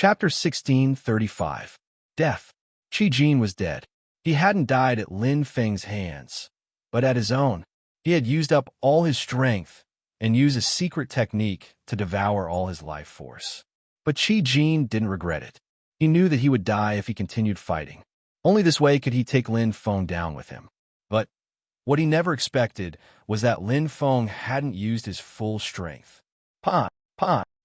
Chapter 1635. Death. Qi Jin was dead. He hadn't died at Lin Feng's hands, but at his own. He had used up all his strength and used a secret technique to devour all his life force. But Qi Jin didn't regret it. He knew that he would die if he continued fighting. Only this way could he take Lin Feng down with him. But what he never expected was that Lin Feng hadn't used his full strength. Pa!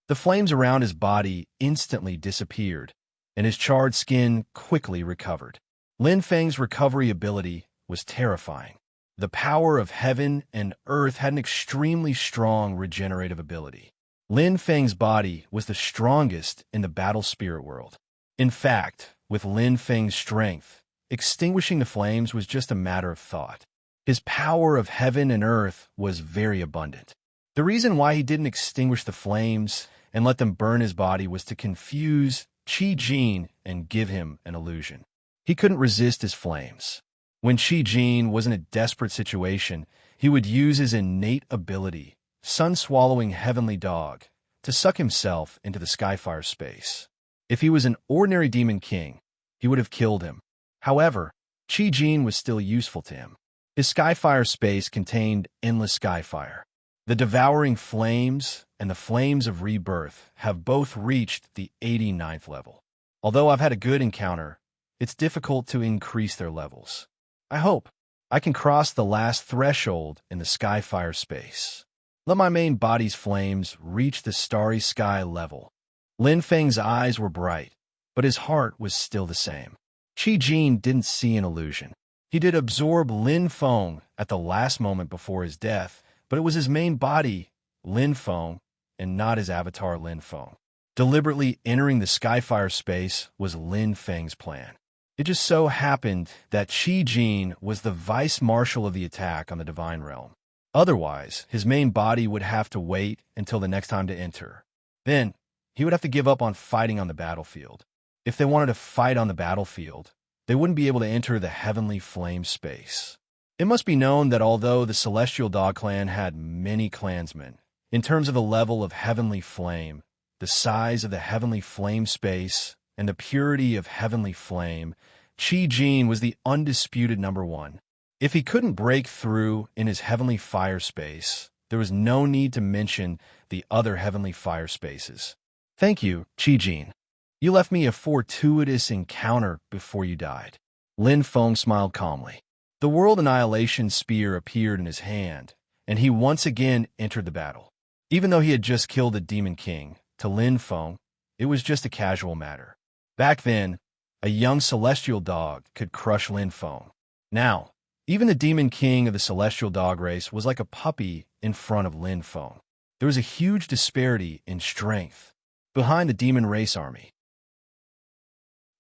The flames around his body instantly disappeared, and his charred skin quickly recovered. Lin Feng's recovery ability was terrifying. The power of heaven and earth had an extremely strong regenerative ability. Lin Feng's body was the strongest in the battle spirit world. In fact, with Lin Feng's strength, extinguishing the flames was just a matter of thought. His power of heaven and earth was very abundant. The reason why he didn't extinguish the flames and let them burn his body was to confuse Qi Jin and give him an illusion. He couldn't resist his flames. When Qi Jin was in a desperate situation, he would use his innate ability, sun-swallowing heavenly dog, to suck himself into the Skyfire space. If he was an ordinary demon king, he would have killed him. However, Qi Jin was still useful to him. His Skyfire space contained endless Skyfire. The devouring flames and the flames of rebirth have both reached the 89th level. Although I've had a good encounter, it's difficult to increase their levels. I hope I can cross the last threshold in the Skyfire space. Let my main body's flames reach the starry sky level. Lin Feng's eyes were bright, but his heart was still the same. Qi Jin didn't see an illusion. He did absorb Lin Feng at the last moment before his death, but it was his main body, Lin Feng, and not his avatar Lin Feng. Deliberately entering the Skyfire space was Lin Feng's plan. It just so happened that Qi Jin was the vice marshal of the attack on the Divine Realm. Otherwise, his main body would have to wait until the next time to enter. Then, he would have to give up on fighting on the battlefield. If they wanted to fight on the battlefield, they wouldn't be able to enter the Heavenly Flame space. It must be known that although the Celestial Dog Clan had many clansmen, in terms of the level of Heavenly Flame, the size of the Heavenly Flame space, and the purity of Heavenly Flame, Qi Jin was the undisputed #1. If he couldn't break through in his Heavenly Fire space, there was no need to mention the other Heavenly Fire spaces. Thank you, Qi Jin. You left me a fortuitous encounter before you died. Lin Feng smiled calmly. The World Annihilation Spear appeared in his hand, and he once again entered the battle. Even though he had just killed the Demon King, to Lin Feng, it was just a casual matter. Back then, a young celestial dog could crush Lin Feng. Now, even the Demon King of the Celestial Dog race was like a puppy in front of Lin Feng. There was a huge disparity in strength behind the Demon Race army.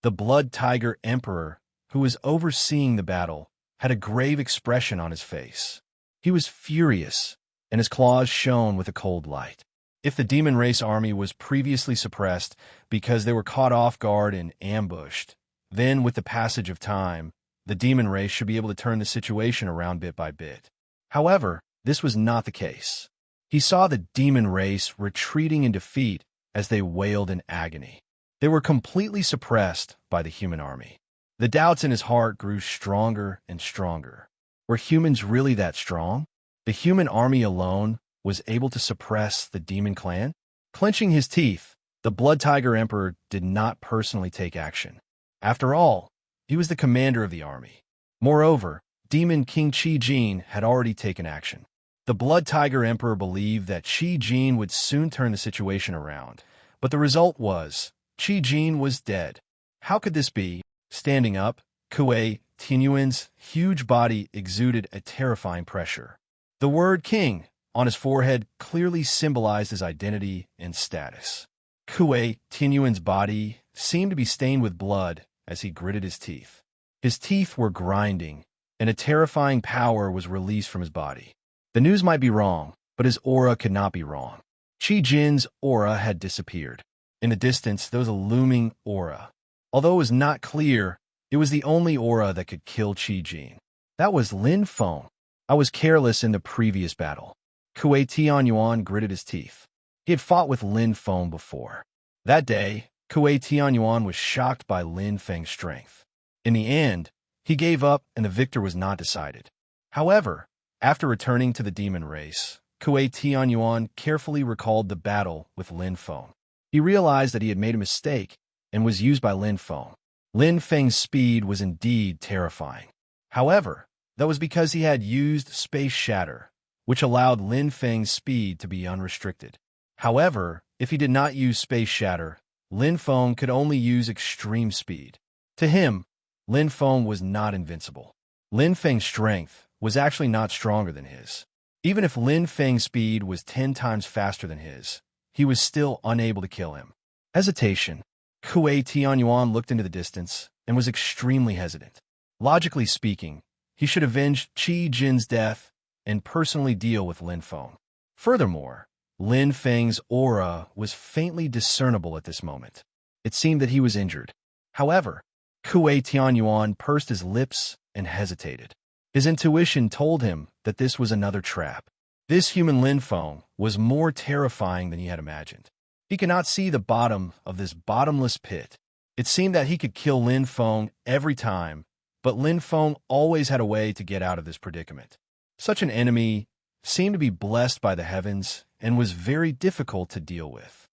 The Blood Tiger Emperor, who was overseeing the battle, had a grave expression on his face. He was furious, and his claws shone with a cold light. If the Demon Race army was previously suppressed because they were caught off guard and ambushed, then with the passage of time, the Demon Race should be able to turn the situation around bit by bit. However, this was not the case. He saw the Demon Race retreating in defeat as they wailed in agony. They were completely suppressed by the human army. The doubts in his heart grew stronger and stronger. Were humans really that strong? The human army alone was able to suppress the Demon Clan? Clenching his teeth, the Blood Tiger Emperor did not personally take action. After all, he was the commander of the army. Moreover, Demon King Qi Jin had already taken action. The Blood Tiger Emperor believed that Qi Jin would soon turn the situation around, but the result was Qi Jin was dead. How could this be? Standing up, Kuei Tianyuan's huge body exuded a terrifying pressure. The word king on his forehead clearly symbolized his identity and status. Kuei Tianyuan's body seemed to be stained with blood as he gritted his teeth. His teeth were grinding, and a terrifying power was released from his body. The news might be wrong, but his aura could not be wrong. Qi Jin's aura had disappeared. In the distance, there was a looming aura. Although it was not clear, it was the only aura that could kill Qi Jin. That was Lin Feng. I was careless in the previous battle. Kuei Tianyuan gritted his teeth. He had fought with Lin Feng before. That day, Kuei Tianyuan was shocked by Lin Feng's strength. In the end, he gave up and the victor was not decided. However, after returning to the demon race, Kuei Tianyuan carefully recalled the battle with Lin Feng. He realized that he had made a mistake and was used by Lin Feng. Lin Feng's speed was indeed terrifying. However, that was because he had used Space Shatter, which allowed Lin Feng's speed to be unrestricted. However, if he did not use Space Shatter, Lin Feng could only use extreme speed. To him, Lin Feng was not invincible. Lin Feng's strength was actually not stronger than his. Even if Lin Feng's speed was 10 times faster than his, he was still unable to kill him. Hesitation. Kuei Tianyuan looked into the distance and was extremely hesitant. Logically speaking, he should avenge Qi Jin's death and personally deal with Lin Feng. Furthermore, Lin Feng's aura was faintly discernible at this moment. It seemed that he was injured. However, Kuei Tianyuan pursed his lips and hesitated. His intuition told him that this was another trap. This human Lin Feng was more terrifying than he had imagined. He could not see the bottom of this bottomless pit. It seemed that he could kill Lin Feng every time, but Lin Feng always had a way to get out of this predicament. Such an enemy seemed to be blessed by the heavens and was very difficult to deal with.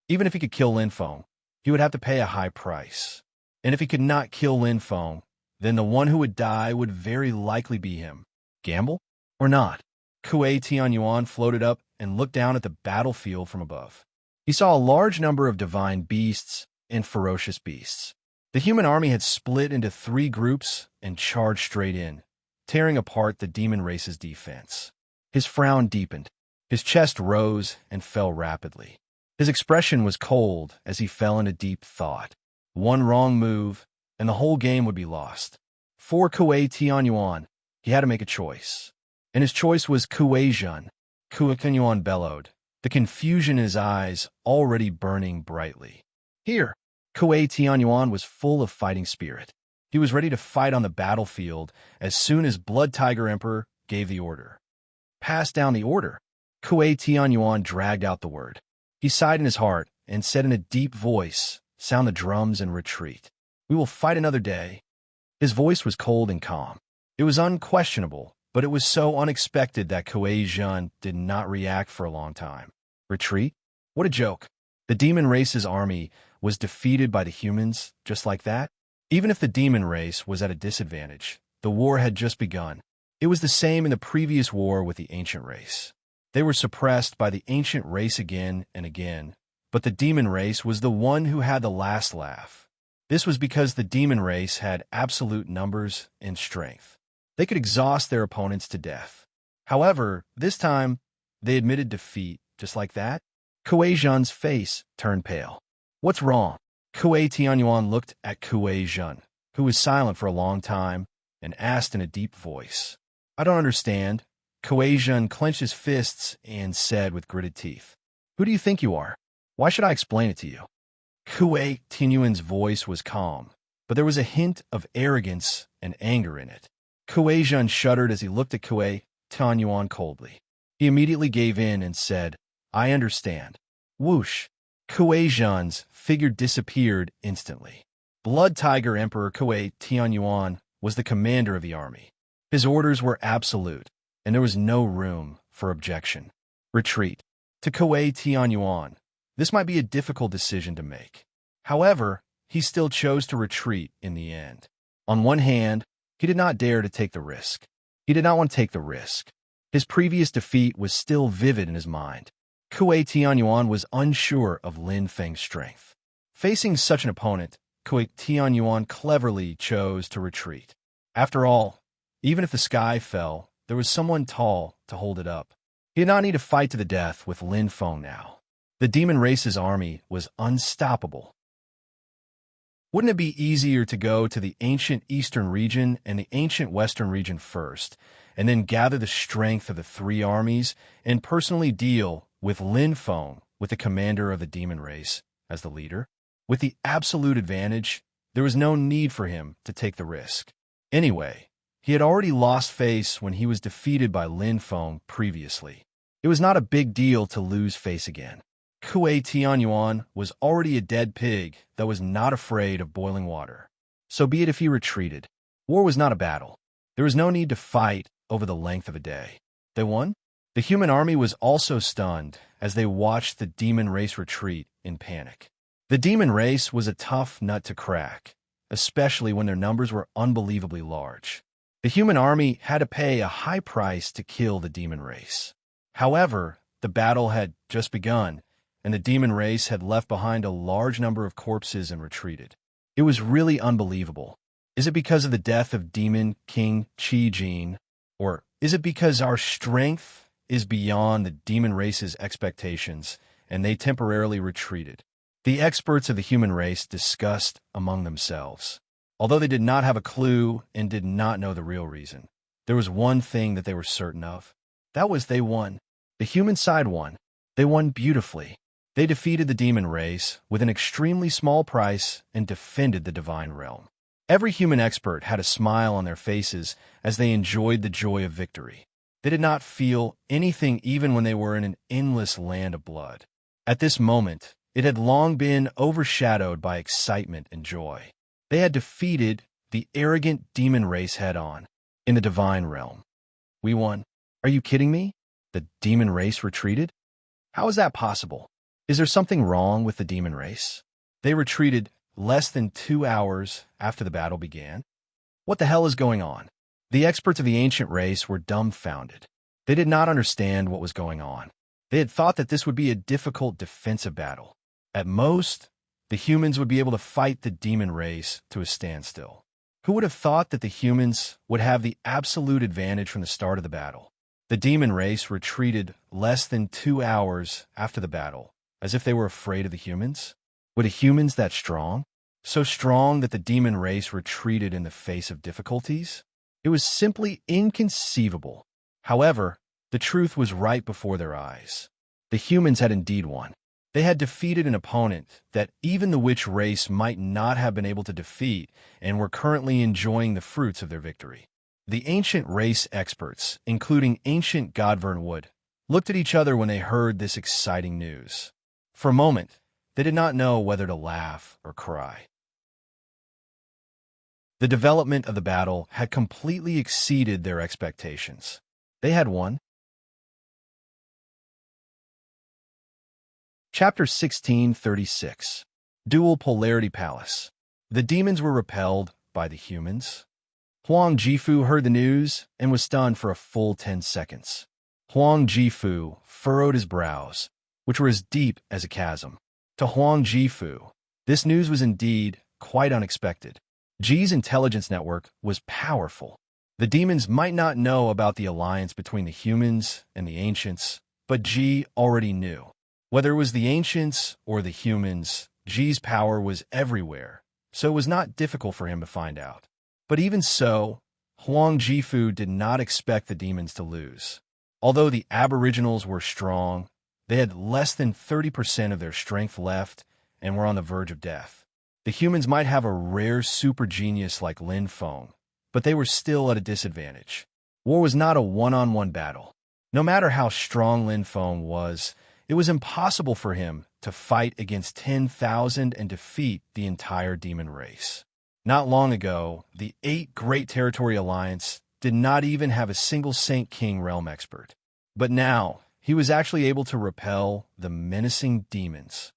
Even if he could kill Lin Feng, he would have to pay a high price. And if he could not kill Lin Feng, then the one who would die would very likely be him. Gamble? Or not? Kuei Tianyuan floated up and looked down at the battlefield from above. He saw a large number of divine beasts and ferocious beasts. The human army had split into 3 groups and charged straight in, tearing apart the demon race's defense. His frown deepened. His chest rose and fell rapidly. His expression was cold as he fell into deep thought. One wrong move, and the whole game would be lost. For Kuei Tianyuan, he had to make a choice. And his choice was Kuei Jun. Kuei Tianyuan bellowed, the confusion in his eyes already burning brightly. Here, Kuei Tianyuan was full of fighting spirit. He was ready to fight on the battlefield as soon as Blood Tiger Emperor gave the order. Pass down the order. Kuei Tianyuan dragged out the word. He sighed in his heart and said in a deep voice, "Sound the drums and retreat. We will fight another day." His voice was cold and calm. It was unquestionable, but it was so unexpected that Kuei Jun did not react for a long time. Retreat? What a joke. The demon race's army was defeated by the humans just like that? Even if the demon race was at a disadvantage, the war had just begun. It was the same in the previous war with the ancient race. They were suppressed by the ancient race again and again, but the demon race was the one who had the last laugh. This was because the demon race had absolute numbers and strength. They could exhaust their opponents to death. However, this time, they admitted defeat just like that. Kuei Jun's face turned pale. What's wrong? Kuei Tianyuan looked at Kuei Jun, who was silent for a long time, and asked in a deep voice. I don't understand. Kuei Jun clenched his fists and said with gritted teeth, Who do you think you are? Why should I explain it to you? Kuei Tianyuan's voice was calm, but there was a hint of arrogance and anger in it. Kuei Jun shuddered as he looked at Kuei Tianyuan coldly. He immediately gave in and said, I understand. Whoosh! Kuei Jun's figure disappeared instantly. Blood Tiger Emperor Kuei Tianyuan was the commander of the army. His orders were absolute, and there was no room for objection. Retreat. To Kuei Tianyuan, this might be a difficult decision to make. However, he still chose to retreat in the end. On one hand, he did not dare to take the risk. He did not want to take the risk. His previous defeat was still vivid in his mind. Kuei Tianyuan was unsure of Lin Feng's strength. Facing such an opponent, Kuei Tianyuan cleverly chose to retreat. After all, even if the sky fell, there was someone tall to hold it up. He did not need to fight to the death with Lin Feng now. The demon race's army was unstoppable. Wouldn't it be easier to go to the ancient eastern region and the ancient western region first, and then gather the strength of the 3 armies and personally deal with Lin Feng, with the commander of the demon race, as the leader? With the absolute advantage, there was no need for him to take the risk. Anyway, he had already lost face when he was defeated by Lin Feng previously. It was not a big deal to lose face again. Kuei Tianyuan was already a dead pig that was not afraid of boiling water. So be it if he retreated. War was not a battle. There was no need to fight over the length of a day. They won? The human army was also stunned as they watched the demon race retreat in panic. The demon race was a tough nut to crack, especially when their numbers were unbelievably large. The human army had to pay a high price to kill the demon race. However, the battle had just begun, and the demon race had left behind a large number of corpses and retreated. It was really unbelievable. Is it because of the death of Demon King Qi Jin, or is it because our strength is beyond the demon race's expectations, and they temporarily retreated? The experts of the human race discussed among themselves. Although they did not have a clue and did not know the real reason, there was one thing that they were certain of. That was they won. The human side won. They won beautifully. They defeated the demon race with an extremely small price and defended the divine realm. Every human expert had a smile on their faces as they enjoyed the joy of victory. They did not feel anything even when they were in an endless land of blood. At this moment, it had long been overshadowed by excitement and joy. They had defeated the arrogant demon race head-on in the divine realm. We won. Are you kidding me? The demon race retreated? How is that possible? Is there something wrong with the demon race? They retreated less than 2 hours after the battle began. What the hell is going on? The experts of the ancient race were dumbfounded. They did not understand what was going on. They had thought that this would be a difficult defensive battle. At most, the humans would be able to fight the demon race to a standstill. Who would have thought that the humans would have the absolute advantage from the start of the battle? The demon race retreated less than 2 hours after the battle, as if they were afraid of the humans. Were the humans that strong? So strong that the demon race retreated in the face of difficulties? It was simply inconceivable. However, the truth was right before their eyes. The humans had indeed won. They had defeated an opponent that even the witch race might not have been able to defeat and were currently enjoying the fruits of their victory. The ancient race experts, including ancient Godvern Wood, looked at each other when they heard this exciting news. For a moment, they did not know whether to laugh or cry. The development of the battle had completely exceeded their expectations. They had won. Chapter 1636. Dual Polarity Palace. The demons were repelled by the humans. Huang Jifu heard the news and was stunned for a full 10 seconds. Huang Jifu furrowed his brows, which were as deep as a chasm. To Huang Jifu, this news was indeed quite unexpected. Ji's intelligence network was powerful. The demons might not know about the alliance between the humans and the ancients, but Ji already knew. Whether it was the ancients or the humans, Ji's power was everywhere, so it was not difficult for him to find out. But even so, Huang Jifu did not expect the demons to lose. Although the aboriginals were strong, they had less than 30% of their strength left and were on the verge of death. The humans might have a rare super genius like Lin Feng, but they were still at a disadvantage. War was not a one-on-one battle. No matter how strong Lin Feng was, it was impossible for him to fight against 10,000 and defeat the entire demon race. Not long ago, the 8 Great Territory Alliance did not even have a single Saint King realm expert. But now, he was actually able to repel the menacing demons.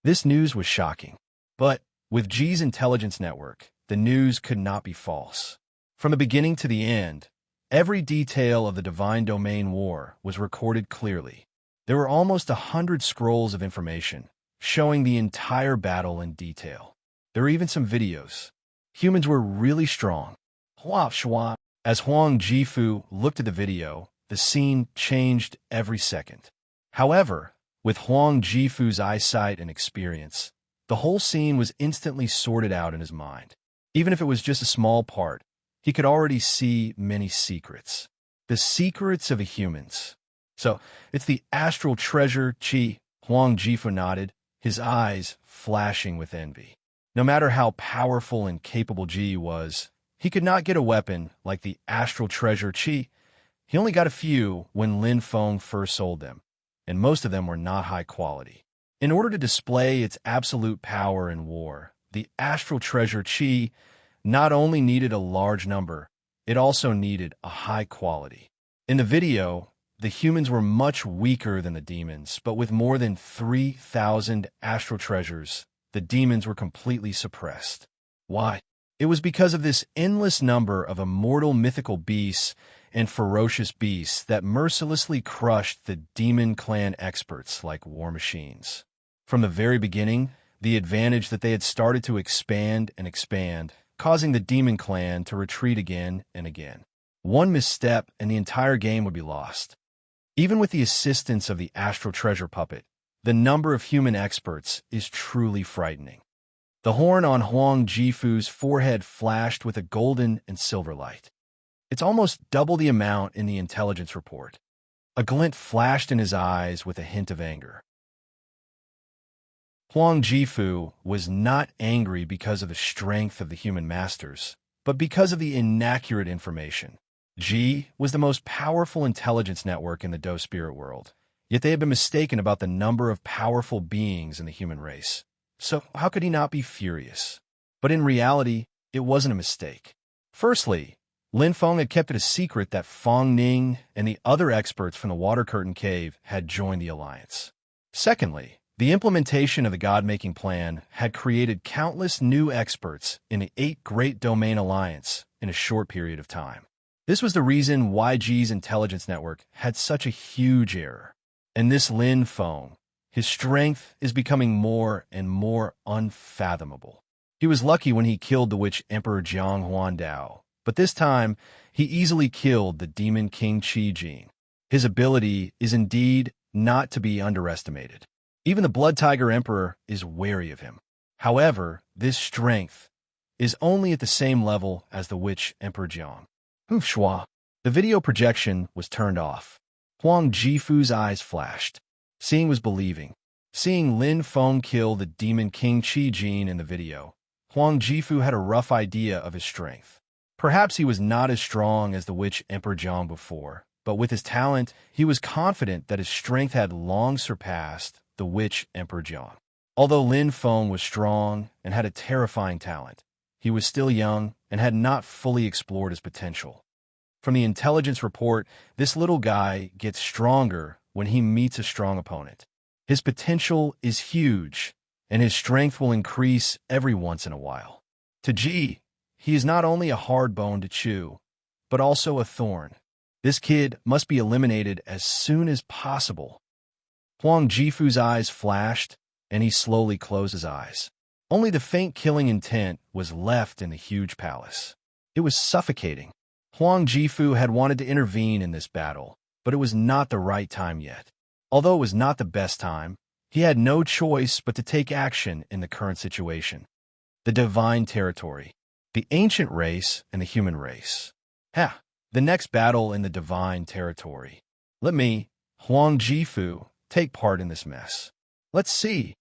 This news was shocking. But with Ji's intelligence network, the news could not be false. From the beginning to the end, every detail of the Divine Domain War was recorded clearly. There were almost 100 scrolls of information, showing the entire battle in detail. There were even some videos. Humans were really strong. Hua Shua. As Huang Jifu looked at the video, the scene changed every second. However, with Huang Jifu's eyesight and experience, the whole scene was instantly sorted out in his mind. Even if it was just a small part, he could already see many secrets. The secrets of the humans. So, it's the astral treasure, Qi. Huang Jifu nodded, his eyes flashing with envy. No matter how powerful and capable Ji was, he could not get a weapon like the astral treasure Qi. He only got a few when Lin Feng first sold them, and most of them were not high quality. In order to display its absolute power in war, the astral treasure Qi not only needed a large number, it also needed a high quality. In the video, the humans were much weaker than the demons, but with more than 3,000 astral treasures, the demons were completely suppressed. Why? It was because of this endless number of immortal mythical beasts and ferocious beasts that mercilessly crushed the demon clan experts like war machines. From the very beginning, the advantage that they had started to expand and expand, causing the demon clan to retreat again and again. One misstep and the entire game would be lost. Even with the assistance of the astral treasure puppet, the number of human experts is truly frightening. The horn on Huang Jifu's forehead flashed with a golden and silver light. It's almost double the amount in the intelligence report. A glint flashed in his eyes with a hint of anger. Huang Jifu was not angry because of the strength of the human masters, but because of the inaccurate information. Ji was the most powerful intelligence network in the Do spirit world, yet they had been mistaken about the number of powerful beings in the human race. So how could he not be furious? But in reality, it wasn't a mistake. Firstly, Lin Feng had kept it a secret that Fong Ning and the other experts from the Water Curtain Cave had joined the alliance. Secondly, the implementation of the God-making plan had created countless new experts in the 8 Great Domain Alliance in a short period of time. This was the reason why Ji's intelligence network had such a huge error. And this Lin Feng, his strength is becoming more and more unfathomable. He was lucky when he killed the witch Emperor Jiang Huandao, but this time he easily killed the demon king Qi Jin. His ability is indeed not to be underestimated. Even the Blood Tiger Emperor is wary of him. However, this strength is only at the same level as the witch Emperor Jiang. Shua. The video projection was turned off. Huang Jifu's eyes flashed. Seeing was believing. Seeing Lin Feng kill the demon king Qi Jin in the video, Huang Jifu had a rough idea of his strength. Perhaps he was not as strong as the witch Emperor Jiang before, but with his talent, he was confident that his strength had long surpassed the witch Emperor Jiang. Although Lin Feng was strong and had a terrifying talent, he was still young and had not fully explored his potential. From the intelligence report, this little guy gets stronger when he meets a strong opponent. His potential is huge, and his strength will increase every once in a while. To Ji, he is not only a hard bone to chew, but also a thorn. This kid must be eliminated as soon as possible. Huang Jifu's eyes flashed, and he slowly closed his eyes. Only the faint killing intent was left in the huge palace. It was suffocating. Huang Jifu had wanted to intervene in this battle, but it was not the right time yet. Although it was not the best time, he had no choice but to take action in the current situation. The divine territory, the ancient race and the human race. The next battle in the divine territory. Let me, Huang Jifu, take part in this mess. Let's see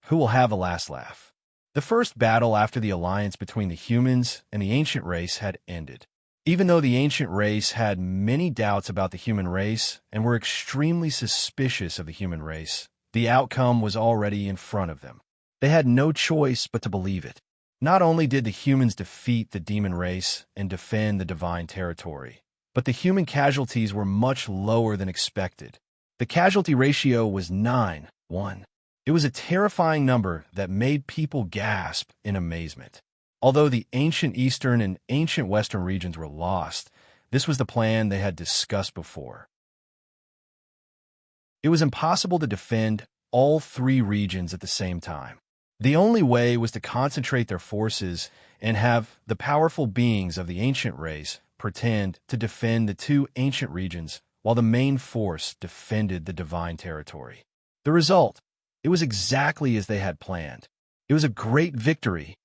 who will have a last laugh. The first battle after the alliance between the humans and the ancient race had ended. Even though the ancient race had many doubts about the human race and were extremely suspicious of the human race, the outcome was already in front of them. They had no choice but to believe it. Not only did the humans defeat the demon race and defend the divine territory, but the human casualties were much lower than expected. The casualty ratio was 9-1. It was a terrifying number that made people gasp in amazement. Although the ancient eastern and ancient western regions were lost, this was the plan they had discussed before. It was impossible to defend all 3 regions at the same time. The only way was to concentrate their forces and have the powerful beings of the ancient race pretend to defend the 2 ancient regions while the main force defended the divine territory. The result, it was exactly as they had planned. It was a great victory.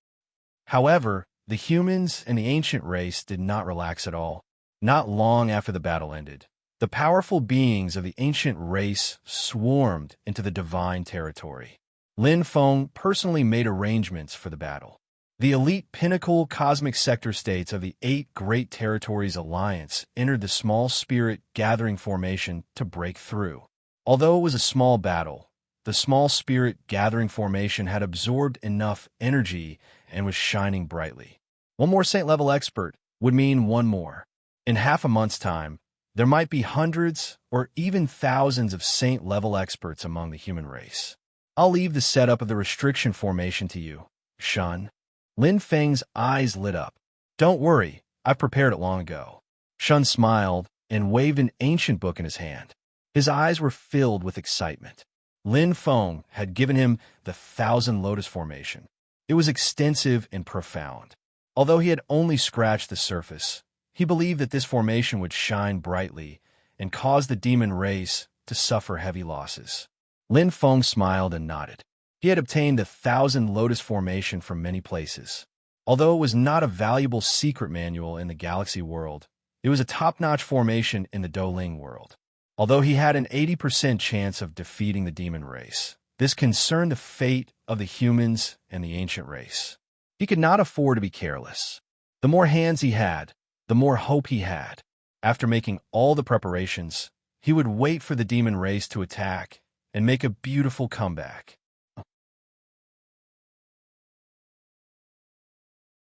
However, the humans and the ancient race did not relax at all. Not long after the battle ended, the powerful beings of the ancient race swarmed into the divine territory. Lin Feng personally made arrangements for the battle. The elite pinnacle cosmic sector states of the 8 Great Territories Alliance entered the small spirit gathering formation to break through. Although it was a small battle, the small spirit-gathering formation had absorbed enough energy and was shining brightly. One more saint-level expert would mean one more. In half a month's time, there might be hundreds or even thousands of saint-level experts among the human race. I'll leave the setup of the restriction formation to you, Shun. Lin Feng's eyes lit up. Don't worry, I've prepared it long ago. Shun smiled and waved an ancient book in his hand. His eyes were filled with excitement. Lin Feng had given him the 1,000 Lotus Formation. It was extensive and profound. Although he had only scratched the surface, he believed that this formation would shine brightly and cause the demon race to suffer heavy losses. Lin Feng smiled and nodded. He had obtained the 1,000 Lotus Formation from many places. Although it was not a valuable secret manual in the galaxy world, it was a top-notch formation in the Douling world. Although he had an 80% chance of defeating the demon race, this concerned the fate of the humans and the ancient race. He could not afford to be careless. The more hands he had, the more hope he had. After making all the preparations, he would wait for the demon race to attack and make a beautiful comeback.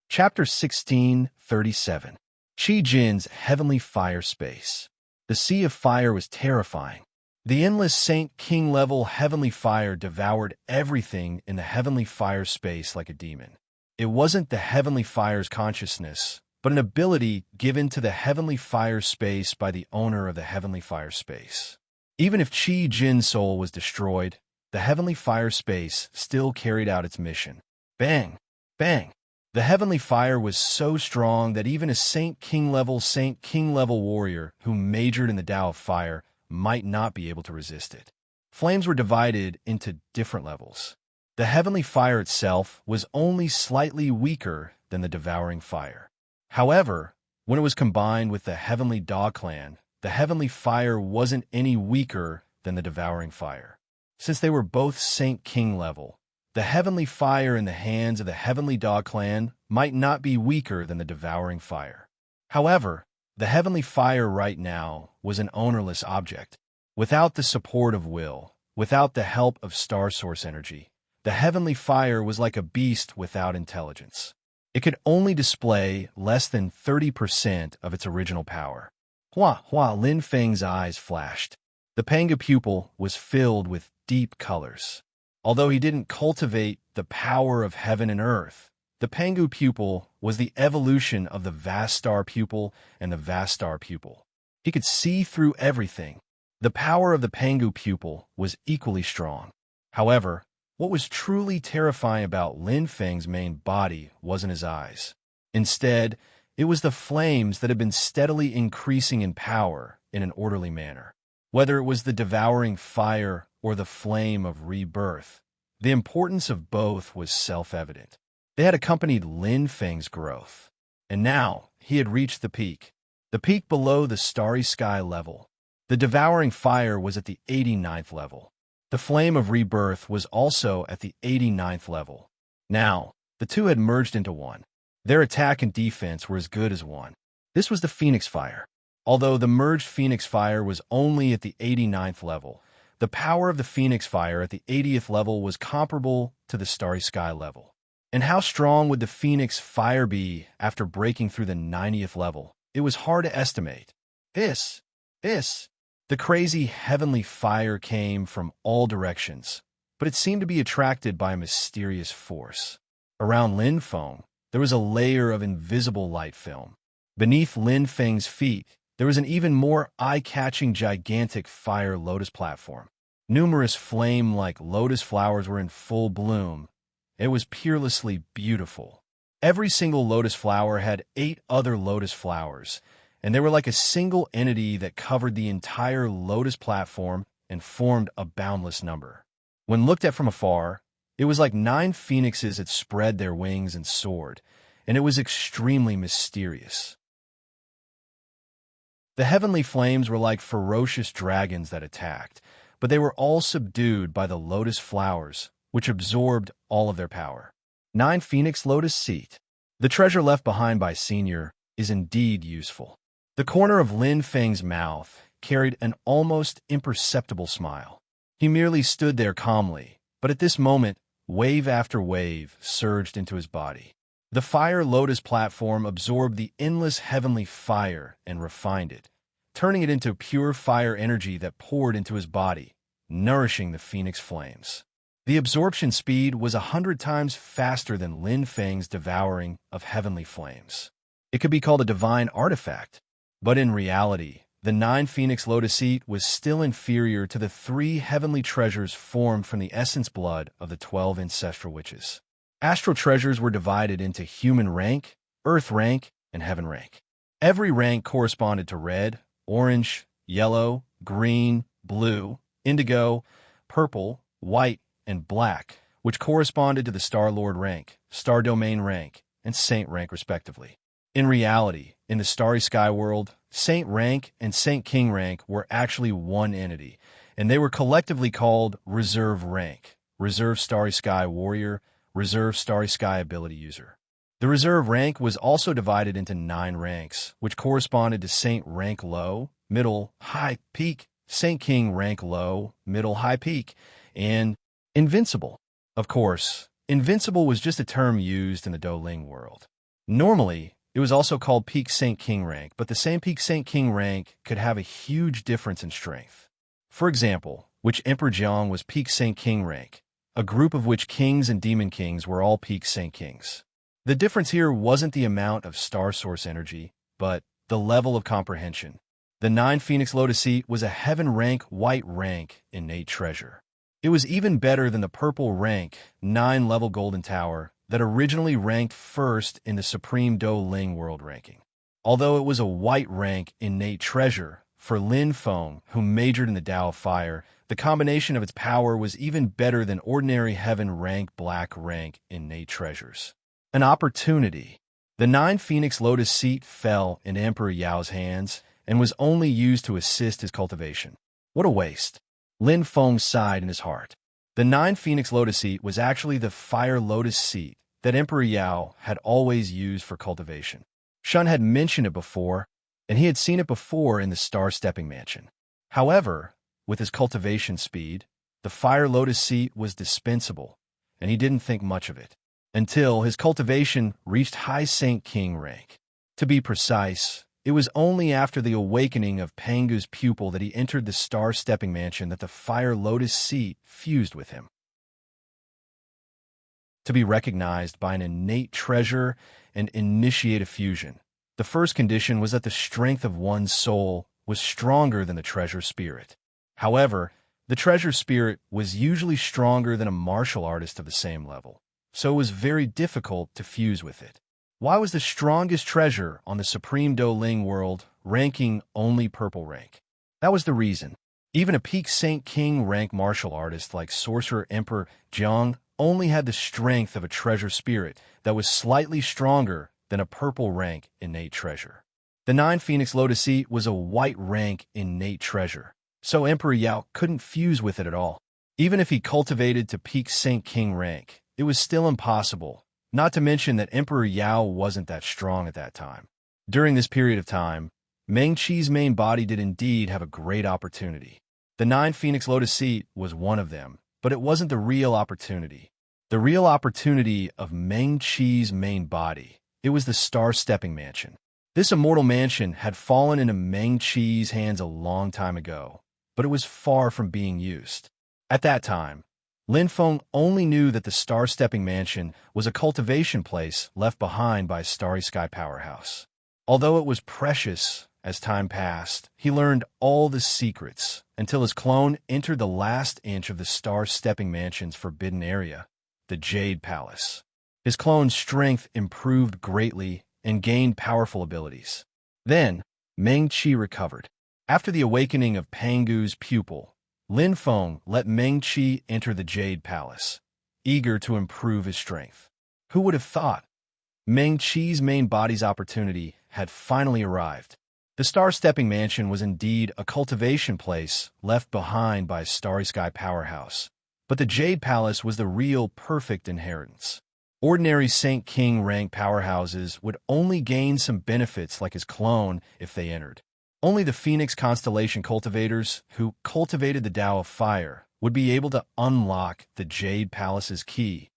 Chapter 1637. Qi Jin's Heavenly Fire Space. The Sea of Fire was terrifying. The endless Saint King level Heavenly Fire devoured everything in the Heavenly Fire Space like a demon. It wasn't the Heavenly Fire's consciousness, but an ability given to the Heavenly Fire Space by the owner of the Heavenly Fire Space. Even if Qi Jin's soul was destroyed, the Heavenly Fire Space still carried out its mission. Bang! Bang! The Heavenly Fire was so strong that even a Saint King level warrior who majored in the Tao of Fire might not be able to resist it. Flames were divided into different levels. The Heavenly Fire itself was only slightly weaker than the Devouring Fire. However, when it was combined with the Heavenly Dog Clan, the Heavenly Fire wasn't any weaker than the Devouring Fire. Since they were both Saint King level, the Heavenly Fire in the hands of the Heavenly Dog Clan might not be weaker than the Devouring Fire. However, the Heavenly Fire right now was an ownerless object. Without the support of will, without the help of Star Source energy, the Heavenly Fire was like a beast without intelligence. It could only display less than 30% of its original power. Lin Feng's eyes flashed. The Panga pupil was filled with deep colors. Although he didn't cultivate the power of heaven and earth, the Pangu pupil was the evolution of the vast star pupil and the vast star pupil. He could see through everything. The power of the Pangu pupil was equally strong. However, what was truly terrifying about Lin Feng's main body wasn't his eyes. Instead, it was the flames that had been steadily increasing in power in an orderly manner. Whether it was the devouring fire or the flame of rebirth, the importance of both was self-evident. They had accompanied Lin Feng's growth. And now, he had reached the peak below the starry sky level. The devouring fire was at the 89th level. The flame of rebirth was also at the 89th level. Now, the two had merged into one. Their attack and defense were as good as one. This was the Phoenix Fire. Although the merged Phoenix Fire was only at the 89th level, the power of the Phoenix Fire at the 80th level was comparable to the Starry Sky level. And how strong would the Phoenix Fire be after breaking through the 90th level? It was hard to estimate. The crazy heavenly fire came from all directions, but it seemed to be attracted by a mysterious force. Around Lin Feng, there was a layer of invisible light film. Beneath Lin Feng's feet, there was an even more eye-catching gigantic fire lotus platform. Numerous flame-like lotus flowers were in full bloom. It was peerlessly beautiful. Every single lotus flower had 8 other lotus flowers, and they were like a single entity that covered the entire lotus platform and formed a boundless number. When looked at from afar, it was like 9 phoenixes had spread their wings and soared, and it was extremely mysterious. The heavenly flames were like ferocious dragons that attacked, but they were all subdued by the lotus flowers, which absorbed all of their power. 9 Phoenix Lotus Seat. The treasure left behind by Senior is indeed useful. The corner of Lin Feng's mouth carried an almost imperceptible smile. He merely stood there calmly, but at this moment, wave after wave surged into his body. The fire lotus platform absorbed the endless heavenly fire and refined it, turning it into pure fire energy that poured into his body, nourishing the phoenix flames. The absorption speed was 100 times faster than Lin Feng's devouring of heavenly flames. It could be called a divine artifact, but in reality, the 9 phoenix lotus seed was still inferior to the 3 heavenly treasures formed from the essence blood of the 12 ancestral witches. Astral treasures were divided into human rank, earth rank, and heaven rank. Every rank corresponded to red, orange, yellow, green, blue, indigo, purple, white, and black, which corresponded to the Star Lord rank, Star Domain rank, and Saint rank respectively. In reality, in the Starry Sky world, Saint rank and Saint King rank were actually one entity, and they were collectively called Reserve rank, Reserve Starry Sky Warrior, Reserve Starry Sky Ability User. The Reserve rank was also divided into 9 ranks, which corresponded to Saint rank low, middle, high, peak, Saint King rank low, middle, high, peak, and Invincible. Of course, Invincible was just a term used in the Douling world. Normally, it was also called Peak Saint King rank, but the same Peak Saint King rank could have a huge difference in strength. For example, which Emperor Jiang was Peak Saint King rank, a group of which kings and demon kings were all Peak Saint Kings. The difference here wasn't the amount of star source energy, but the level of comprehension. The 9 Phoenix Lotus Seat was a heaven rank white rank innate treasure. It was even better than the purple rank 9 level golden tower that originally ranked first in the Supreme Douling world ranking. Although it was a white rank innate treasure, for Lin Feng, who majored in the Tao of Fire, the combination of its power was even better than ordinary heaven rank black rank innate treasures. An opportunity. The 9 Phoenix Lotus Seat fell in Emperor Yao's hands and was only used to assist his cultivation. What a waste. Lin Feng sighed in his heart. The 9 Phoenix Lotus Seat was actually the Fire Lotus Seat that Emperor Yao had always used for cultivation. Shun had mentioned it before, and he had seen it before in the Star Stepping Mansion. However, with his cultivation speed, the Fire Lotus Seat was dispensable, and he didn't think much of it, until his cultivation reached High Saint King rank. To be precise, it was only after the awakening of Pangu's pupil that he entered the Star Stepping Mansion that the Fire Lotus Seat fused with him. To be recognized by an innate treasure and initiate a fusion, the first condition was that the strength of one's soul was stronger than the treasure spirit. However, the treasure spirit was usually stronger than a martial artist of the same level, so it was very difficult to fuse with it. Why was the strongest treasure on the Supreme Douling world ranking only purple rank? That was the reason. Even a Peak Saint King rank martial artist like Sorcerer Emperor Jiang only had the strength of a treasure spirit that was slightly stronger than a purple rank innate treasure. The 9 Phoenix Lotus Seat was a white rank innate treasure, so Emperor Yao couldn't fuse with it at all. Even if he cultivated to Peak Saint King rank, it was still impossible. Not to mention that Emperor Yao wasn't that strong at that time. During this period of time, Meng Qi's main body did indeed have a great opportunity. The 9 Phoenix Lotus Seat was one of them, but it wasn't the real opportunity. The real opportunity of Meng Qi's main body, it was the Star Stepping Mansion. This immortal mansion had fallen into Meng Qi's hands a long time ago, but it was far from being used. At that time, Lin Feng only knew that the Star Stepping Mansion was a cultivation place left behind by a Starry Sky powerhouse. Although it was precious, as time passed, he learned all the secrets until his clone entered the last inch of the Star Stepping Mansion's forbidden area, the Jade Palace. His clone's strength improved greatly and gained powerful abilities. Then, Meng Qi recovered. After the awakening of Pangu's pupil, Lin Feng let Meng Qi enter the Jade Palace, eager to improve his strength. Who would have thought? Meng Qi's main body's opportunity had finally arrived. The Star Stepping Mansion was indeed a cultivation place left behind by a Starry Sky powerhouse, but the Jade Palace was the real perfect inheritance. Ordinary Saint King rank powerhouses would only gain some benefits like his clone if they entered. Only the Phoenix Constellation cultivators, who cultivated the Tao of Fire, would be able to unlock the Jade Palace's key.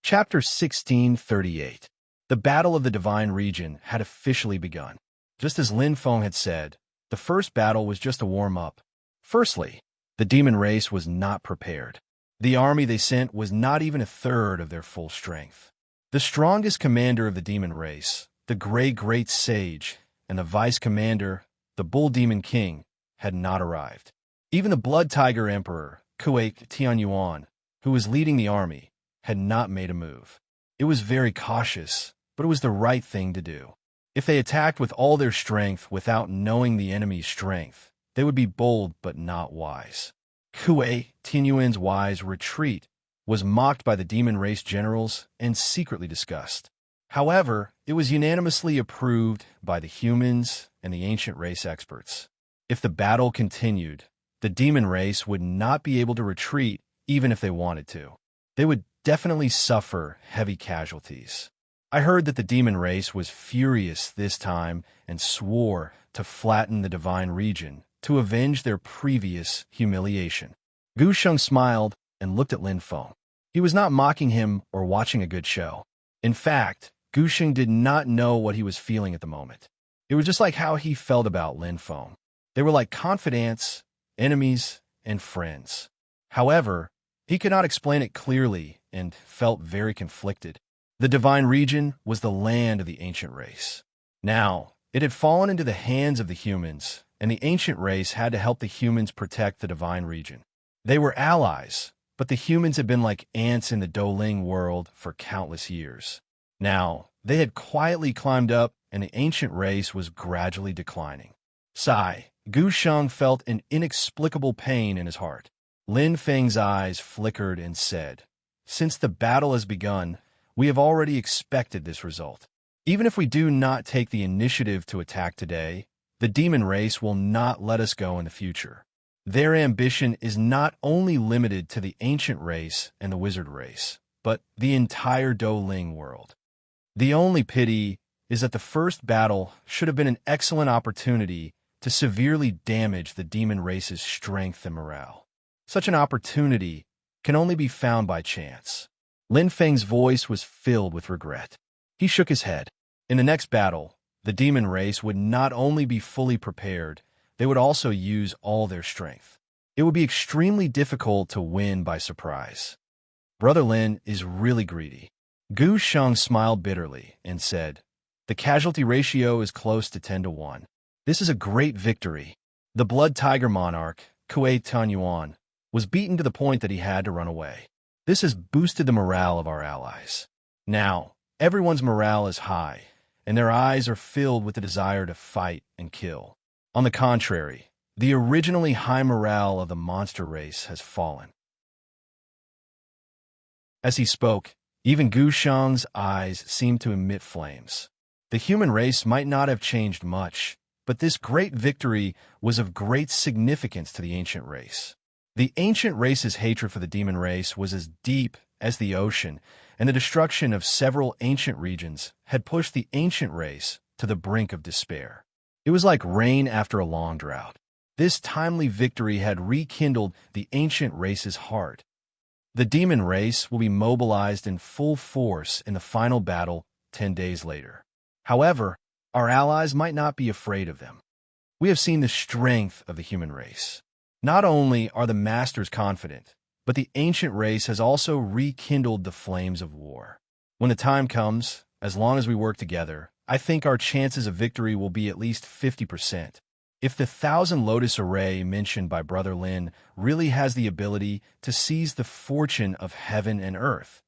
Chapter 1638. The Battle of the Divine Region had officially begun. Just as Lin Feng had said, the first battle was just a warm-up. Firstly, the demon race was not prepared. The army they sent was not even a third of their full strength. The strongest commander of the demon race, the Great Sage, and the vice commander, the Bull Demon King, had not arrived. Even the Blood Tiger Emperor, Kuei Tianyuan, who was leading the army, had not made a move. It was very cautious, but it was the right thing to do. If they attacked with all their strength without knowing the enemy's strength, they would be bold but not wise. Kuei Tianyuan's wise retreat was mocked by the demon race generals and secretly discussed. However, it was unanimously approved by the humans and the ancient race experts. If the battle continued, the demon race would not be able to retreat even if they wanted to. They would definitely suffer heavy casualties. I heard that the demon race was furious this time and swore to flatten the divine region to avenge their previous humiliation. Gu Sheng smiled and looked at Lin Feng. He was not mocking him or watching a good show. In fact, Gu Sheng did not know what he was feeling at the moment. It was just like how he felt about Lin Feng. They were like confidants, enemies, and friends. However, he could not explain it clearly and felt very conflicted. The divine region was the land of the ancient race. Now, it had fallen into the hands of the humans, and the ancient race had to help the humans protect the divine region. They were allies, but the humans had been like ants in the Douling world for countless years. Now, they had quietly climbed up, and the ancient race was gradually declining. Sigh, Gu Sheng felt an inexplicable pain in his heart. Lin Feng's eyes flickered and said, "Since the battle has begun, we have already expected this result. Even if we do not take the initiative to attack today, the demon race will not let us go in the future. Their ambition is not only limited to the ancient race and the wizard race, but the entire Douling world. The only pity is that the first battle should have been an excellent opportunity to severely damage the demon race's strength and morale. Such an opportunity can only be found by chance." Lin Feng's voice was filled with regret. He shook his head. In the next battle, the demon race would not only be fully prepared, they would also use all their strength. It would be extremely difficult to win by surprise. Brother Lin is really greedy. Gu Sheng smiled bitterly and said, "The casualty ratio is close to 10-1. This is a great victory." The Blood Tiger Monarch, Kuei Tianyuan, was beaten to the point that he had to run away. This has boosted the morale of our allies. Now, everyone's morale is high, and their eyes are filled with the desire to fight and kill. On the contrary, the originally high morale of the monster race has fallen. As he spoke, even Gu Sheng's eyes seemed to emit flames. The human race might not have changed much, but this great victory was of great significance to the ancient race. The ancient race's hatred for the demon race was as deep as the ocean, and the destruction of several ancient regions had pushed the ancient race to the brink of despair. It was like rain after a long drought. This timely victory had rekindled the ancient race's heart. The demon race will be mobilized in full force in the final battle 10 days later. However, our allies might not be afraid of them. We have seen the strength of the human race. Not only are the masters confident, but the ancient race has also rekindled the flames of war. When the time comes, as long as we work together, I think our chances of victory will be at least 50%. If the 1,000 Lotus Array mentioned by Brother Lin really has the ability to seize the fortune of heaven and earth,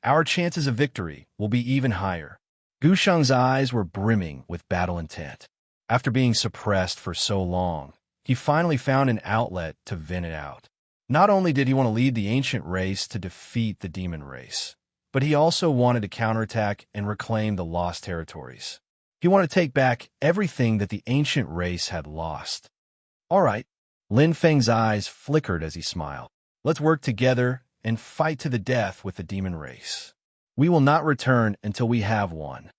our chances of victory will be even higher. Gu Sheng's eyes were brimming with battle intent. After being suppressed for so long, he finally found an outlet to vent it out. Not only did he want to lead the ancient race to defeat the demon race, but he also wanted to counterattack and reclaim the lost territories. He wanted to take back everything that the ancient race had lost. All right, Lin Feng's eyes flickered as he smiled. Let's work together and fight to the death with the demon race. We will not return until we have won.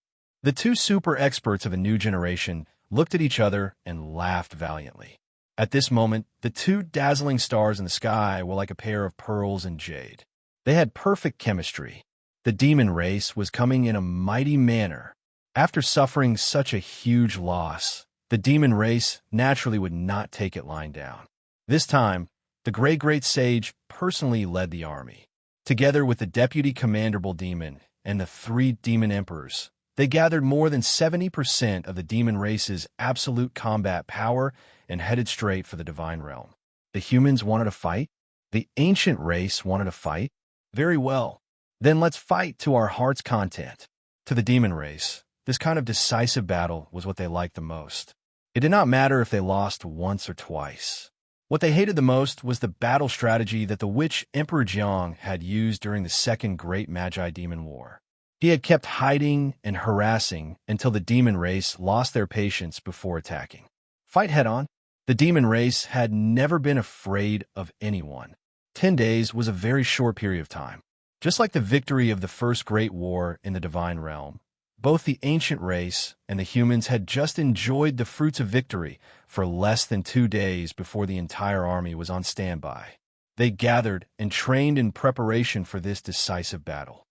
The two super experts of a new generation looked at each other and laughed valiantly. At this moment, the two dazzling stars in the sky were like a pair of pearls and jade. They had perfect chemistry. The demon race was coming in a mighty manner. After suffering such a huge loss, the demon race naturally would not take it lying down. This time, the great sage personally led the army. Together with the deputy commander Demon and the 3 demon emperors, they gathered more than 70% of the demon race's absolute combat power and headed straight for the divine realm. The humans wanted to fight? The ancient race wanted to fight? Very well. Then let's fight to our heart's content. To the demon race, this kind of decisive battle was what they liked the most. It did not matter if they lost once or twice. What they hated the most was the battle strategy that the witch Emperor Jiang had used during the Second Great Magi Demon War. He had kept hiding and harassing until the demon race lost their patience before attacking. Fight head-on. The demon race had never been afraid of anyone. 10 days was a very short period of time. Just like the victory of the First Great War in the Divine Realm, both the ancient race and the humans had just enjoyed the fruits of victory for less than 2 days before the entire army was on standby. They gathered and trained in preparation for this decisive battle.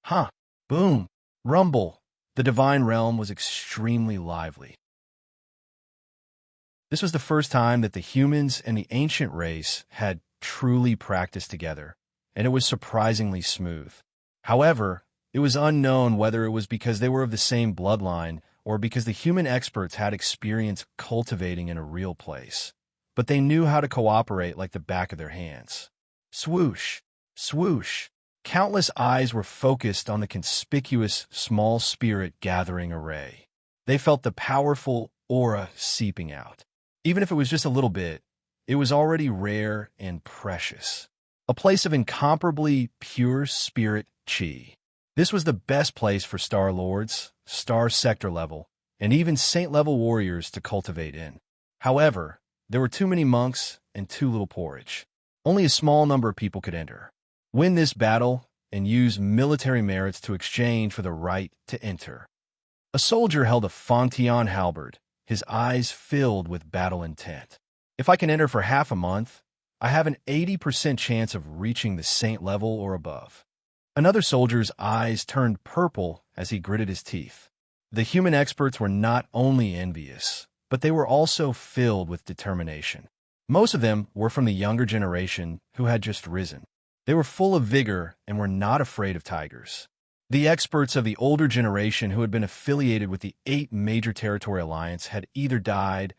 Ha! Boom! Rumble! The Divine Realm was extremely lively. This was the first time that the humans and the ancient race had truly practiced together, and it was surprisingly smooth. However, it was unknown whether it was because they were of the same bloodline or because the human experts had experience cultivating in a real place. But they knew how to cooperate like the back of their hands. Swoosh! Swoosh! Countless eyes were focused on the conspicuous small spirit gathering array. They felt the powerful aura seeping out. Even if it was just a little bit, it was already rare and precious. A place of incomparably pure spirit chi. This was the best place for Star Lords, Star Sector level, and even Saint level warriors to cultivate in. However, there were too many monks and too little porridge. Only a small number of people could enter. Win this battle and use military merits to exchange for the right to enter. A soldier held a Fangtian halberd, his eyes filled with battle intent. If I can enter for half a month, I have an 80% chance of reaching the saint level or above. Another soldier's eyes turned purple as he gritted his teeth. The human experts were not only envious, but they were also filled with determination. Most of them were from the younger generation who had just risen. They were full of vigor and were not afraid of tigers. The experts of the older generation who had been affiliated with the 8 major territory alliance had either died,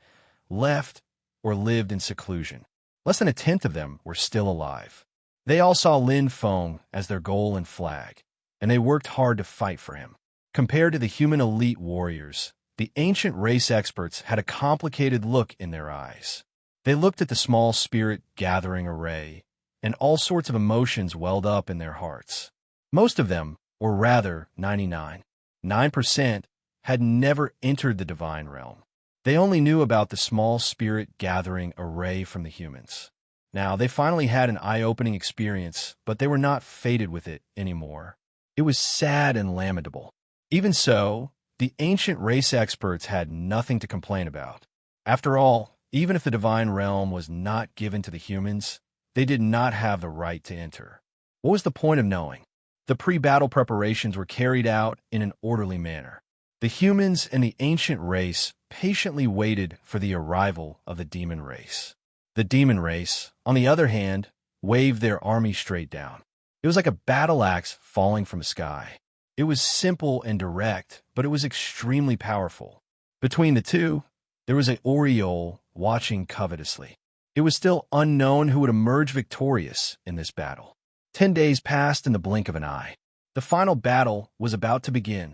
left, or lived in seclusion. Less than a tenth of them were still alive. They all saw Lin Feng as their goal and flag, and they worked hard to fight for him. Compared to the human elite warriors, the ancient race experts had a complicated look in their eyes. They looked at the small spirit gathering array, and all sorts of emotions welled up in their hearts. Most of them, or rather 99.9%, had never entered the divine realm. They only knew about the small spirit gathering array from the humans. Now, they finally had an eye-opening experience, but they were not fated with it anymore. It was sad and lamentable. Even so, the ancient race experts had nothing to complain about. After all, even if the divine realm was not given to the humans, they did not have the right to enter. What was the point of knowing? The pre-battle preparations were carried out in an orderly manner. The humans and the ancient race patiently waited for the arrival of the demon race. The demon race, on the other hand, waved their army straight down. It was like a battle axe falling from the sky. It was simple and direct, but it was extremely powerful. Between the two, there was an aureole watching covetously. It was still unknown who would emerge victorious in this battle. 10 days passed in the blink of an eye. The final battle was about to begin.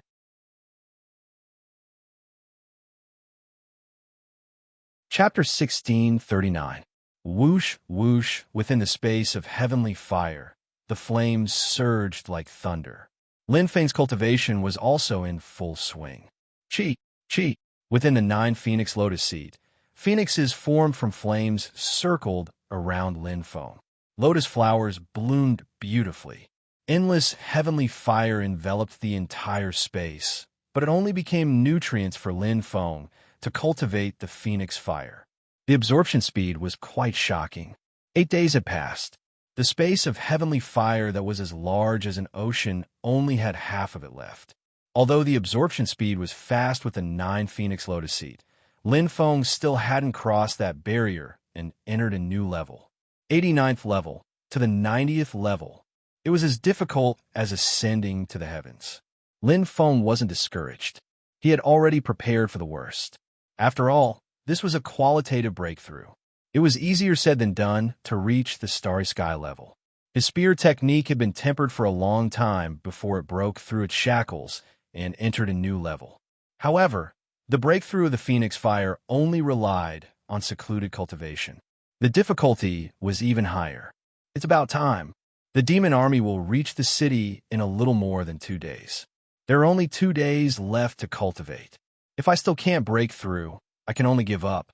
Chapter 1639. Whoosh, whoosh, within the space of heavenly fire, the flames surged like thunder. Lin Feng's cultivation was also in full swing. Chi, chi, within the 9 phoenix lotus seed. Phoenixes formed from flames circled around Lin Feng. Lotus flowers bloomed beautifully. Endless heavenly fire enveloped the entire space, but it only became nutrients for Lin Feng to cultivate the Phoenix fire. The absorption speed was quite shocking. 8 days had passed. The space of heavenly fire that was as large as an ocean only had half of it left. Although the absorption speed was fast with the 9 Phoenix Lotus Seed, Lin Feng still hadn't crossed that barrier and entered a new level. 89th level to the 90th level. It was as difficult as ascending to the heavens. Lin Feng wasn't discouraged. He had already prepared for the worst. After all, this was a qualitative breakthrough. It was easier said than done to reach the starry sky level. His spear technique had been tempered for a long time before it broke through its shackles and entered a new level. However, the breakthrough of the Phoenix fire only relied on secluded cultivation. The difficulty was even higher. It's about time. The demon army will reach the city in a little more than 2 days. There are only 2 days left to cultivate. If I still can't break through, I can only give up.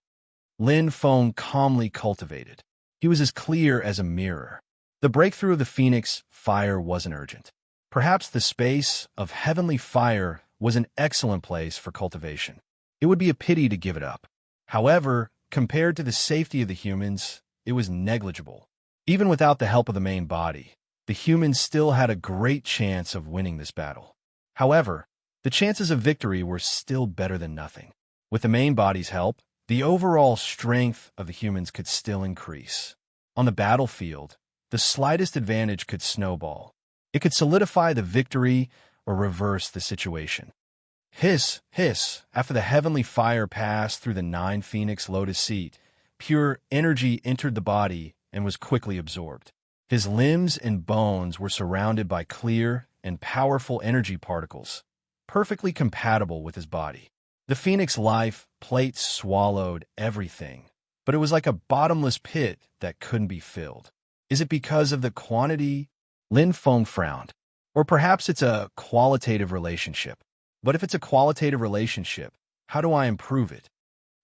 Lin Feng calmly cultivated. He was as clear as a mirror. The breakthrough of the Phoenix fire wasn't urgent. Perhaps the space of heavenly fire was an excellent place for cultivation. It would be a pity to give it up. However, compared to the safety of the humans, it was negligible. Even without the help of the main body, the humans still had a great chance of winning this battle. However, the chances of victory were still better than nothing. With the main body's help, the overall strength of the humans could still increase. On the battlefield, the slightest advantage could snowball. It could solidify the victory or reverse the situation. Hiss, hiss, after the heavenly fire passed through the 9 Phoenix Lotus Seed, pure energy entered the body and was quickly absorbed. His limbs and bones were surrounded by clear and powerful energy particles, perfectly compatible with his body. The Phoenix life plate swallowed everything, but it was like a bottomless pit that couldn't be filled. Is it because of the quantity? Lin Feng frowned. Or perhaps it's a qualitative relationship. But if it's a qualitative relationship, how do I improve it?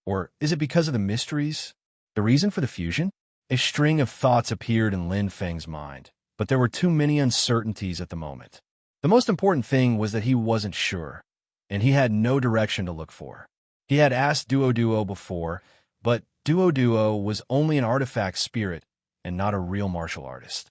Or is it because of the mysteries? The reason for the fusion? A string of thoughts appeared in Lin Feng's mind, but there were too many uncertainties at the moment. The most important thing was that he wasn't sure, and he had no direction to look for. He had asked Duo before, but Duo was only an artifact spirit and not a real martial artist.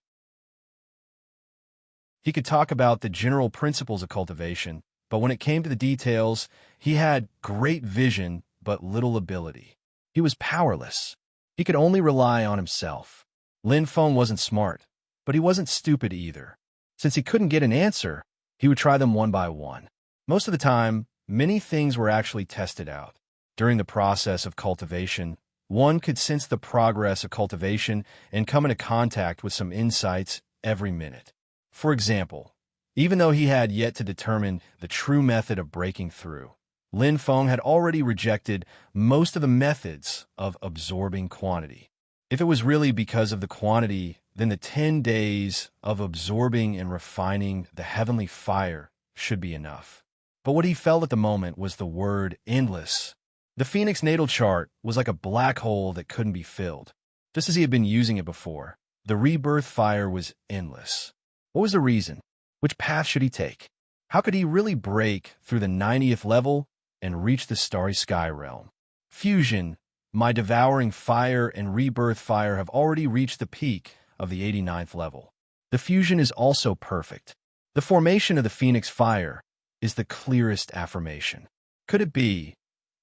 He could talk about the general principles of cultivation, but when it came to the details, he had great vision but little ability. He was powerless. He could only rely on himself. Lin Feng wasn't smart, but he wasn't stupid either. Since he couldn't get an answer, he would try them one by one. Most of the time, many things were actually tested out. During the process of cultivation, one could sense the progress of cultivation and come into contact with some insights every minute. For example, even though he had yet to determine the true method of breaking through, Lin Feng had already rejected most of the methods of absorbing quantity. If it was really because of the quantity, then the 10 days of absorbing and refining the heavenly fire should be enough. But what he felt at the moment was the word endless. The Phoenix natal chart was like a black hole that couldn't be filled. Just as he had been using it before, the rebirth fire was endless. What was the reason? Which path should he take? How could he really break through the 90th level and reach the starry sky realm? Fusion, my devouring fire and rebirth fire have already reached the peak of the 89th level. The fusion is also perfect. The formation of the Phoenix fire is the clearest affirmation. Could it be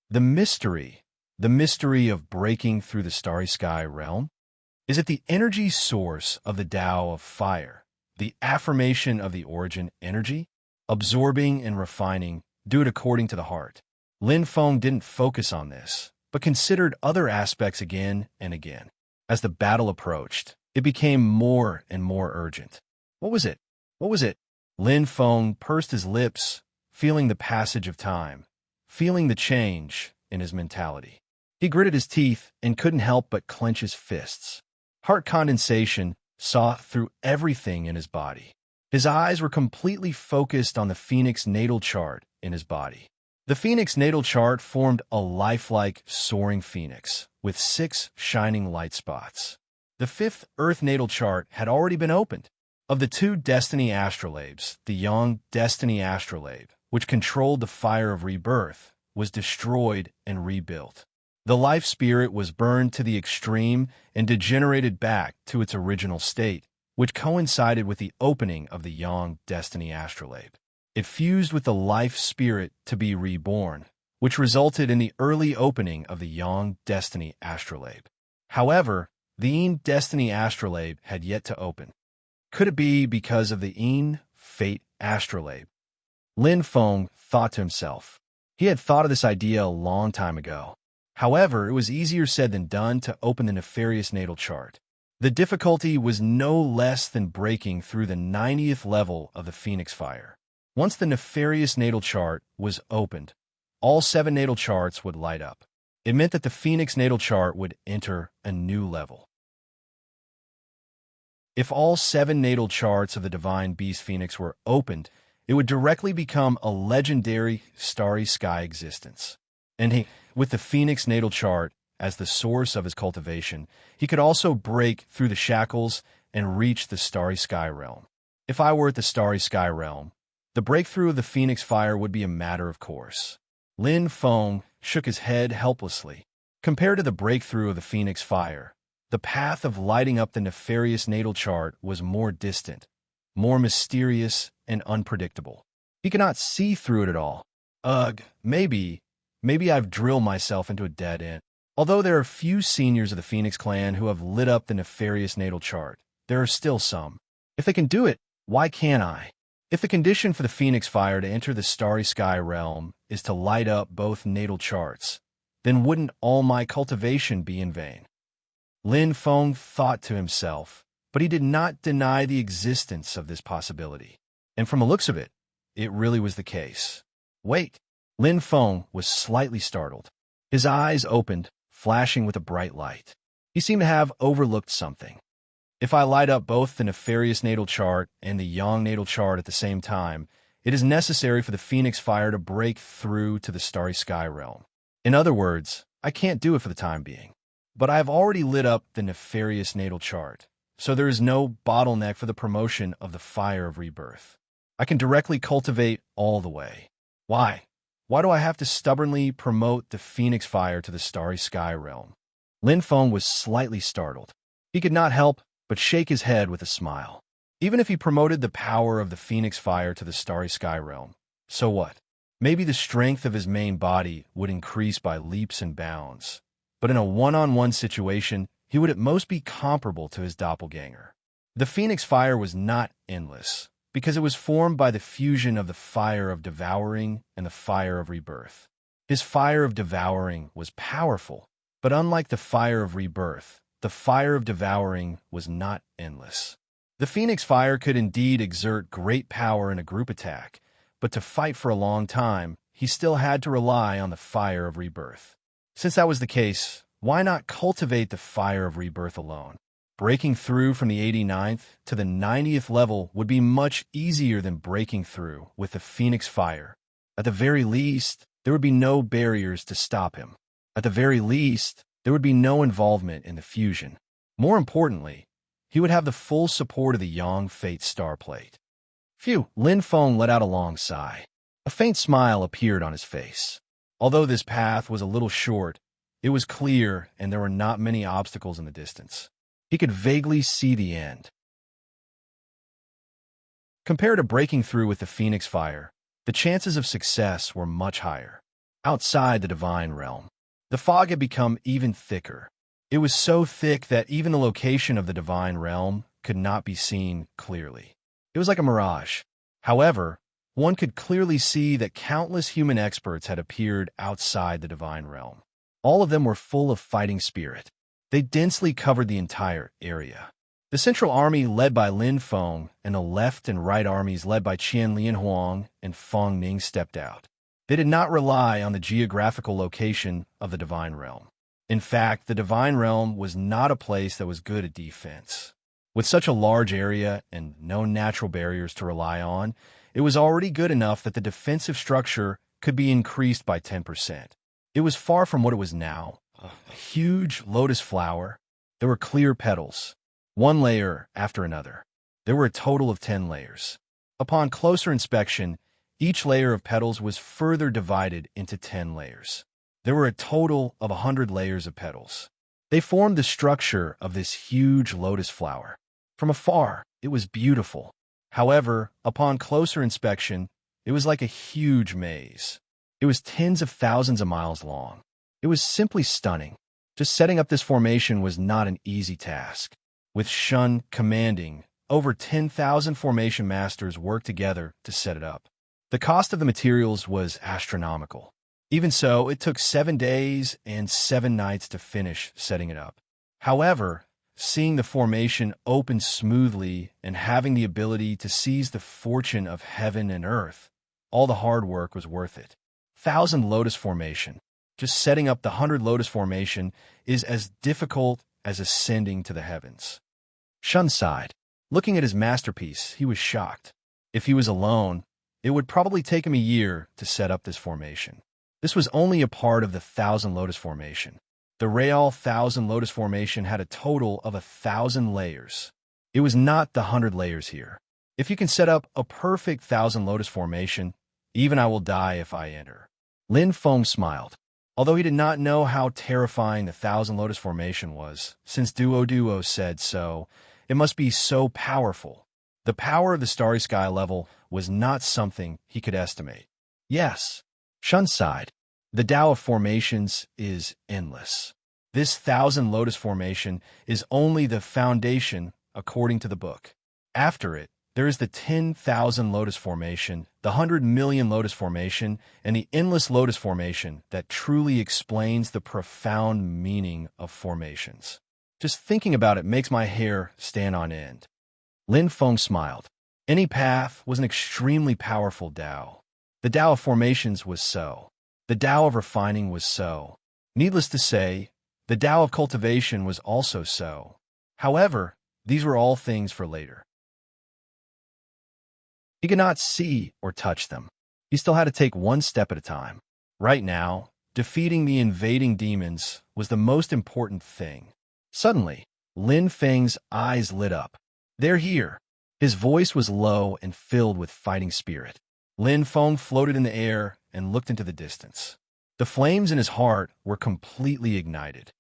the mystery of breaking through the starry sky realm? Is it the energy source of the Tao of fire, the affirmation of the origin energy? Absorbing and refining, do it according to the heart. Lin Feng didn't focus on this, but considered other aspects again and again. As the battle approached, it became more and more urgent. What was it? What was it? Lin Feng pursed his lips, feeling the passage of time, feeling the change in his mentality. He gritted his teeth and couldn't help but clench his fists. Heart condensation saw through everything in his body. His eyes were completely focused on the Phoenix natal chart in his body. The Phoenix natal chart formed a lifelike, soaring phoenix with 6 shining light spots. The 5th Earth natal chart had already been opened. Of the 2 destiny astrolabes, the young destiny astrolabe, which controlled the fire of rebirth, was destroyed and rebuilt. The life spirit was burned to the extreme and degenerated back to its original state, which coincided with the opening of the young destiny astrolabe. It fused with the life spirit to be reborn, which resulted in the early opening of the young destiny astrolabe. However, the Een destiny astrolabe had yet to open. Could it be because of the Een fate astrolabe? Lin Feng thought to himself. He had thought of this idea a long time ago. However, it was easier said than done to open the nefarious natal chart. The difficulty was no less than breaking through the 90th level of the Phoenix Fire. Once the nefarious natal chart was opened, all 7 natal charts would light up. It meant that the Phoenix natal chart would enter a new level. If all 7 natal charts of the Divine Beast Phoenix were opened, it would directly become a legendary starry sky existence. And with the Phoenix natal chart as the source of his cultivation, he could also break through the shackles and reach the starry sky realm. If I were at the starry sky realm, the breakthrough of the Phoenix Fire would be a matter of course. Lin Feng shook his head helplessly. Compared to the breakthrough of the Phoenix Fire, the path of lighting up the nefarious natal chart was more distant, more mysterious and unpredictable. He could not see through it at all. Ugh, maybe I've drilled myself into a dead end. Although there are few seniors of the Phoenix clan who have lit up the nefarious natal chart, there are still some. If they can do it, why can't I? If the condition for the Phoenix Fire to enter the starry sky realm is to light up both natal charts, then wouldn't all my cultivation be in vain? Lin Feng thought to himself, but he did not deny the existence of this possibility. And from the looks of it, it really was the case. Wait! Lin Feng was slightly startled. His eyes opened, flashing with a bright light. He seemed to have overlooked something. If I light up both the nefarious natal chart and the yang natal chart at the same time, it is necessary for the Phoenix Fire to break through to the starry sky realm. In other words, I can't do it for the time being. But I have already lit up the nefarious natal chart, so there is no bottleneck for the promotion of the fire of rebirth. I can directly cultivate all the way. Why? Why do I have to stubbornly promote the Phoenix Fire to the starry sky realm? Lin Feng was slightly startled. He could not help but shake his head with a smile. Even if he promoted the power of the Phoenix Fire to the starry sky realm, so what? Maybe the strength of his main body would increase by leaps and bounds. But in a one-on-one situation, he would at most be comparable to his doppelganger. The Phoenix Fire was not endless, because it was formed by the fusion of the fire of devouring and the fire of rebirth. His fire of devouring was powerful, but unlike the fire of rebirth, the fire of devouring was not endless. The Phoenix Fire could indeed exert great power in a group attack, but to fight for a long time, he still had to rely on the fire of rebirth. Since that was the case, why not cultivate the fire of rebirth alone? Breaking through from the 89th to the 90th level would be much easier than breaking through with the Phoenix Fire. At the very least, there would be no barriers to stop him. At the very least, there would be no involvement in the fusion. More importantly, he would have the full support of the Yang Fate Star Plate. Phew! Lin Feng let out a long sigh. A faint smile appeared on his face. Although this path was a little short, it was clear and there were not many obstacles in the distance. He could vaguely see the end. Compared to breaking through with the Phoenix Fire, the chances of success were much higher. Outside the divine realm, the fog had become even thicker. It was so thick that even the location of the divine realm could not be seen clearly. It was like a mirage. However, one could clearly see that countless human experts had appeared outside the divine realm. All of them were full of fighting spirit. They densely covered the entire area. The central army led by Lin Feng and the left and right armies led by Qian Lianhuang and Feng Ning stepped out. They did not rely on the geographical location of the divine realm. In fact, the divine realm was not a place that was good at defense. With such a large area and no natural barriers to rely on, it was already good enough that the defensive structure could be increased by 10%. It was far from what it was now. A huge lotus flower. There were clear petals, one layer after another. There were a total of 10 layers. Upon closer inspection, Each layer of petals was further divided into 10 layers. There were a total of 100 layers of petals. They formed the structure of this huge lotus flower. From afar, it was beautiful. However, upon closer inspection, it was like a huge maze. It was tens of thousands of miles long. It was simply stunning. Just setting up this formation was not an easy task. With Shun commanding, over 10,000 formation masters worked together to set it up. The cost of the materials was astronomical. Even so, it took 7 days and 7 nights to finish setting it up. However, seeing the formation open smoothly and having the ability to seize the fortune of heaven and earth, all the hard work was worth it. 1,000 Lotus Formation. Just setting up the 100 Lotus Formation is as difficult as ascending to the heavens. Shun sighed. Looking at his masterpiece, he was shocked. If he was alone, it would probably take him a year to set up this formation. This was only a part of the 1,000 Lotus Formation. The Real 1,000 Lotus Formation had a total of 1,000 layers. It was not the 100 layers here. If you can set up a perfect 1,000 Lotus Formation, even I will die if I enter. Lin Feng smiled. Although he did not know how terrifying the 1,000 Lotus Formation was, since Duo said so, it must be so powerful. The power of the Starry Sky level was not something he could estimate. Yes, Shun sighed. The Tao of formations is endless. This 1,000 Lotus Formation is only the foundation according to the book. After it, there is the 10,000 Lotus Formation, the 100 million Lotus Formation, and the endless Lotus Formation that truly explains the profound meaning of formations. Just thinking about it makes my hair stand on end. Lin Feng smiled. Any path was an extremely powerful Tao. The Tao of formations was so. The Tao of refining was so. Needless to say, the Tao of cultivation was also so. However, these were all things for later. He could not see or touch them. He still had to take one step at a time. Right now, defeating the invading demons was the most important thing. Suddenly, Lin Feng's eyes lit up. They're here. His voice was low and filled with fighting spirit. Lin Feng floated in the air and looked into the distance. The flames in his heart were completely ignited.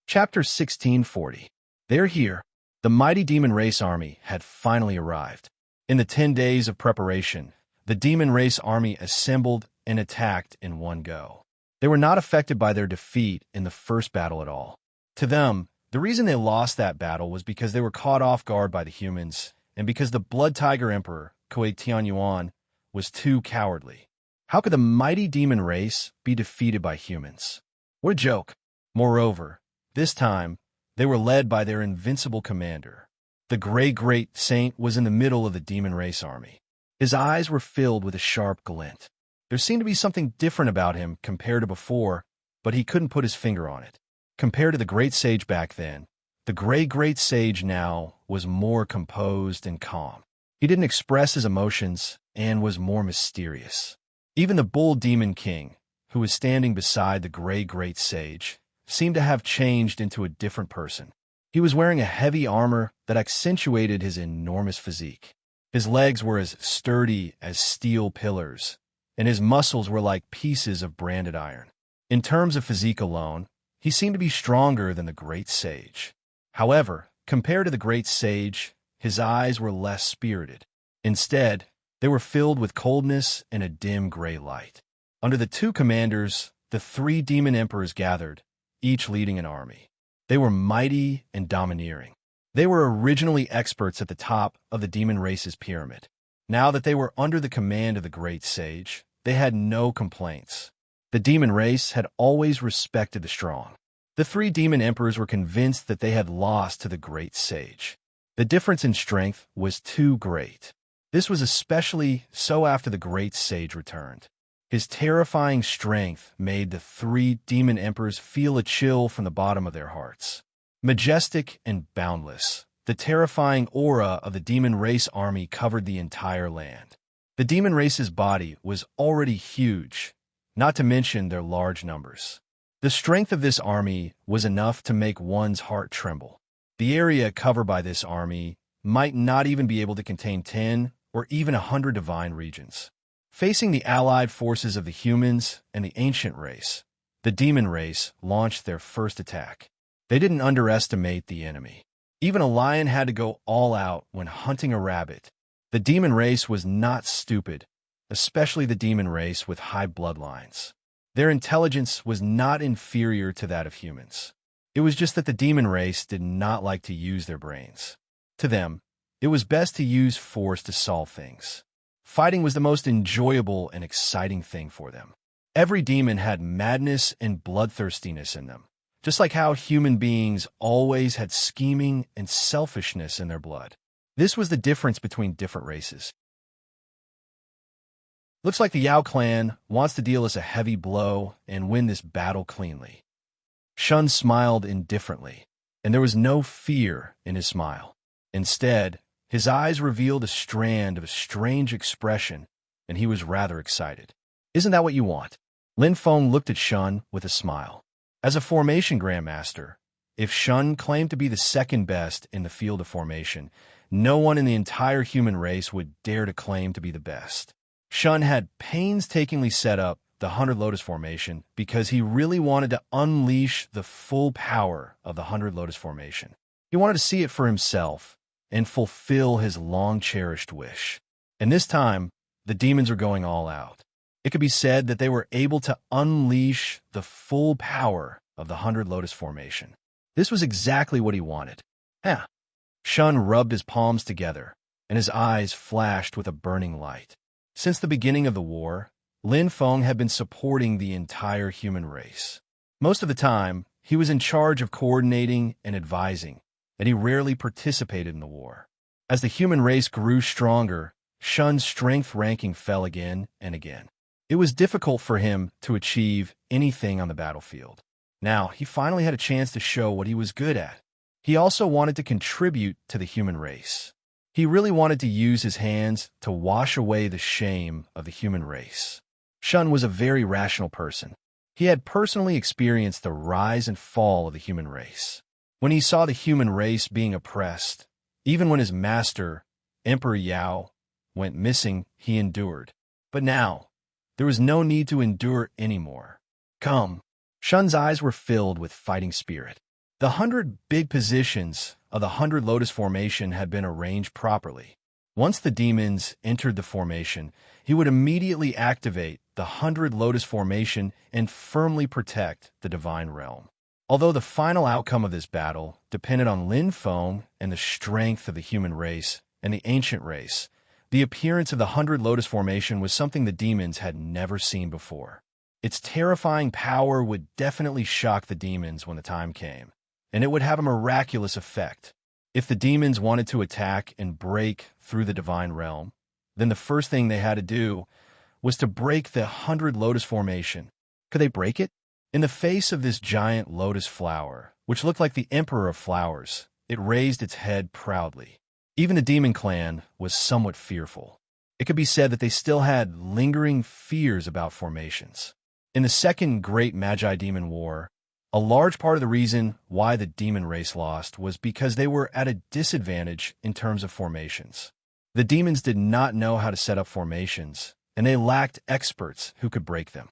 Chapter 1640. They're here. The mighty demon race army had finally arrived. In the 10 days of preparation, the demon race army assembled and attacked in one go. They were not affected by their defeat in the first battle at all. To them, the reason they lost that battle was because they were caught off guard by the humans, and because the Blood Tiger Emperor, Kuei Tianyuan, was too cowardly. How could the mighty demon race be defeated by humans? What a joke. Moreover, this time, they were led by their invincible commander. The Great Saint was in the middle of the demon race army. His eyes were filled with a sharp glint. There seemed to be something different about him compared to before, but he couldn't put his finger on it. Compared to the Great Sage back then, the Great Sage now was more composed and calm. He didn't express his emotions and was more mysterious. Even the Bull Demon King, who was standing beside the Great Sage, seemed to have changed into a different person. He was wearing a heavy armor that accentuated his enormous physique. His legs were as sturdy as steel pillars, and his muscles were like pieces of branded iron. In terms of physique alone, he seemed to be stronger than the Great Sage. However, compared to the Great Sage, his eyes were less spirited. Instead, they were filled with coldness and a dim gray light. Under the two commanders, the 3 demon emperors gathered, each leading an army. They were mighty and domineering. They were originally experts at the top of the demon race's pyramid. Now that they were under the command of the Great Sage, they had no complaints. The demon race had always respected the strong. The 3 demon emperors were convinced that they had lost to the Great Sage. The difference in strength was too great. This was especially so after the Great Sage returned. His terrifying strength made the 3 demon emperors feel a chill from the bottom of their hearts. Majestic and boundless, the terrifying aura of the demon race army covered the entire land. The demon race's body was already huge, not to mention their large numbers. The strength of this army was enough to make one's heart tremble. The area covered by this army might not even be able to contain 10 or even 100 divine regions. Facing the allied forces of the humans and the ancient race, the demon race launched their first attack. They didn't underestimate the enemy. Even a lion had to go all out when hunting a rabbit. The demon race was not stupid, especially the demon race with high bloodlines. Their intelligence was not inferior to that of humans. It was just that the demon race did not like to use their brains. To them, it was best to use force to solve things. Fighting was the most enjoyable and exciting thing for them. Every demon had madness and bloodthirstiness in them, just like how human beings always had scheming and selfishness in their blood. This was the difference between different races. Looks like the Yao clan wants to deal us a heavy blow and win this battle cleanly. Shun smiled indifferently, and there was no fear in his smile. Instead, his eyes revealed a strand of a strange expression, and he was rather excited. Isn't that what you want? Lin Feng looked at Shun with a smile. As a formation grandmaster, if Shun claimed to be the second best in the field of formation, no one in the entire human race would dare to claim to be the best. Shun had painstakingly set up the 100 Lotus Formation because he really wanted to unleash the full power of the 100 Lotus Formation. He wanted to see it for himself and fulfill his long-cherished wish. And this time, the demons were going all out. It could be said that they were able to unleash the full power of the 100 Lotus Formation. This was exactly what he wanted. Shun rubbed his palms together, and his eyes flashed with a burning light. Since the beginning of the war, Lin Feng had been supporting the entire human race. Most of the time, he was in charge of coordinating and advising, and he rarely participated in the war. As the human race grew stronger, Shun's strength ranking fell again and again. It was difficult for him to achieve anything on the battlefield. Now, he finally had a chance to show what he was good at. He also wanted to contribute to the human race. He really wanted to use his hands to wash away the shame of the human race. Shun was a very rational person. He had personally experienced the rise and fall of the human race. When he saw the human race being oppressed, even when his master, Emperor Yao, went missing, he endured. But now, there was no need to endure anymore. Come. Shun's eyes were filled with fighting spirit. The 100 big positions of the 100 Lotus Formation had been arranged properly. Once the demons entered the formation, he would immediately activate the 100 Lotus Formation and firmly protect the divine realm. Although the final outcome of this battle depended on Lin Feng and the strength of the human race and the ancient race, the appearance of the 100 Lotus Formation was something the demons had never seen before. Its terrifying power would definitely shock the demons when the time came, and it would have a miraculous effect. If the demons wanted to attack and break through the divine realm, then the first thing they had to do was to break the 100 Lotus Formation. Could they break it? In the face of this giant lotus flower, which looked like the emperor of flowers, it raised its head proudly. Even the demon clan was somewhat fearful. It could be said that they still had lingering fears about formations. In the Second Great Magi-Demon War, a large part of the reason why the demon race lost was because they were at a disadvantage in terms of formations. The demons did not know how to set up formations, and they lacked experts who could break them.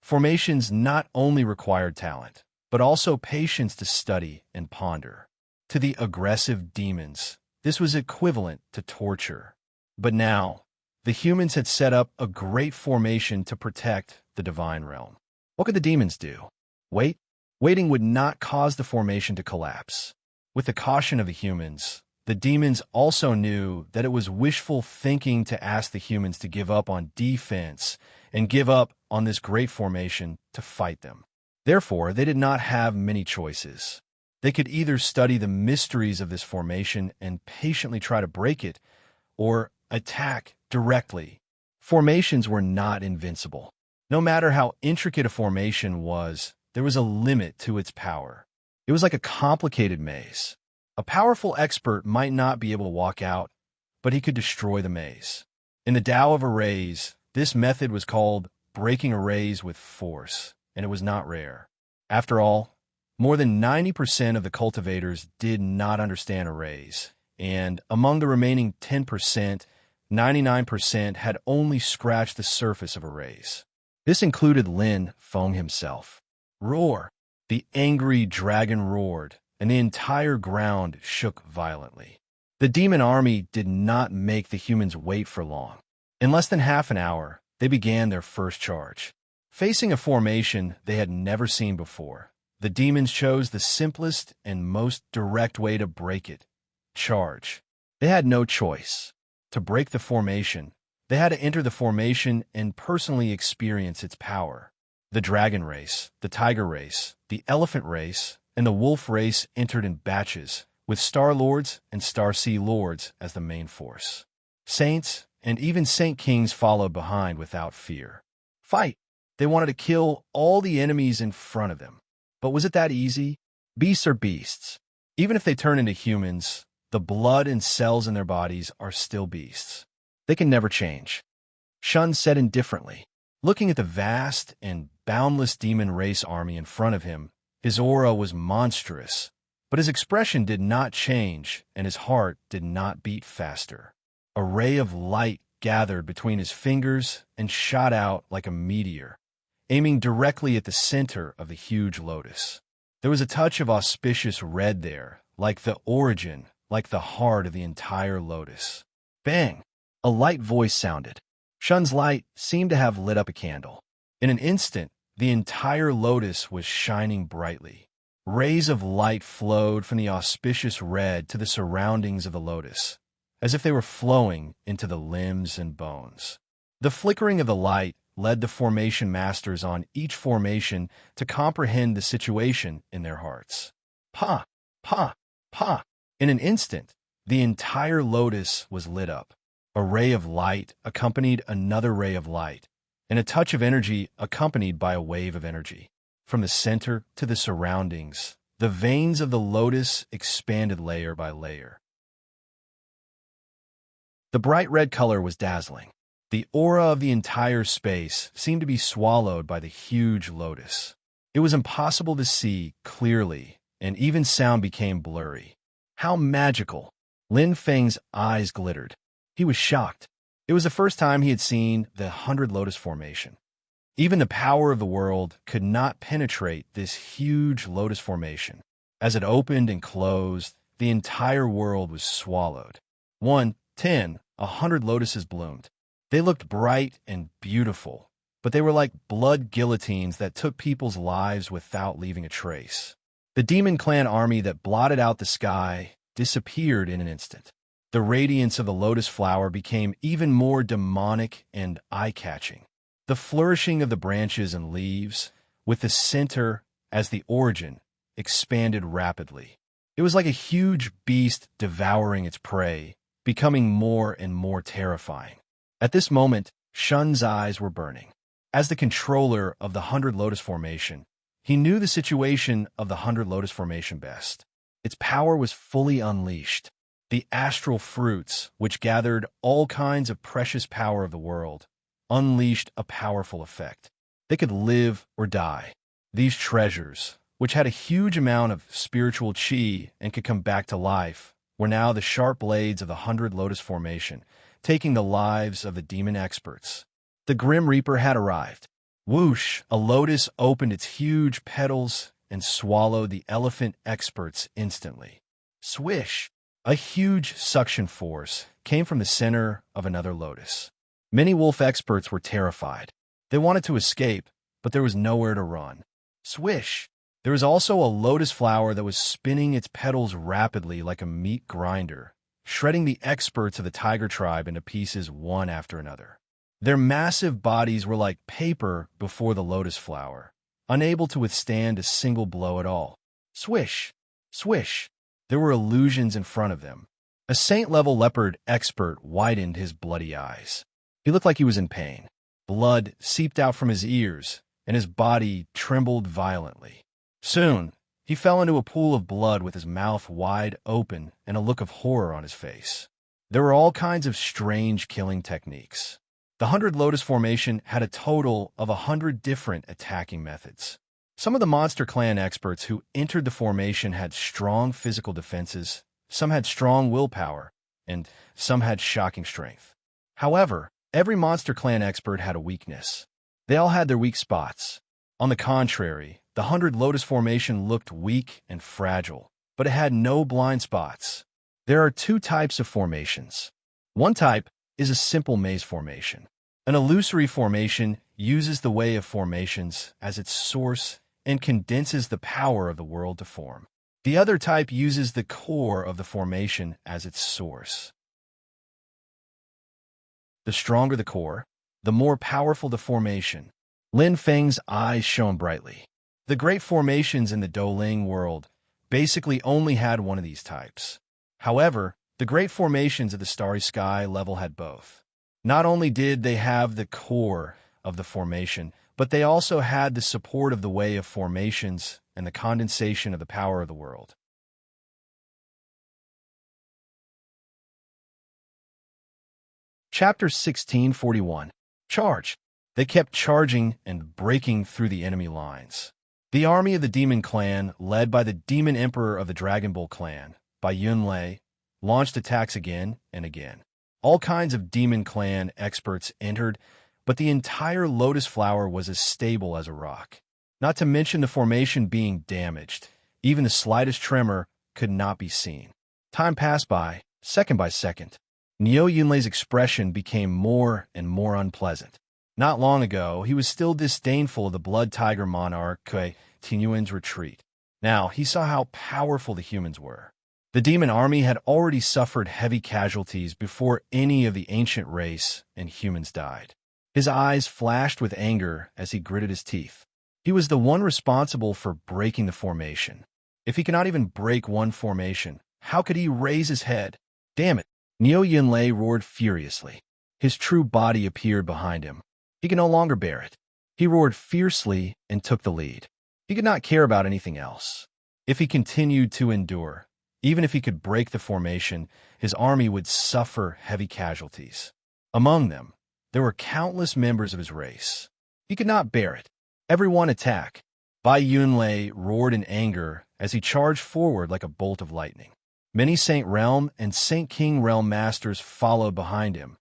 Formations not only required talent, but also patience to study and ponder. To the aggressive demons, this was equivalent to torture. But now, the humans had set up a great formation to protect the divine realm. What could the demons do? Wait? Waiting would not cause the formation to collapse. With the caution of the humans, the demons also knew that it was wishful thinking to ask the humans to give up on defense and give up on this great formation to fight them. Therefore, they did not have many choices. They could either study the mysteries of this formation and patiently try to break it, or attack directly. Formations were not invincible. No matter how intricate a formation was, there was a limit to its power. It was like a complicated maze. A powerful expert might not be able to walk out, but he could destroy the maze. In the Tao of arrays, this method was called breaking arrays with force, and it was not rare. After all, More than 90% of the cultivators did not understand arrays, and among the remaining 10%, 99% had only scratched the surface of arrays. This included Lin Feng himself. Roar! The angry dragon roared, and the entire ground shook violently. The demon army did not make the humans wait for long. In less than half an hour, they began their first charge. Facing a formation they had never seen before, the demons chose the simplest and most direct way to break it: charge. They had no choice. To break the formation, they had to enter the formation and personally experience its power. The dragon race, the tiger race, the elephant race, and the wolf race entered in batches, with Star Lords and Star Sea Lords as the main force. Saints and even Saint Kings followed behind without fear. Fight! They wanted to kill all the enemies in front of them. But was it that easy? Beasts are beasts. Even if they turn into humans, the blood and cells in their bodies are still beasts. They can never change. Shun said indifferently. Looking at the vast and boundless demon race army in front of him, his aura was monstrous, but his expression did not change and his heart did not beat faster. A ray of light gathered between his fingers and shot out like a meteor, aiming directly at the center of the huge lotus. There was a touch of auspicious red there, like the origin, like the heart of the entire lotus. Bang! A light voice sounded. Shun's light seemed to have lit up a candle. In an instant, the entire lotus was shining brightly. Rays of light flowed from the auspicious red to the surroundings of the lotus, as if they were flowing into the limbs and bones. The flickering of the light led the formation masters on each formation to comprehend the situation in their hearts. Pa! Pa! Pa! In an instant, the entire lotus was lit up. A ray of light accompanied another ray of light, and a touch of energy accompanied by a wave of energy. From the center to the surroundings, the veins of the lotus expanded layer by layer. The bright red color was dazzling. The aura of the entire space seemed to be swallowed by the huge lotus. It was impossible to see clearly, and even sound became blurry. How magical! Lin Feng's eyes glittered. He was shocked. It was the first time he had seen the 100 Lotus formation. Even the power of the world could not penetrate this huge lotus formation. As it opened and closed, the entire world was swallowed. 1, 10, 100 lotuses bloomed. They looked bright and beautiful, but they were like blood guillotines that took people's lives without leaving a trace. The demon clan army that blotted out the sky disappeared in an instant. The radiance of the lotus flower became even more demonic and eye-catching. The flourishing of the branches and leaves, with the center as the origin, expanded rapidly. It was like a huge beast devouring its prey, becoming more and more terrifying. At this moment, Shun's eyes were burning. As the controller of the 100 Lotus Formation, he knew the situation of the 100 Lotus Formation best. Its power was fully unleashed. The astral fruits, which gathered all kinds of precious power of the world, unleashed a powerful effect. They could live or die. These treasures, which had a huge amount of spiritual chi and could come back to life, were now the sharp blades of the 100 Lotus Formation, taking the lives of the demon experts. The Grim Reaper had arrived. Whoosh! A lotus opened its huge petals and swallowed the elephant experts instantly. Swish! A huge suction force came from the center of another lotus. Many wolf experts were terrified. They wanted to escape, but there was nowhere to run. Swish! There was also a lotus flower that was spinning its petals rapidly like a meat grinder, shredding the experts of the tiger tribe into pieces one after another. Their massive bodies were like paper before the lotus flower, unable to withstand a single blow at all. Swish! Swish! There were illusions in front of them. A saint-level leopard expert widened his bloody eyes. He looked like he was in pain. Blood seeped out from his ears, and his body trembled violently. Soon, he fell into a pool of blood with his mouth wide open and a look of horror on his face. There were all kinds of strange killing techniques. The 100 Lotus Formation had a total of 100 different attacking methods. Some of the Monster Clan experts who entered the formation had strong physical defenses, some had strong willpower, and some had shocking strength. However, every Monster Clan expert had a weakness. They all had their weak spots. On the contrary, the 100 Lotus formation looked weak and fragile, but it had no blind spots. There are two types of formations. One type is a simple maze formation. An illusory formation uses the way of formations as its source and condenses the power of the world to form. The other type uses the core of the formation as its source. The stronger the core, the more powerful the formation. Lin Feng's eyes shone brightly. The great formations in the Douling world basically only had one of these types. However, the great formations of the Starry Sky level had both. Not only did they have the core of the formation, but they also had the support of the way of formations and the condensation of the power of the world. Chapter 1641. Charge. They kept charging and breaking through the enemy lines. The army of the Demon Clan, led by the Demon Emperor of the Dragon Bull Clan, by Yunlei, launched attacks again and again. All kinds of Demon Clan experts entered, but the entire Lotus Flower was as stable as a rock. Not to mention the formation being damaged. Even the slightest tremor could not be seen. Time passed by second. Neo Yunlei's expression became more and more unpleasant. Not long ago, he was still disdainful of the Blood Tiger monarch Kui Tianyuan's retreat. Now, he saw how powerful the humans were. The demon army had already suffered heavy casualties before any of the ancient race and humans died. His eyes flashed with anger as he gritted his teeth. He was the one responsible for breaking the formation. If he could not even break one formation, how could he raise his head? Damn it! Neo Yunlei roared furiously. His true body appeared behind him. He could no longer bear it. He roared fiercely and took the lead. He could not care about anything else. If he continued to endure, even if he could break the formation, his army would suffer heavy casualties. Among them, there were countless members of his race. He could not bear it. Everyone attack. Bai Yunlei roared in anger as he charged forward like a bolt of lightning. Many Saint Realm and Saint King Realm masters followed behind him,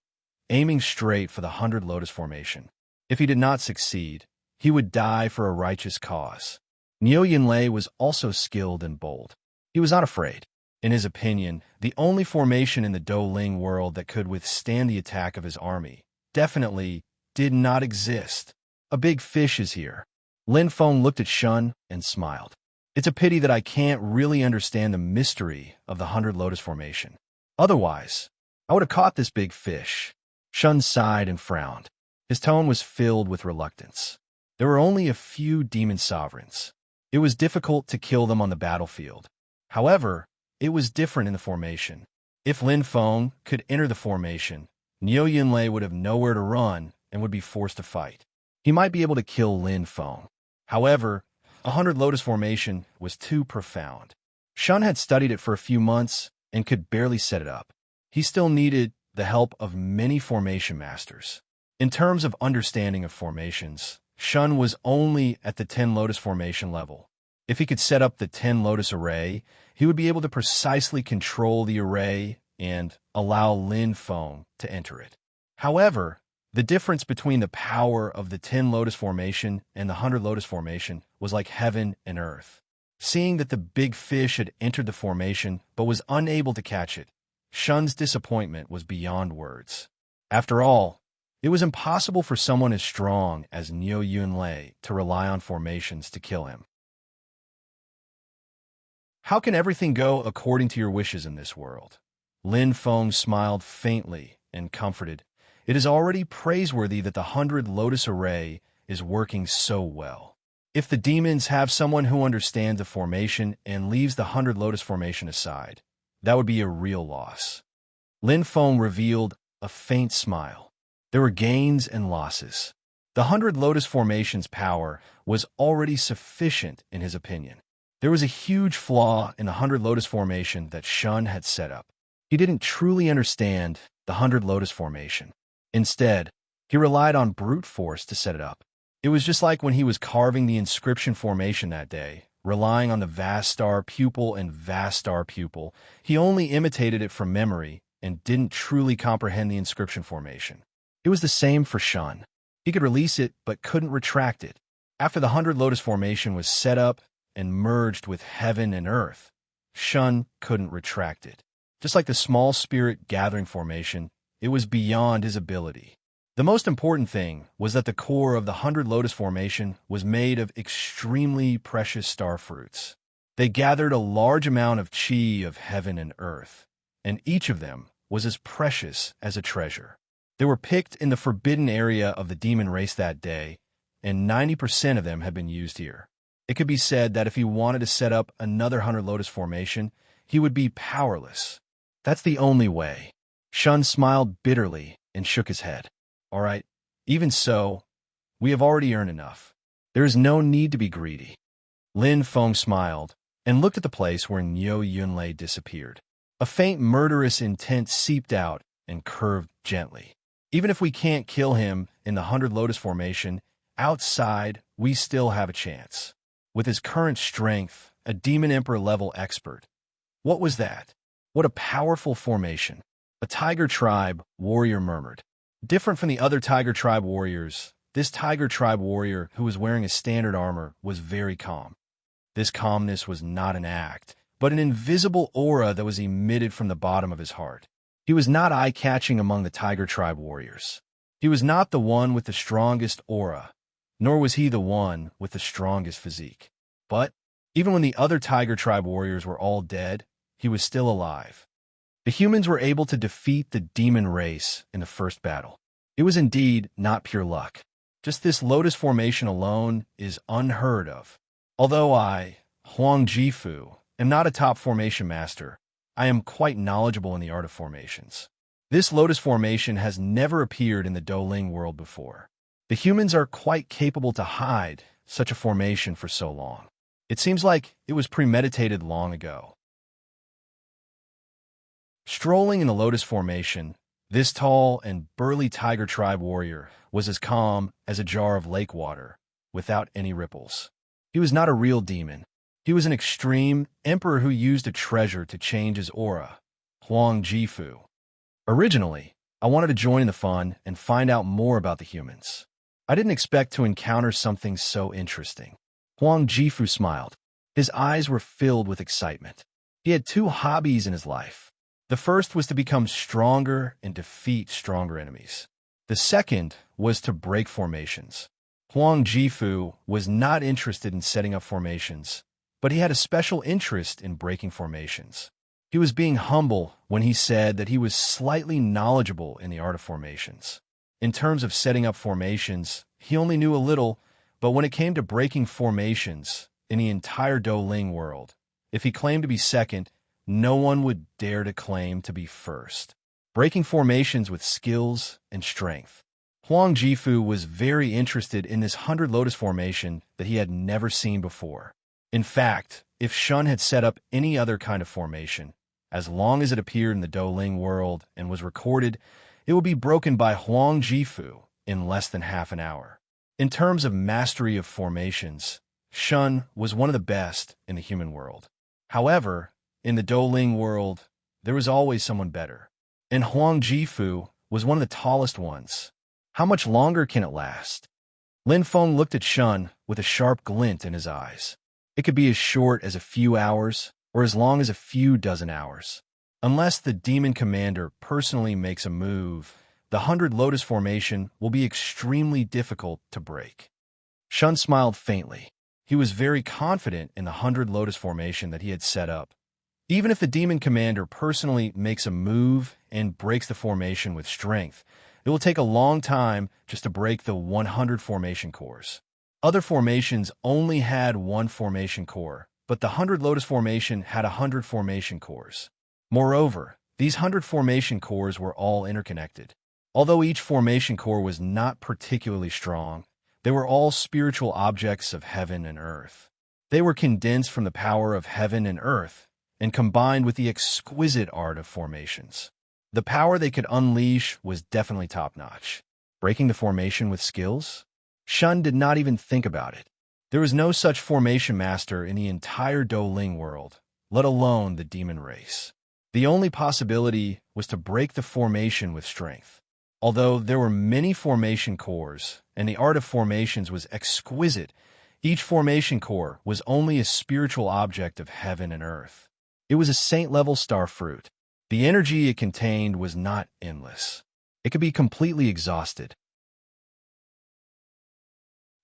aiming straight for the 100 Lotus formation. If he did not succeed, he would die for a righteous cause. Neo Yunlei was also skilled and bold. He was not afraid. In his opinion, the only formation in the Douling world that could withstand the attack of his army definitely did not exist. A big fish is here. Lin Feng looked at Shun and smiled. It's a pity that I can't really understand the mystery of the 100 Lotus formation. Otherwise, I would have caught this big fish. Shun sighed and frowned. His tone was filled with reluctance. There were only a few demon sovereigns. It was difficult to kill them on the battlefield. However, it was different in the formation. If Lin Feng could enter the formation, Neo Yunlei would have nowhere to run and would be forced to fight. He might be able to kill Lin Feng. However, 100 Lotus formation was too profound. Shun had studied it for a few months and could barely set it up. He still needed the help of many formation masters. In terms of understanding of formations, Shun was only at the 10 Lotus formation level. If he could set up the 10 Lotus array, he would be able to precisely control the array and allow Lin Feng to enter it. However, the difference between the power of the 10 Lotus formation and the 100 Lotus formation was like heaven and earth. Seeing that the big fish had entered the formation but was unable to catch it, Shun's disappointment was beyond words. After all, it was impossible for someone as strong as Neo Yunlei to rely on formations to kill him. How can everything go according to your wishes in this world? Lin Feng smiled faintly and comforted. It is already praiseworthy that the 100 Lotus array is working so well. If the demons have someone who understands the formation and leaves the 100 Lotus formation aside, that would be a real loss. Lin Feng revealed a faint smile. There were gains and losses. The 100 Lotus formation's power was already sufficient in his opinion. There was a huge flaw in the 100 Lotus formation that Shun had set up. He didn't truly understand the 100 Lotus formation. Instead, he relied on brute force to set it up. It was just like when he was carving the inscription formation that day, relying on the vast star pupil and vast star pupil. He only imitated it from memory and didn't truly comprehend the inscription formation. It was the same for Shun. He could release it, but couldn't retract it. After the 100 Lotus formation was set up and merged with heaven and earth, Shun couldn't retract it. Just like the small spirit gathering formation, it was beyond his ability. The most important thing was that the core of the 100 Lotus formation was made of extremely precious star fruits. They gathered a large amount of chi of heaven and earth, and each of them was as precious as a treasure. They were picked in the forbidden area of the demon race that day, and 90% of them had been used here. It could be said that if he wanted to set up another 100 Lotus formation, he would be powerless. That's the only way. Shun smiled bitterly and shook his head. All right, even so, we have already earned enough. There is no need to be greedy. Lin Feng smiled and looked at the place where Niu Yunlei disappeared. A faint murderous intent seeped out and curved gently. Even if we can't kill him in the 100 Lotus formation, outside we still have a chance. With his current strength, a Demon Emperor level expert. What was that? What a powerful formation. A Tiger Tribe warrior murmured. Different from the other Tiger Tribe warriors, this Tiger Tribe warrior who was wearing a standard armor was very calm. This calmness was not an act, but an invisible aura that was emitted from the bottom of his heart. He was not eye-catching among the Tiger Tribe warriors. He was not the one with the strongest aura, nor was he the one with the strongest physique. But even when the other Tiger Tribe warriors were all dead, he was still alive. The humans were able to defeat the demon race in the first battle. It was indeed not pure luck. Just this Lotus formation alone is unheard of. Although I, Huang Jifu, am not a top formation master, I am quite knowledgeable in the art of formations. This Lotus formation has never appeared in the Douling world before. The humans are quite capable to hide such a formation for so long. It seems like it was premeditated long ago. Strolling in the Lotus formation, this tall and burly Tiger Tribe warrior was as calm as a jar of lake water, without any ripples. He was not a real demon. He was an extreme emperor who used a treasure to change his aura, Huang Jifu. Originally, I wanted to join in the fun and find out more about the humans. I didn't expect to encounter something so interesting. Huang Jifu smiled. His eyes were filled with excitement. He had two hobbies in his life. The first was to become stronger and defeat stronger enemies. The second was to break formations. Huang Jifu was not interested in setting up formations, but he had a special interest in breaking formations. He was being humble when he said that he was slightly knowledgeable in the art of formations. In terms of setting up formations, he only knew a little, but when it came to breaking formations in the entire Douling world, if he claimed to be second, no one would dare to claim to be first. Breaking formations with skills and strength. Huang Jifu was very interested in this 100 Lotus formation that he had never seen before. In fact, if Shun had set up any other kind of formation, as long as it appeared in the Douling world and was recorded, it would be broken by Huang Jifu in less than half an hour. In terms of mastery of formations, Shun was one of the best in the human world. However, in the Douling world, there was always someone better. And Huang Jifu was one of the tallest ones. How much longer can it last? Lin Feng looked at Shun with a sharp glint in his eyes. It could be as short as a few hours or as long as a few dozen hours. Unless the demon commander personally makes a move, the 100 Lotus formation will be extremely difficult to break. Shun smiled faintly. He was very confident in the 100 Lotus formation that he had set up. Even if the demon commander personally makes a move and breaks the formation with strength, it will take a long time just to break the 100 formation cores. Other formations only had one formation core, but the 100 Lotus formation had 100 formation cores. Moreover, these 100 formation cores were all interconnected. Although each formation core was not particularly strong, they were all spiritual objects of heaven and earth. They were condensed from the power of heaven and earth and combined with the exquisite art of formations. The power they could unleash was definitely top-notch. Breaking the formation with skills? Shun did not even think about it. There was no such formation master in the entire Douling world, let alone the demon race. The only possibility was to break the formation with strength. Although there were many formation cores, and the art of formations was exquisite, each formation core was only a spiritual object of heaven and earth. It was a saint-level star fruit. The energy it contained was not endless. It could be completely exhausted.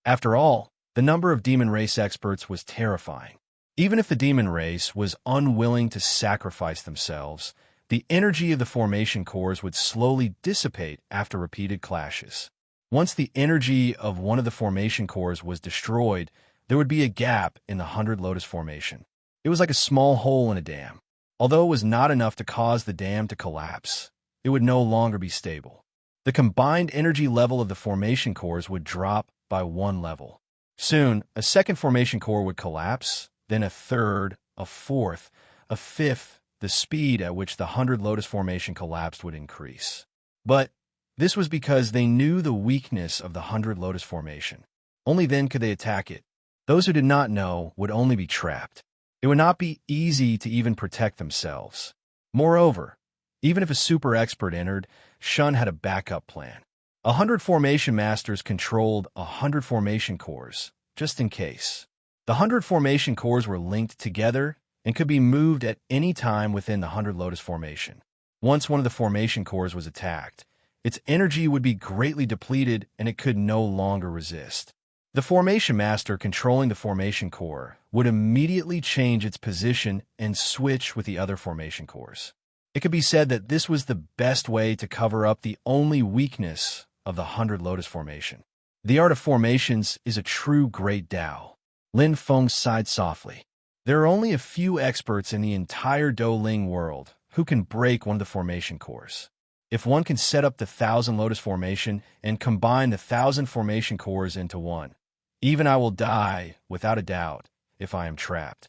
After all, the number of demon race experts was terrifying. Even if the demon race was unwilling to sacrifice themselves, the energy of the formation cores would slowly dissipate after repeated clashes. Once the energy of one of the formation cores was destroyed, there would be a gap in the 100 Lotus formation. It was like a small hole in a dam. Although it was not enough to cause the dam to collapse, it would no longer be stable. The combined energy level of the formation cores would drop by one level. Soon, a second formation core would collapse, then a third, a fourth, a fifth. The speed at which the 100 Lotus formation collapsed would increase. But this was because they knew the weakness of the 100 Lotus formation. Only then could they attack it. Those who did not know would only be trapped. It would not be easy to even protect themselves. Moreover, even if a super expert entered, Shun had a backup plan. 100 formation masters controlled 100 formation cores, just in case. The 100 formation cores were linked together and could be moved at any time within the 100 Lotus formation. Once one of the formation cores was attacked, its energy would be greatly depleted and it could no longer resist. The formation master controlling the formation core would immediately change its position and switch with the other formation cores. It could be said that this was the best way to cover up the only weakness of the 100 Lotus formation. The art of formations is a true great Tao. Lin Feng sighed softly. There are only a few experts in the entire Douling world who can break one of the formation cores. If one can set up the 1,000 Lotus formation and combine the 1,000 formation cores into one, even I will die, without a doubt, if I am trapped.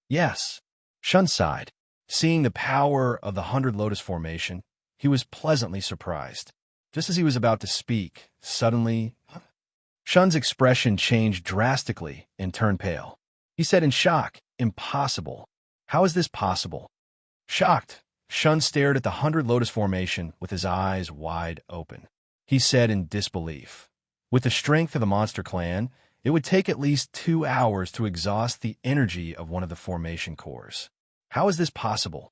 Yes, Shun sighed. Seeing the power of the 100 Lotus formation, he was pleasantly surprised. Just as he was about to speak, suddenly, Shun's expression changed drastically and turned pale. He said in shock, "Impossible. How is this possible?" Shocked, Shun stared at the 100 Lotus formation with his eyes wide open. He said in disbelief, "With the strength of the monster clan, it would take at least 2 hours to exhaust the energy of one of the formation cores. How is this possible?"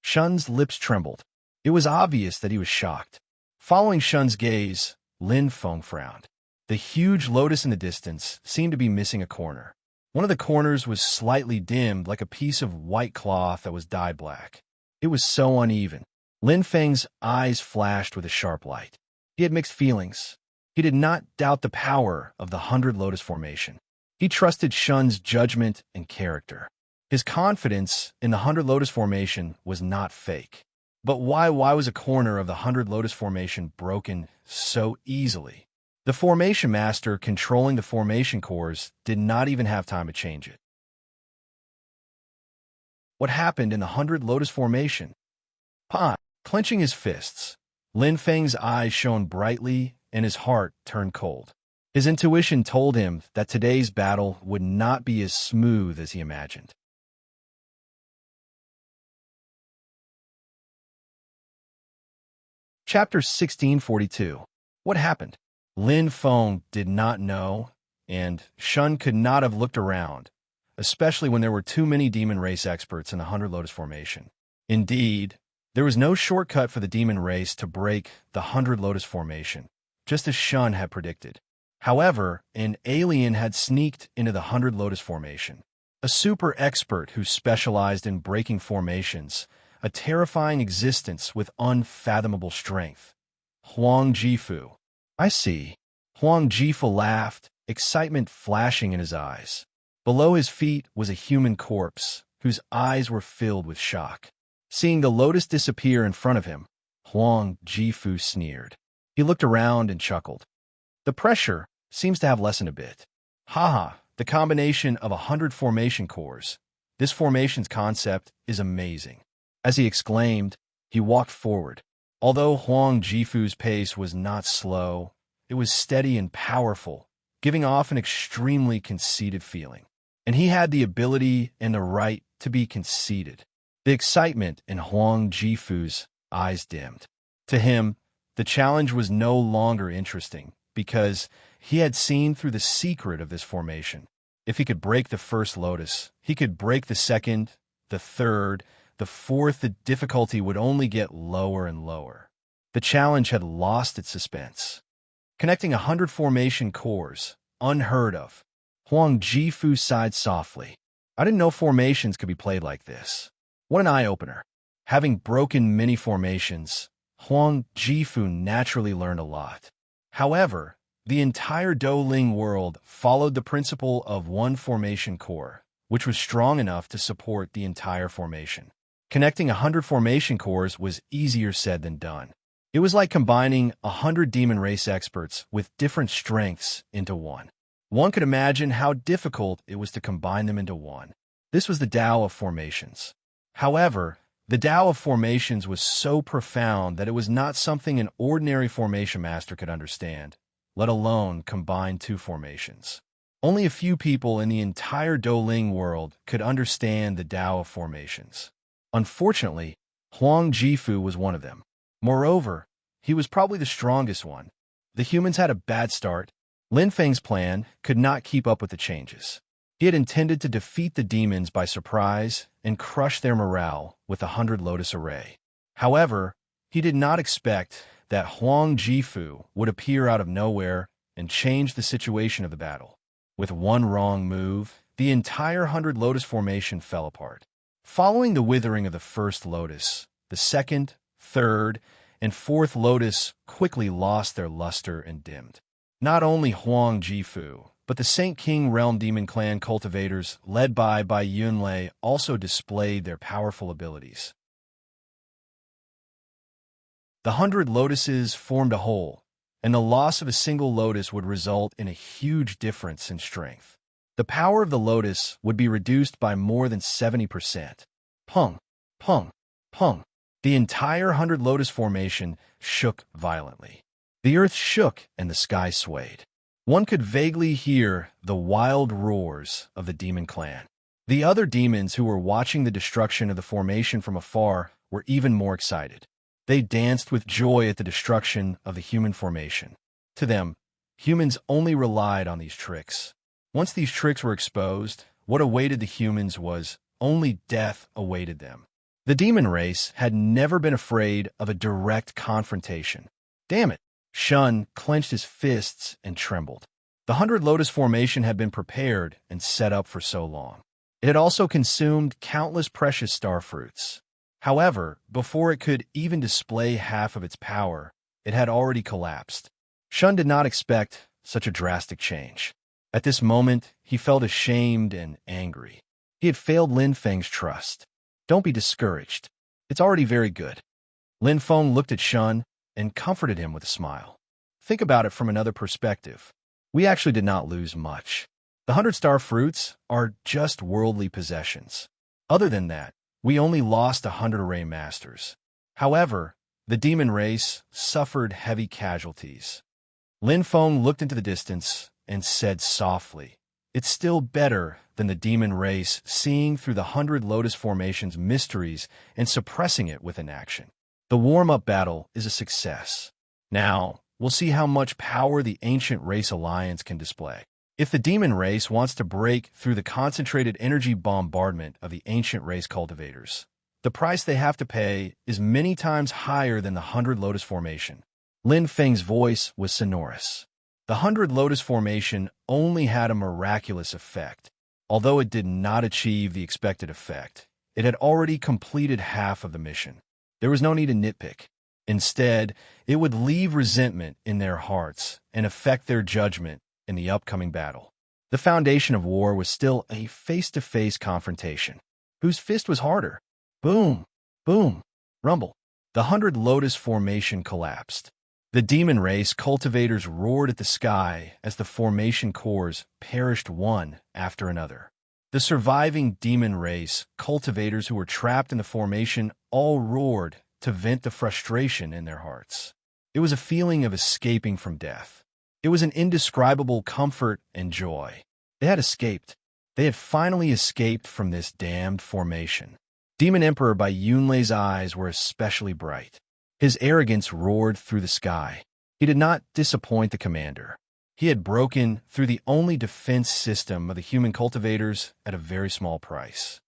Shun's lips trembled. It was obvious that he was shocked. Following Shun's gaze, Lin Feng frowned. The huge lotus in the distance seemed to be missing a corner. One of the corners was slightly dimmed like a piece of white cloth that was dyed black. It was so uneven. Lin Feng's eyes flashed with a sharp light. He had mixed feelings. He did not doubt the power of the 100 Lotus formation. He trusted Shun's judgment and character. His confidence in the 100 Lotus formation was not fake. But why was a corner of the 100 Lotus formation broken so easily? The formation master controlling the formation cores did not even have time to change it. What happened in the 100 Lotus formation? Clenching his fists, Lin Feng's eyes shone brightly and his heart turned cold. His intuition told him that today's battle would not be as smooth as he imagined. Chapter 1642. What happened? Lin Feng did not know, and Shun could not have looked around, especially when there were too many demon race experts in the 100 Lotus formation. Indeed, there was no shortcut for the demon race to break the 100 Lotus formation, just as Shun had predicted. However, an alien had sneaked into the 100 Lotus formation. A super expert who specialized in breaking formations, a terrifying existence with unfathomable strength. Huang Jifu. I see. Huang Jifu laughed, excitement flashing in his eyes. Below his feet was a human corpse, whose eyes were filled with shock. Seeing the lotus disappear in front of him, Huang Jifu sneered. He looked around and chuckled. The pressure seems to have lessened a bit. Haha, the combination of 100 formation cores. This formation's concept is amazing. As he exclaimed, he walked forward. Although Huang Jifu's pace was not slow, it was steady and powerful, giving off an extremely conceited feeling. And he had the ability and the right to be conceited. The excitement in Huang Jifu's eyes dimmed. To him, the challenge was no longer interesting because he had seen through the secret of this formation. If he could break the first lotus, he could break the second, the third, the fourth. The difficulty would only get lower and lower. The challenge had lost its suspense. Connecting 100 formation cores, unheard of. Huang Jifu sighed softly. I didn't know formations could be played like this. What an eye-opener. Having broken many formations, Huang Jifu naturally learned a lot. However, the entire Douling world followed the principle of one formation core, which was strong enough to support the entire formation. Connecting 100 formation cores was easier said than done. It was like combining 100 demon race experts with different strengths into one. One could imagine how difficult it was to combine them into one. This was the Tao of formations. However, the Tao of formations was so profound that it was not something an ordinary formation master could understand, let alone combine two formations. Only a few people in the entire Douling world could understand the Tao of formations. Unfortunately, Huang Jifu was one of them. Moreover, he was probably the strongest one. The humans had a bad start. Lin Feng's plan could not keep up with the changes. He had intended to defeat the demons by surprise and crush their morale with 100 Lotus Array. However, he did not expect that Huang Jifu would appear out of nowhere and change the situation of the battle. With one wrong move, the entire 100 Lotus formation fell apart. Following the withering of the first Lotus, the second, third, and fourth Lotus quickly lost their luster and dimmed. Not only Huang Jifu, but the Saint King Realm Demon Clan cultivators, led by Yunlei, also displayed their powerful abilities. The 100 lotuses formed a whole, and the loss of a single lotus would result in a huge difference in strength. The power of the lotus would be reduced by more than 70%. Pung, pung, pung. The entire 100 lotus formation shook violently. The earth shook and the sky swayed. One could vaguely hear the wild roars of the demon clan. The other demons who were watching the destruction of the formation from afar were even more excited. They danced with joy at the destruction of the human formation. To them, humans only relied on these tricks. Once these tricks were exposed, what awaited the humans was only death awaited them. The demon race had never been afraid of a direct confrontation. Damn it! Shun clenched his fists and trembled. The 100 Lotus formation had been prepared and set up for so long. It had also consumed countless precious star fruits. However, before it could even display half of its power, it had already collapsed. Shun did not expect such a drastic change. At this moment, he felt ashamed and angry. He had failed Lin Feng's trust. Don't be discouraged. It's already very good. Lin Feng looked at Shun and comforted him with a smile. Think about it from another perspective. We actually did not lose much. The 100-star fruits are just worldly possessions. Other than that, we only lost 100 array masters. However, the demon race suffered heavy casualties. Lin Feng looked into the distance and said softly, "It's still better than the demon race seeing through the 100 Lotus formation's mysteries and suppressing it with inaction. The warm-up battle is a success. Now, we'll see how much power the Ancient Race Alliance can display. If the demon race wants to break through the concentrated energy bombardment of the Ancient Race cultivators, the price they have to pay is many times higher than the 100 Lotus formation." Lin Feng's voice was sonorous. The 100 Lotus formation only had a miraculous effect. Although it did not achieve the expected effect, it had already completed half of the mission. There was no need to nitpick. Instead, it would leave resentment in their hearts and affect their judgment in the upcoming battle. The foundation of war was still a face-to-face confrontation. Whose fist was harder? Boom, boom, rumble. The 100 Lotus formation collapsed. The demon race cultivators roared at the sky as the formation cores perished one after another. The surviving demon race cultivators who were trapped in the formation all roared to vent the frustration in their hearts. It was a feeling of escaping from death. It was an indescribable comfort and joy. They had escaped. They had finally escaped from this damned formation. Demon Emperor by Yunlei's eyes were especially bright. His arrogance roared through the sky. He did not disappoint the commander. He had broken through the only defense system of the human cultivators at a very small price.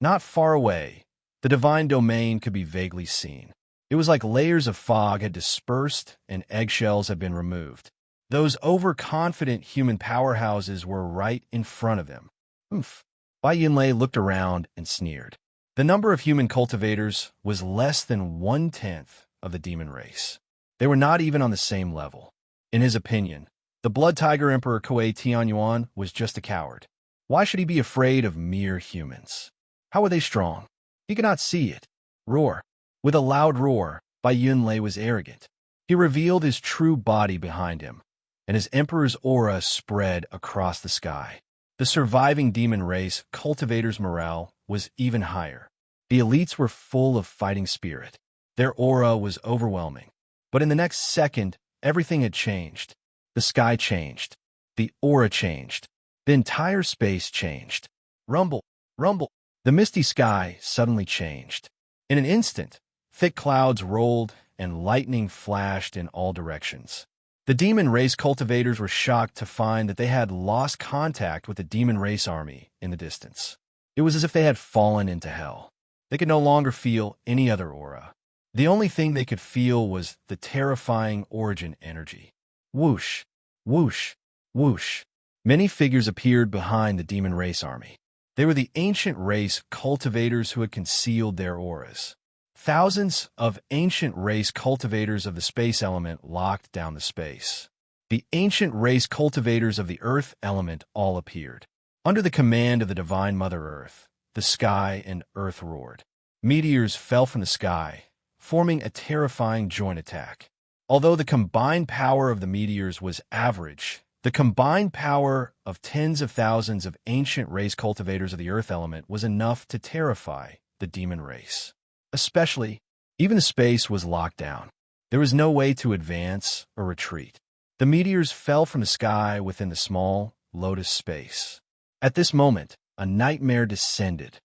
Not far away, the divine domain could be vaguely seen. It was like layers of fog had dispersed and eggshells had been removed. Those overconfident human powerhouses were right in front of him. Oomph. Bai Yunlei looked around and sneered. The number of human cultivators was less than 1/10 of the demon race. They were not even on the same level. In his opinion, the Blood Tiger Emperor Kuei Tianyuan was just a coward. Why should he be afraid of mere humans? How were they strong? He could not see it. Roar. With a loud roar, Bai Yunlei was arrogant. He revealed his true body behind him, and his emperor's aura spread across the sky. The surviving demon race cultivators' morale was even higher. The elites were full of fighting spirit. Their aura was overwhelming. But in the next second, everything had changed. The sky changed. The aura changed. The entire space changed. Rumble, rumble. The misty sky suddenly changed. In an instant, thick clouds rolled and lightning flashed in all directions. The demon race cultivators were shocked to find that they had lost contact with the demon race army in the distance. It was as if they had fallen into hell. They could no longer feel any other aura. The only thing they could feel was the terrifying origin energy. Whoosh, whoosh, whoosh. Many figures appeared behind the demon race army. They were the ancient race cultivators who had concealed their auras. Thousands of ancient race cultivators of the space element locked down the space. The ancient race cultivators of the earth element all appeared. Under the command of the divine Mother Earth, the sky and earth roared. Meteors fell from the sky, forming a terrifying joint attack. Although the combined power of the meteors was average, the combined power of tens of thousands of ancient race cultivators of the earth element was enough to terrify the demon race. Especially, even the space was locked down. There was no way to advance or retreat. The meteors fell from the sky within the small lotus space. At this moment, a nightmare descended.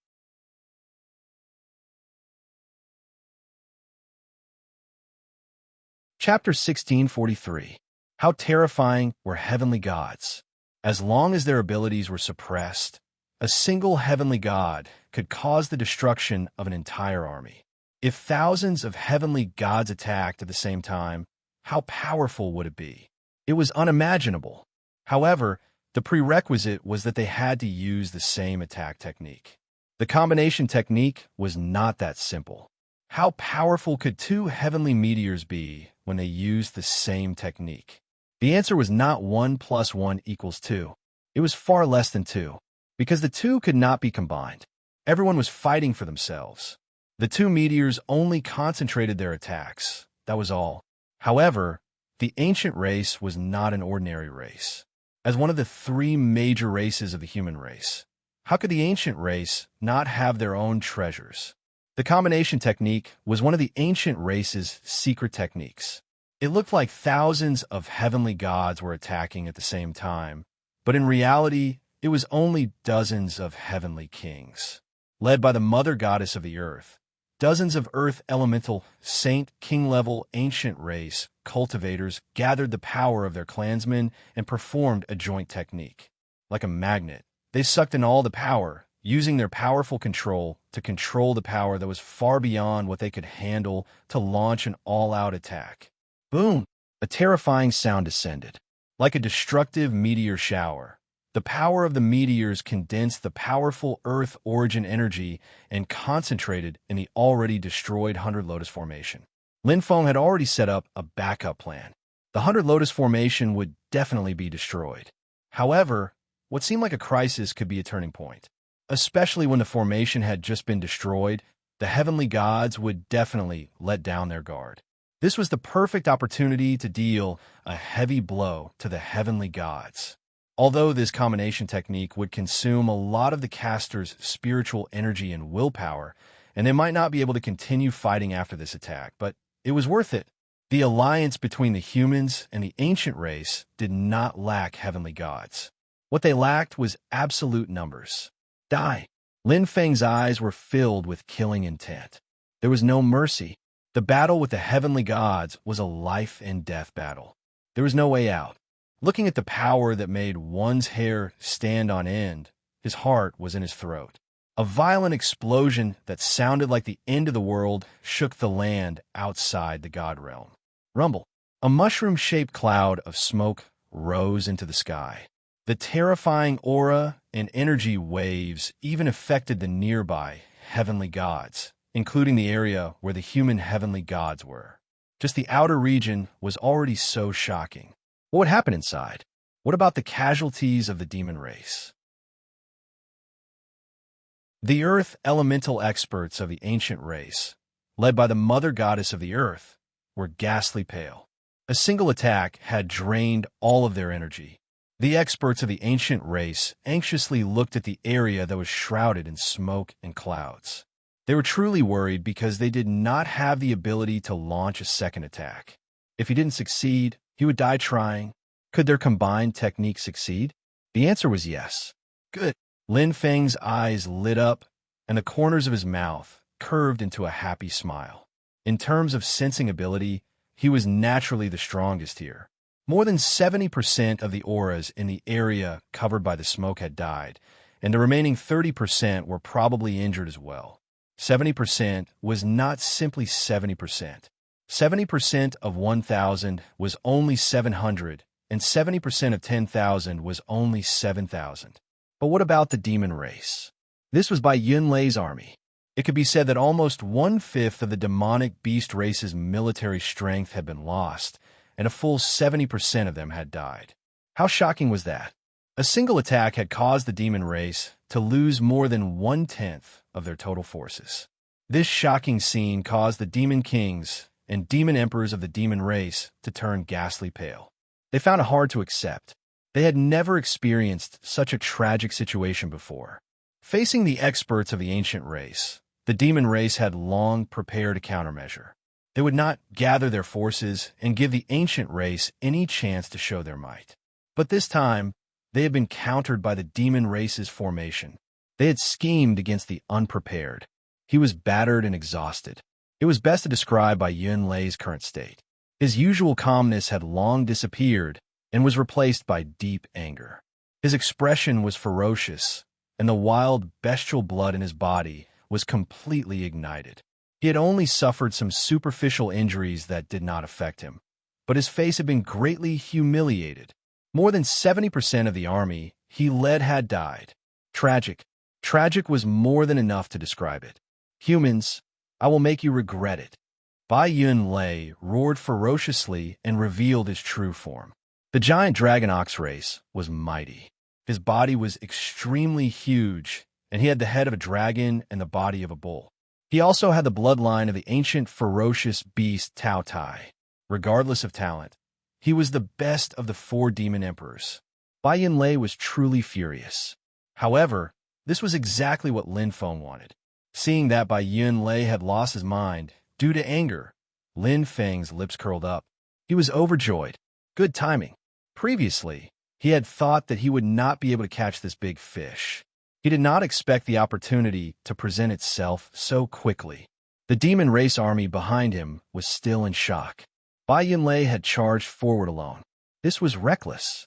Chapter 1643. How terrifying were heavenly gods. As long as their abilities were suppressed, a single heavenly god could cause the destruction of an entire army. If thousands of heavenly gods attacked at the same time, how powerful would it be? It was unimaginable. However, the prerequisite was that they had to use the same attack technique. The combination technique was not that simple. How powerful could two heavenly meteors be when they used the same technique? The answer was not 1 + 1 = 2. It was far less than 2, because the two could not be combined. Everyone was fighting for themselves. The two meteors only concentrated their attacks. That was all. However, the ancient race was not an ordinary race. As one of the three major races of the human race, how could the ancient race not have their own treasures? The combination technique was one of the ancient race's secret techniques. It looked like thousands of heavenly gods were attacking at the same time, but in reality, it was only dozens of heavenly kings. Led by the mother goddess of the earth, dozens of earth elemental, saint, king-level, ancient race cultivators gathered the power of their clansmen and performed a joint technique. Like a magnet, they sucked in all the power, using their powerful control to control the power that was far beyond what they could handle to launch an all-out attack. Boom! A terrifying sound descended. Like a destructive meteor shower, the power of the meteors condensed the powerful Earth origin energy and concentrated in the already destroyed 100 Lotus Formation. Lin Feng had already set up a backup plan. The 100 Lotus Formation would definitely be destroyed. However, what seemed like a crisis could be a turning point. Especially when the formation had just been destroyed, the heavenly gods would definitely let down their guard. This was the perfect opportunity to deal a heavy blow to the heavenly gods. Although this combination technique would consume a lot of the caster's spiritual energy and willpower, and they might not be able to continue fighting after this attack, but it was worth it. The alliance between the humans and the ancient race did not lack heavenly gods. What they lacked was absolute numbers. Die. Lin Feng's eyes were filled with killing intent. There was no mercy. The battle with the heavenly gods was a life and death battle. There was no way out. Looking at the power that made one's hair stand on end, his heart was in his throat. A violent explosion that sounded like the end of the world shook the land outside the god realm. Rumble. A mushroom-shaped cloud of smoke rose into the sky. The terrifying aura and energy waves even affected the nearby heavenly gods, including the area where the human heavenly gods were. Just the outer region was already so shocking. What would happen inside? What about the casualties of the demon race? The earth elemental experts of the ancient race, led by the mother goddess of the earth, were ghastly pale. A single attack had drained all of their energy. The experts of the ancient race anxiously looked at the area that was shrouded in smoke and clouds. They were truly worried because they did not have the ability to launch a second attack. If he didn't succeed, he would die trying. Could their combined technique succeed? The answer was yes. Good. Lin Feng's eyes lit up, and the corners of his mouth curved into a happy smile. In terms of sensing ability, he was naturally the strongest here. More than 70% of the auras in the area covered by the smoke had died, and the remaining 30% were probably injured as well. 70% was not simply 70%. 70% of 1,000 was only 700, and 70% of 10,000 was only 7,000. But what about the demon race? This was by Yunlei's army. It could be said that almost 1/5 of the demonic beast race's military strength had been lost, and a full 70% of them had died. How shocking was that? A single attack had caused the demon race to lose more than 1/10 of their total forces. This shocking scene caused the demon kings and demon emperors of the demon race to turn ghastly pale. They found it hard to accept. They had never experienced such a tragic situation before. Facing the experts of the ancient race, the demon race had long prepared a countermeasure. They would not gather their forces and give the ancient race any chance to show their might. But this time, they had been countered by the demon race's formation. They had schemed against the unprepared. He was battered and exhausted. It was best to describe by Yunlei's current state. His usual calmness had long disappeared and was replaced by deep anger. His expression was ferocious, and the wild, bestial blood in his body was completely ignited. He had only suffered some superficial injuries that did not affect him, but his face had been greatly humiliated. More than 70% of the army he led had died. Tragic. Tragic was more than enough to describe it. Humans, I will make you regret it. Bai Yunlei roared ferociously and revealed his true form. The giant dragon ox race was mighty. His body was extremely huge, and he had the head of a dragon and the body of a bull. He also had the bloodline of the ancient ferocious beast Tao Tai. Regardless of talent, he was the best of the 4 demon emperors. Bai Yunlei was truly furious. However, this was exactly what Lin Feng wanted. Seeing that Bai Yunlei had lost his mind due to anger, Lin Feng's lips curled up. He was overjoyed. Good timing. Previously, he had thought that he would not be able to catch this big fish. He did not expect the opportunity to present itself so quickly. The demon race army behind him was still in shock. Bai Yunlei had charged forward alone. This was reckless.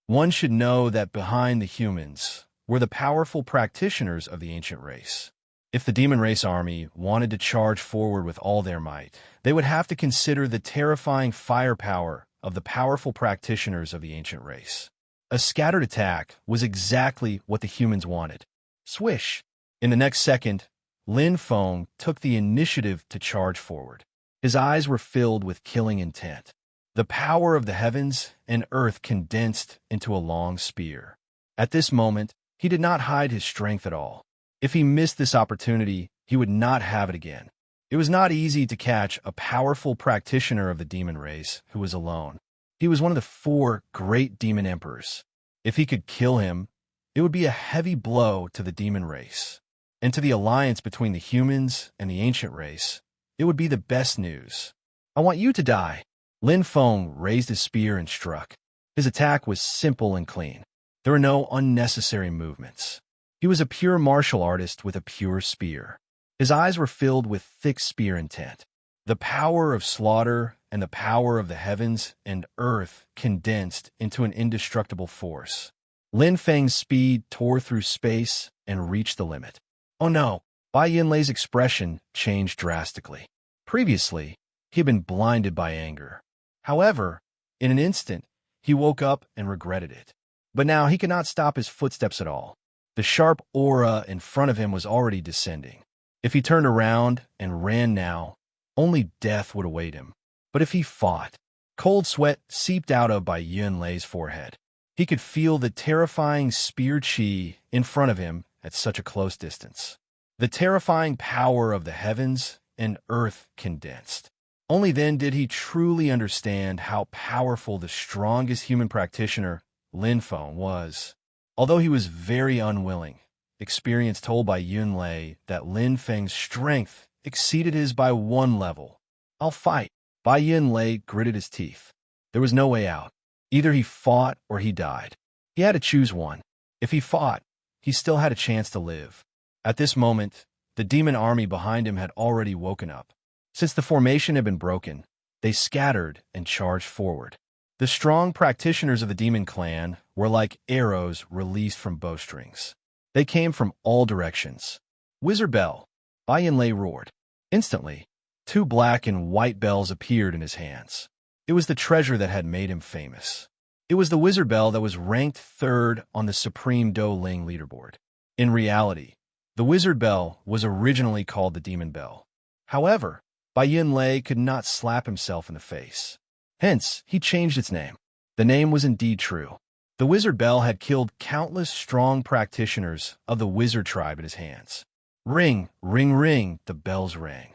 One should know that behind the humans were the powerful practitioners of the ancient race. If the demon race army wanted to charge forward with all their might, they would have to consider the terrifying firepower of the powerful practitioners of the ancient race. A scattered attack was exactly what the humans wanted. Swish! In the next second, Lin Feng took the initiative to charge forward. His eyes were filled with killing intent. The power of the heavens and earth condensed into a long spear. At this moment, he did not hide his strength at all. If he missed this opportunity, he would not have it again. It was not easy to catch a powerful practitioner of the demon race who was alone. He was one of the 4 great demon emperors. If he could kill him, it would be a heavy blow to the demon race and to the alliance between the humans and the ancient race. It would be the best news. I want you to die. Lin Feng raised his spear and struck. His attack was simple and clean. There were no unnecessary movements. He was a pure martial artist with a pure spear. His eyes were filled with thick spear intent. The power of slaughter and the power of the heavens and earth condensed into an indestructible force. Lin Feng's speed tore through space and reached the limit. Oh no! Bai Yinlei's expression changed drastically. Previously, he had been blinded by anger. However, in an instant, he woke up and regretted it. But now he could not stop his footsteps at all. The sharp aura in front of him was already descending. If he turned around and ran now, only death would await him. But if he fought, cold sweat seeped out of Bai Yinlei's forehead. He could feel the terrifying spear chi in front of him at such a close distance. The terrifying power of the heavens and earth condensed. Only then did he truly understand how powerful the strongest human practitioner, Lin Feng, was. Although he was very unwilling, experience told Bai Yinlei that Lin Feng's strength exceeded his by 1 level. I'll fight. Bai Yinlei gritted his teeth. There was no way out. Either he fought or he died. He had to choose one. If he fought, he still had a chance to live. At this moment, the demon army behind him had already woken up. Since the formation had been broken, they scattered and charged forward. The strong practitioners of the demon clan were like arrows released from bowstrings. They came from all directions. Wizard Bell! Bai Yinlei roared. Instantly, 2 black and white bells appeared in his hands. It was the treasure that had made him famous. It was the Wizard Bell that was ranked 3rd on the Supreme Do Ling leaderboard. In reality, the Wizard Bell was originally called the Demon Bell. However, Bai Yinlei could not slap himself in the face. Hence, he changed its name. The name was indeed true. The Wizard Bell had killed countless strong practitioners of the wizard tribe in his hands. Ring, ring, ring, the bells rang.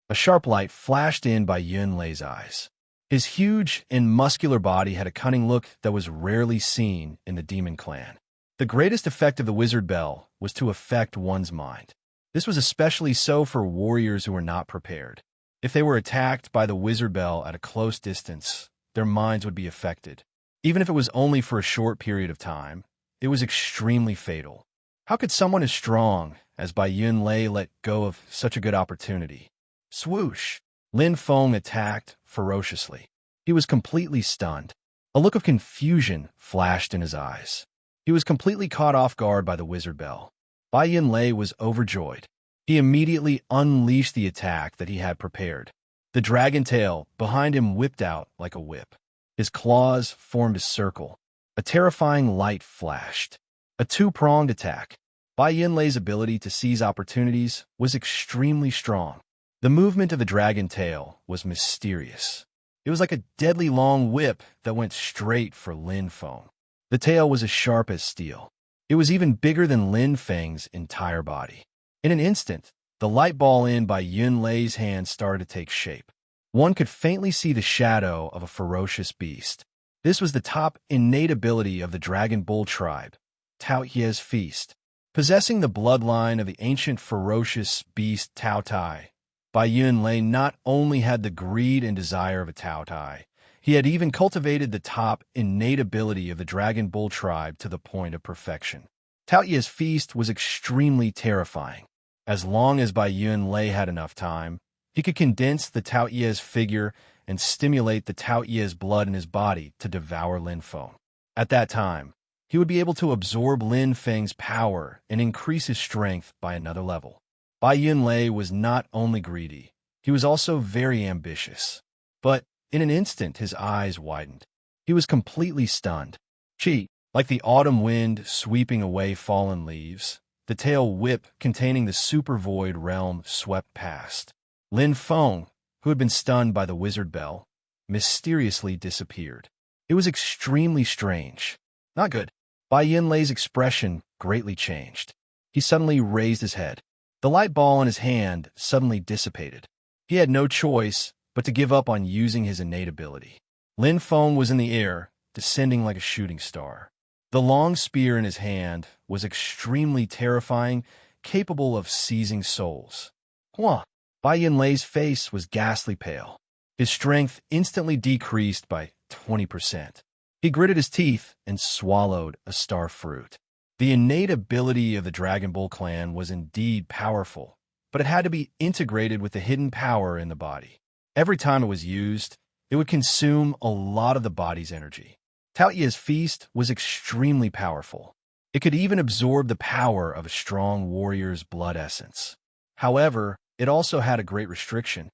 A sharp light flashed in Bai Yinlei's eyes. His huge and muscular body had a cunning look that was rarely seen in the demon clan. The greatest effect of the Wizard Bell was to affect one's mind. This was especially so for warriors who were not prepared. If they were attacked by the Wizard Bell at a close distance, their minds would be affected. Even if it was only for a short period of time, it was extremely fatal. How could someone as strong as Bai Yinlei let go of such a good opportunity? Swoosh! Lin Feng attacked ferociously. He was completely stunned. A look of confusion flashed in his eyes. He was completely caught off guard by the Wizard Bell. Bai Yinlei was overjoyed. He immediately unleashed the attack that he had prepared. The dragon tail behind him whipped out like a whip. His claws formed a circle. A terrifying light flashed. A 2-pronged attack. Bai Yinlei's ability to seize opportunities was extremely strong. The movement of the dragon tail was mysterious. It was like a deadly long whip that went straight for Lin Feng. The tail was as sharp as steel. It was even bigger than Lin Feng's entire body. In an instant, the light ball in Bai Yinlei's hand started to take shape. One could faintly see the shadow of a ferocious beast. This was the top innate ability of the Dragon Bull tribe, Tao Ye's Feast. Possessing the bloodline of the ancient ferocious beast Tao Tai, Bai Yinlei not only had the greed and desire of a Tao Tai, he had even cultivated the top innate ability of the Dragon Bull tribe to the point of perfection. Tao Ye's Feast was extremely terrifying. As long as Bai Yinlei had enough time, he could condense the Tao Ye's figure and stimulate the Tao Ye's blood in his body to devour Lin Feng. At that time, he would be able to absorb Lin Feng's power and increase his strength by another level. Bai Yinlei was not only greedy, he was also very ambitious. But in an instant, his eyes widened. He was completely stunned. Chi, like the autumn wind sweeping away fallen leaves, the tail whip containing the super void realm swept past. Lin Feng, who had been stunned by the Wizard Bell, mysteriously disappeared. It was extremely strange. Not good. Bai Yinlei's expression greatly changed. He suddenly raised his head. The light ball in his hand suddenly dissipated. He had no choice but to give up on using his innate ability. Lin Feng was in the air, descending like a shooting star. The long spear in his hand was extremely terrifying, capable of seizing souls. Huh. Bai Yunlei's face was ghastly pale. His strength instantly decreased by 20%. He gritted his teeth and swallowed a star fruit. The innate ability of the Dragon Bull clan was indeed powerful, but it had to be integrated with the hidden power in the body. Every time it was used, it would consume a lot of the body's energy. Tao Ye's feast was extremely powerful. It could even absorb the power of a strong warrior's blood essence. However, it also had a great restriction.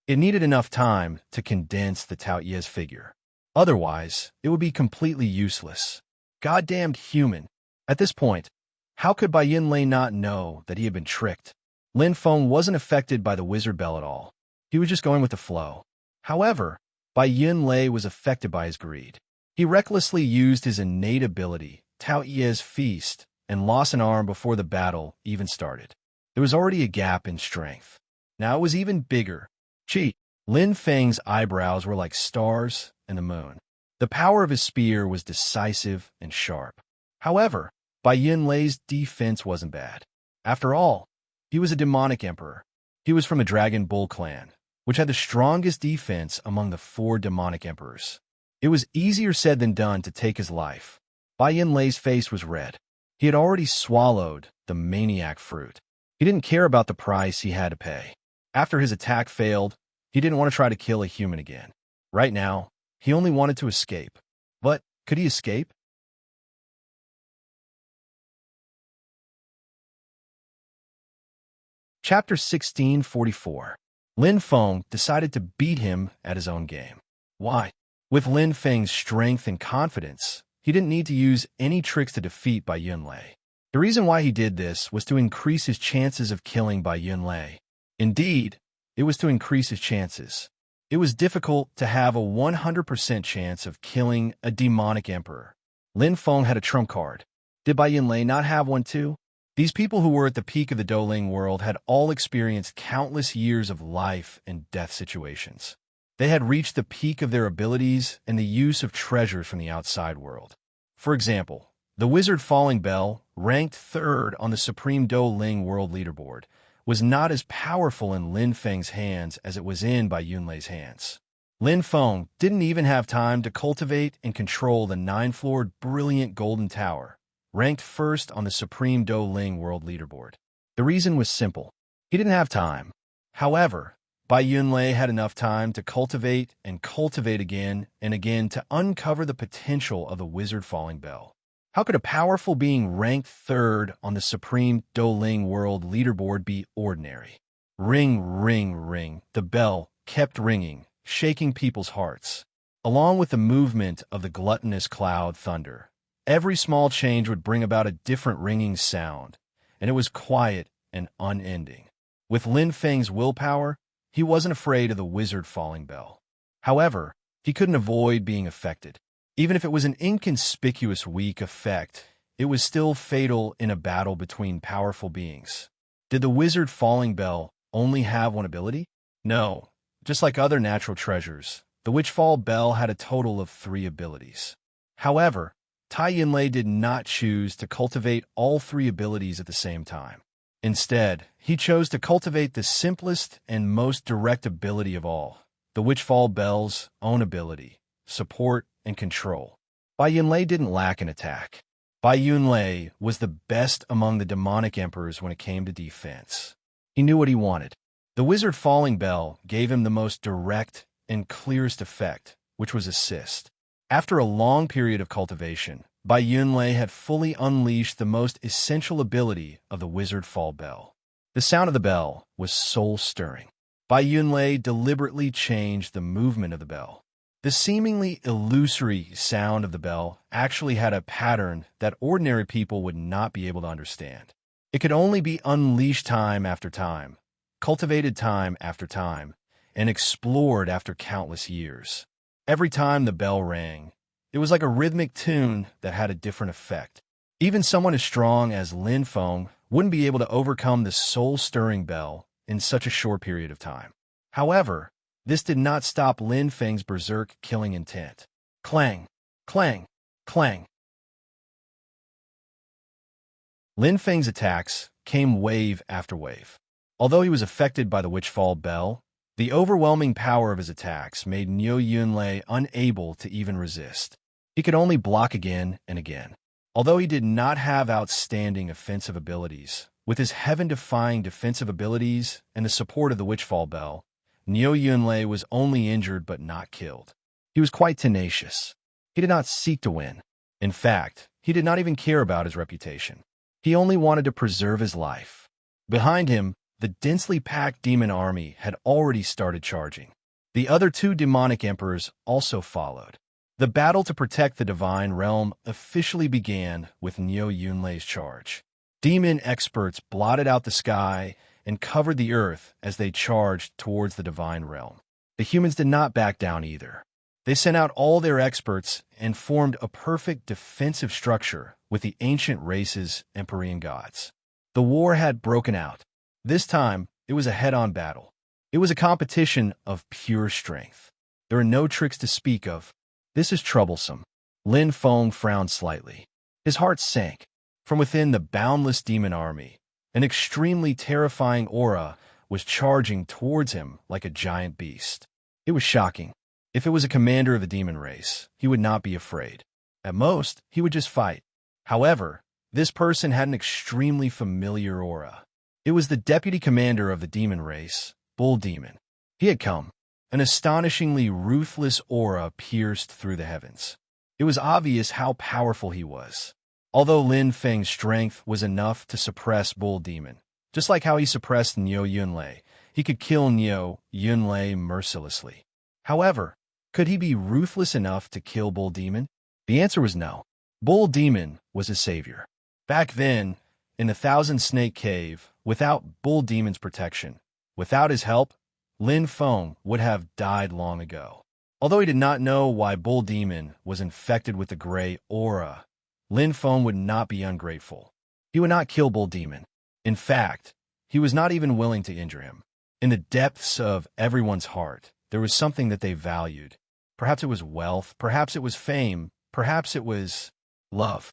It needed enough time to condense the Tao Ye's figure. Otherwise, it would be completely useless. Goddamned human. At this point, how could Bai Yunlei not know that he had been tricked? Lin Feng wasn't affected by the wizard bell at all. He was just going with the flow. However, Bai Yunlei was affected by his greed. He recklessly used his innate ability, Tao Ye's feast, and lost an arm before the battle even started. There was already a gap in strength. Now it was even bigger. Chi. Lin Feng's eyebrows were like stars and the moon. The power of his spear was decisive and sharp. However, Bai Yunlei's defense wasn't bad. After all, he was a demonic emperor. He was from a Dragon Bull clan, which had the strongest defense among the 4 demonic emperors. It was easier said than done to take his life. Bai Yunlei's face was red. He had already swallowed the maniac fruit. He didn't care about the price he had to pay. After his attack failed, he didn't want to try to kill a human again. Right now, he only wanted to escape. But could he escape? Chapter 1644. Lin Feng decided to beat him at his own game. Why? With Lin Feng's strength and confidence, he didn't need to use any tricks to defeat Bai Yunlei. The reason why he did this was to increase his chances of killing Bai Yunlei. Indeed, it was to increase his chances. It was difficult to have a 100% chance of killing a demonic emperor. Lin Feng had a trump card. Did Bai Yunlei not have one too? These people who were at the peak of the Douling world had all experienced countless years of life and death situations. They had reached the peak of their abilities and the use of treasures from the outside world. For example, the wizard Falling Bell, ranked 3rd on the Supreme Douling world leaderboard, was not as powerful in Lin Feng's hands as it was in Bai Yunlei's hands. Lin Feng didn't even have time to cultivate and control the 9-floored brilliant golden tower, ranked 1st on the Supreme Douling world leaderboard. The reason was simple. He didn't have time. However, Bai Yunlei had enough time to cultivate and cultivate again and again to uncover the potential of the wizard Falling Bell. How could a powerful being ranked 3rd on the Supreme Douling world leaderboard be ordinary? Ring, ring, ring. The bell kept ringing, shaking people's hearts. Along with the movement of the gluttonous cloud thunder, every small change would bring about a different ringing sound, and it was quiet and unending. With Lin Feng's willpower, he wasn't afraid of the wizard Falling Bell. However, he couldn't avoid being affected. Even if it was an inconspicuous weak effect, it was still fatal in a battle between powerful beings. Did the wizard Falling Bell only have one ability? No. Just like other natural treasures, the Witchfall Bell had a total of 3 abilities. However, Tai Yunlei did not choose to cultivate all 3 abilities at the same time. Instead, he chose to cultivate the simplest and most direct ability of all, the Witchfall Bell's own ability, support and control. Bai Yunlei didn't lack an attack. Bai Yunlei was the best among the demonic emperors when it came to defense. He knew what he wanted. The wizard Falling Bell gave him the most direct and clearest effect, which was assist. After a long period of cultivation, Bai Yunlei had fully unleashed the most essential ability of the wizard Fall Bell. The sound of the bell was soul-stirring. Bai Yunlei deliberately changed the movement of the bell. The seemingly illusory sound of the bell actually had a pattern that ordinary people would not be able to understand. It could only be unleashed time after time, cultivated time after time, and explored after countless years. Every time the bell rang, it was like a rhythmic tune that had a different effect. Even someone as strong as Lin Feng wouldn't be able to overcome the soul-stirring bell in such a short period of time. However, this did not stop Lin Feng's berserk killing intent. Clang, clang, clang. Lin Feng's attacks came wave after wave. Although he was affected by the Witchfall Bell, the overwhelming power of his attacks made Niu Yunlei unable to even resist. He could only block again and again. Although he did not have outstanding offensive abilities, with his heaven-defying defensive abilities and the support of the Witchfall Bell, Niu Yunlei was only injured but not killed. He was quite tenacious. He did not seek to win. In fact, he did not even care about his reputation. He only wanted to preserve his life. Behind him, the densely packed demon army had already started charging. The other two demonic emperors also followed. The battle to protect the divine realm officially began with Niu Yunlei's charge. Demon experts blotted out the sky and covered the earth as they charged towards the divine realm. The humans did not back down either. They sent out all their experts and formed a perfect defensive structure with the ancient race's Empyrean gods. The war had broken out. This time, it was a head-on battle. It was a competition of pure strength. There are no tricks to speak of. This is troublesome. Lin Feng frowned slightly. His heart sank. From within the boundless demon army, an extremely terrifying aura was charging towards him like a giant beast. It was shocking. If it was a commander of the demon race, he would not be afraid. At most, he would just fight. However, this person had an extremely familiar aura. It was the deputy commander of the demon race, Bull Demon. He had come. An astonishingly ruthless aura pierced through the heavens. It was obvious how powerful he was. Although Lin Feng's strength was enough to suppress Bull Demon, just like how he suppressed Niu Yunlei, he could kill Niu Yunlei mercilessly. However, could he be ruthless enough to kill Bull Demon? The answer was no. Bull Demon was his savior. Back then, in the Thousand Snake Cave, without Bull Demon's protection, without his help, Lin Feng would have died long ago. Although he did not know why Bull Demon was infected with the gray aura, Lin Feng would not be ungrateful. He would not kill Bull Demon. In fact, he was not even willing to injure him. In the depths of everyone's heart, there was something that they valued. Perhaps it was wealth, perhaps it was fame, perhaps it was love.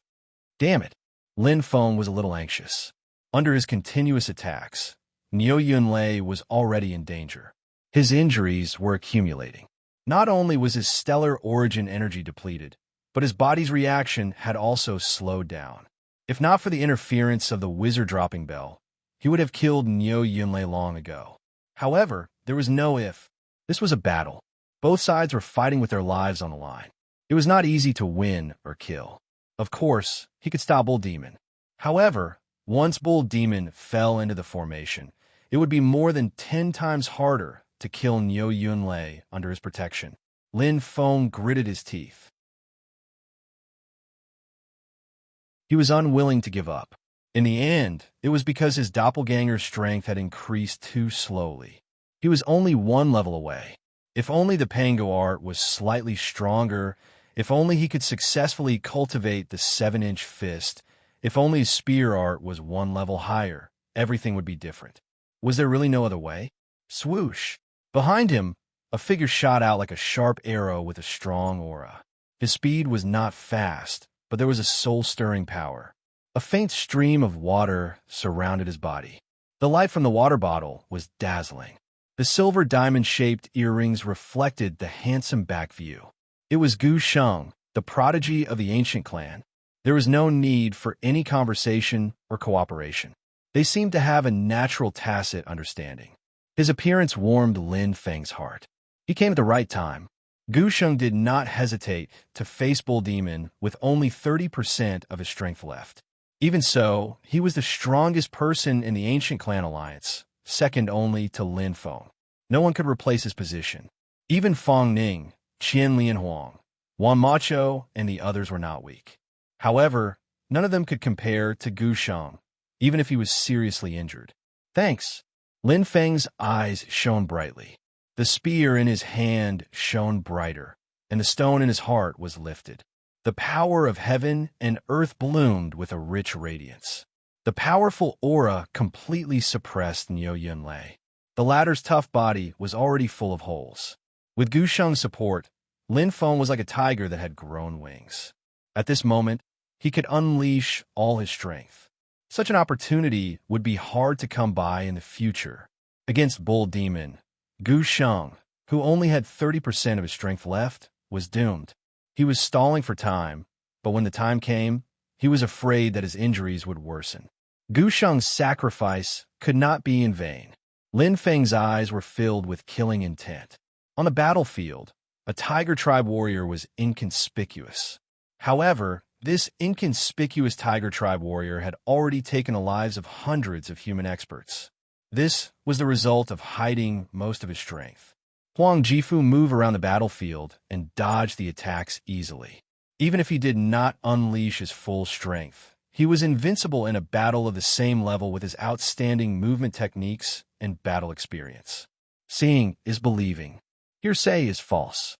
Damn it. Lin Feng was a little anxious. Under his continuous attacks, Niu Yunlei was already in danger. His injuries were accumulating. Not only was his stellar origin energy depleted, but his body's reaction had also slowed down. If not for the interference of the wizard-dropping bell, he would have killed Niu Yunlei long ago. However, there was no if. This was a battle. Both sides were fighting with their lives on the line. It was not easy to win or kill. Of course, he could stop Bull Demon. However, once Bull Demon fell into the formation, it would be more than 10 times harder to kill Niu Yunlei under his protection. Lin Feng gritted his teeth. He was unwilling to give up. In the end, it was because his doppelganger's strength had increased too slowly. He was only one level away. If only the Pango art was slightly stronger, if only he could successfully cultivate the 7-inch fist, if only his spear art was one level higher, everything would be different. Was there really no other way? Swoosh! Behind him, a figure shot out like a sharp arrow with a strong aura. His speed was not fast, but there was a soul-stirring power. A faint stream of water surrounded his body. The light from the water bottle was dazzling. The silver diamond-shaped earrings reflected the handsome back view. It was Gu Sheng, the prodigy of the ancient clan. There was no need for any conversation or cooperation. They seemed to have a natural tacit understanding. His appearance warmed Lin Feng's heart. He came at the right time. Gu Sheng did not hesitate to face Bull Demon with only 30% of his strength left. Even so, he was the strongest person in the ancient clan alliance, second only to Lin Feng. No one could replace his position. Even Fang Ning, Qian Lianhuang, Wan Macho, and the others were not weak. However, none of them could compare to Gu Sheng, even if he was seriously injured. Thanks. Lin Feng's eyes shone brightly. The spear in his hand shone brighter, and the stone in his heart was lifted. The power of heaven and earth bloomed with a rich radiance. The powerful aura completely suppressed Niu Yunlei. The latter's tough body was already full of holes. With Gu Sheng's support, Lin Feng was like a tiger that had grown wings. At this moment, he could unleash all his strength. Such an opportunity would be hard to come by in the future. Against Bull Demon, Gu Sheng, who only had 30% of his strength left, was doomed. He was stalling for time, but when the time came, he was afraid that his injuries would worsen. Gu Sheng's sacrifice could not be in vain. Lin Feng's eyes were filled with killing intent. On the battlefield, a Tiger Tribe warrior was inconspicuous. However, this inconspicuous Tiger Tribe warrior had already taken the lives of hundreds of human experts. This was the result of hiding most of his strength. Huang Jifu moved around the battlefield and dodged the attacks easily. Even if he did not unleash his full strength, he was invincible in a battle of the same level with his outstanding movement techniques and battle experience. Seeing is believing. Hearsay is false.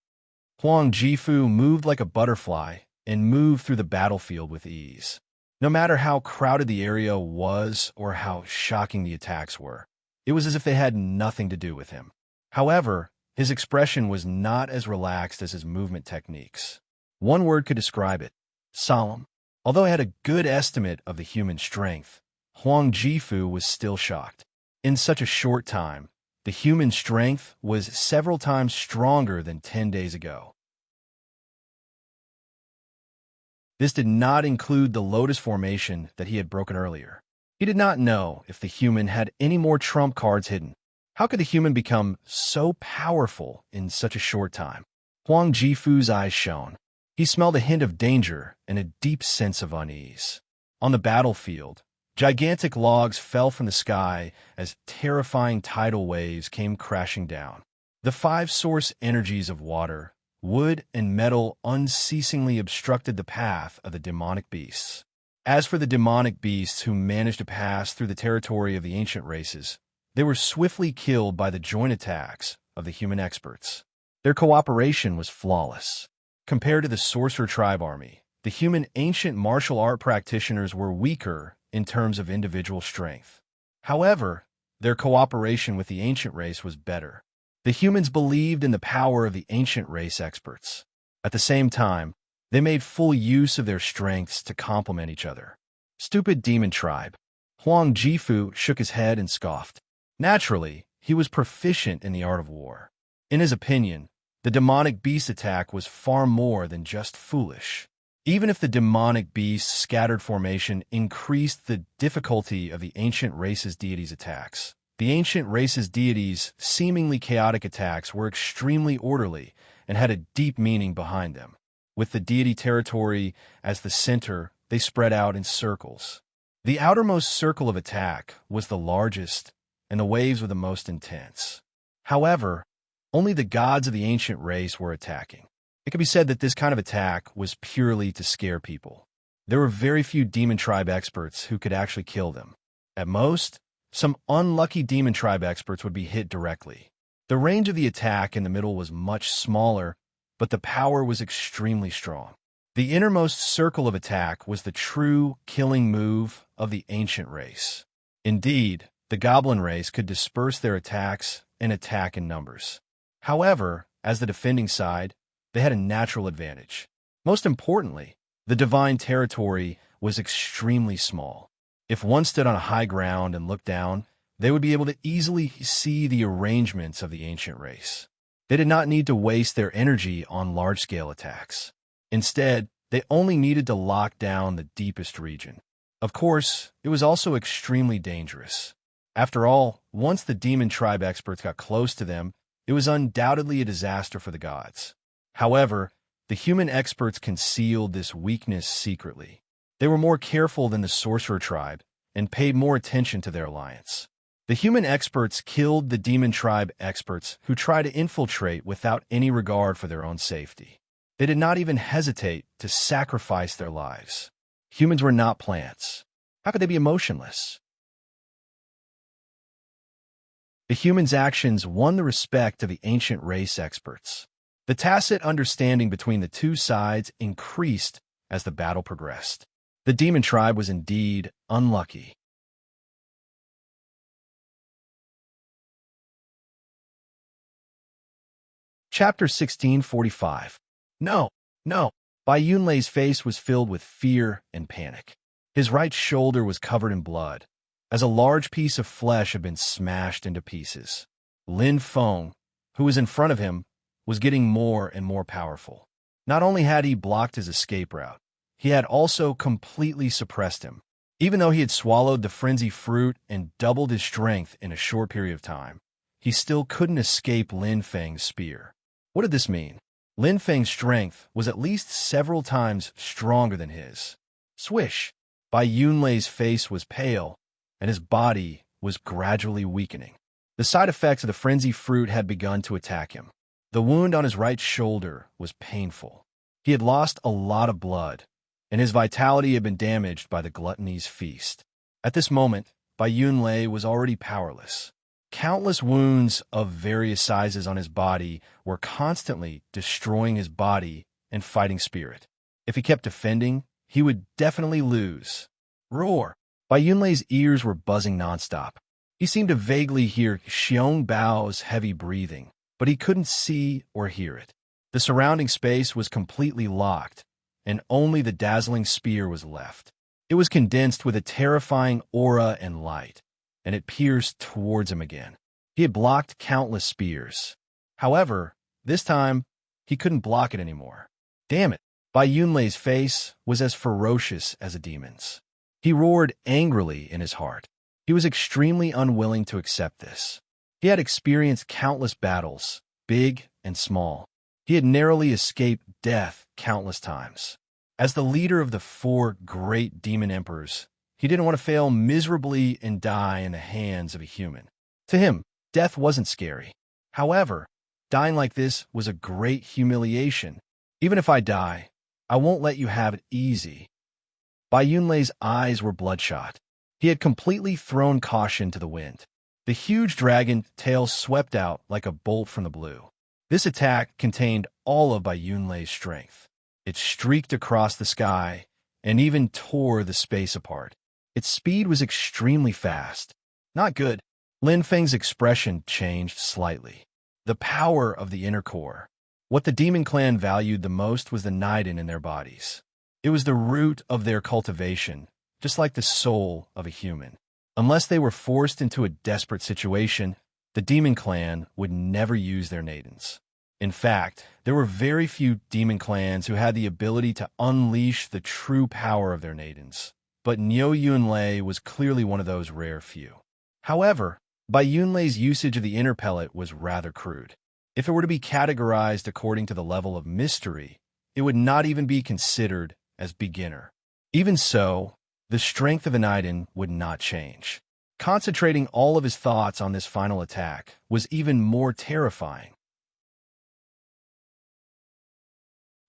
Huang Jifu moved like a butterfly and moved through the battlefield with ease. No matter how crowded the area was or how shocking the attacks were, it was as if they had nothing to do with him. However, his expression was not as relaxed as his movement techniques. One word could describe it: solemn. Although he had a good estimate of the human strength, Huang Jifu was still shocked. In such a short time, the human strength was several times stronger than 10 days ago. This did not include the lotus formation that he had broken earlier. He did not know if the human had any more trump cards hidden. How could the human become so powerful in such a short time? Huang Jifu's eyes shone. He smelled a hint of danger and a deep sense of unease. On the battlefield, gigantic logs fell from the sky as terrifying tidal waves came crashing down. The five source energies of water, wood, and metal unceasingly obstructed the path of the demonic beasts. As for the demonic beasts who managed to pass through the territory of the ancient races, they were swiftly killed by the joint attacks of the human experts. Their cooperation was flawless. Compared to the Sorcerer Tribe army, the human ancient martial art practitioners were weaker in terms of individual strength. However, their cooperation with the ancient race was better. The humans believed in the power of the ancient race experts. At the same time, they made full use of their strengths to complement each other. Stupid demon tribe. Huang Jifu shook his head and scoffed. Naturally, he was proficient in the art of war. In his opinion, the demonic beast attack was far more than just foolish. Even if the demonic beast's scattered formation increased the difficulty of the ancient race's deities' attacks, the ancient race's deities' seemingly chaotic attacks were extremely orderly and had a deep meaning behind them. With the deity territory as the center, they spread out in circles. The outermost circle of attack was the largest, and the waves were the most intense. However, only the gods of the ancient race were attacking. It could be said that this kind of attack was purely to scare people. There were very few demon tribe experts who could actually kill them. At most, some unlucky demon tribe experts would be hit directly. The range of the attack in the middle was much smaller, but the power was extremely strong. The innermost circle of attack was the true killing move of the ancient race. Indeed, the goblin race could disperse their attacks and attack in numbers. However, as the defending side, they had a natural advantage. Most importantly, the divine territory was extremely small. If one stood on a high ground and looked down, they would be able to easily see the arrangements of the ancient race. They did not need to waste their energy on large-scale attacks. Instead, they only needed to lock down the deepest region. Of course, it was also extremely dangerous. After all, once the demon tribe experts got close to them, it was undoubtedly a disaster for the gods. However, the human experts concealed this weakness secretly. They were more careful than the sorcerer tribe and paid more attention to their alliance. The human experts killed the demon tribe experts who tried to infiltrate without any regard for their own safety. They did not even hesitate to sacrifice their lives. Humans were not plants. How could they be emotionless? The humans' actions won the respect of the ancient race experts. The tacit understanding between the two sides increased as the battle progressed. The demon tribe was indeed unlucky. Chapter 1645. No, no. Bai Yunlei's face was filled with fear and panic. His right shoulder was covered in blood, as a large piece of flesh had been smashed into pieces. Lin Feng, who was in front of him, was getting more and more powerful. Not only had he blocked his escape route, he had also completely suppressed him. Even though he had swallowed the frenzy fruit and doubled his strength in a short period of time, he still couldn't escape Lin Feng's spear. What did this mean? Lin Feng's strength was at least several times stronger than his. Swish! Bai Yunlei's face was pale, and his body was gradually weakening. The side effects of the frenzy fruit had begun to attack him. The wound on his right shoulder was painful. He had lost a lot of blood, and his vitality had been damaged by the gluttony's feast. At this moment, Bai Yunlei was already powerless. Countless wounds of various sizes on his body were constantly destroying his body and fighting spirit. If he kept defending, he would definitely lose. Roar! Bai Yunlei's ears were buzzing nonstop. He seemed to vaguely hear Xiong Bao's heavy breathing, but he couldn't see or hear it. The surrounding space was completely locked, and only the dazzling spear was left. It was condensed with a terrifying aura and light, and it pierced towards him again. He had blocked countless spears. However, this time, he couldn't block it anymore. Damn it! Bai Yunlei's face was as ferocious as a demon's. He roared angrily in his heart. He was extremely unwilling to accept this. He had experienced countless battles, big and small. He had narrowly escaped death countless times. As the leader of the 4 great demon emperors, he didn't want to fail miserably and die in the hands of a human. To him, death wasn't scary. However, dying like this was a great humiliation. Even if I die, I won't let you have it easy. Bai Yunlei's eyes were bloodshot. He had completely thrown caution to the wind. The huge dragon tail swept out like a bolt from the blue. This attack contained all of Bai Yunlei's strength. It streaked across the sky and even tore the space apart. Its speed was extremely fast. Not good. Lin Feng's expression changed slightly. The power of the inner core. What the demon clan valued the most was the Niden in their bodies. It was the root of their cultivation, just like the soul of a human. Unless they were forced into a desperate situation, the demon clan would never use their Nadens. In fact, there were very few demon clans who had the ability to unleash the true power of their Nadens, but Niu Yunlei was clearly one of those rare few. However, Bai Yunlei's usage of the inner pellet was rather crude. If it were to be categorized according to the level of mystery, it would not even be considered as beginner. Even so, the strength of the Niden would not change. Concentrating all of his thoughts on this final attack was even more terrifying.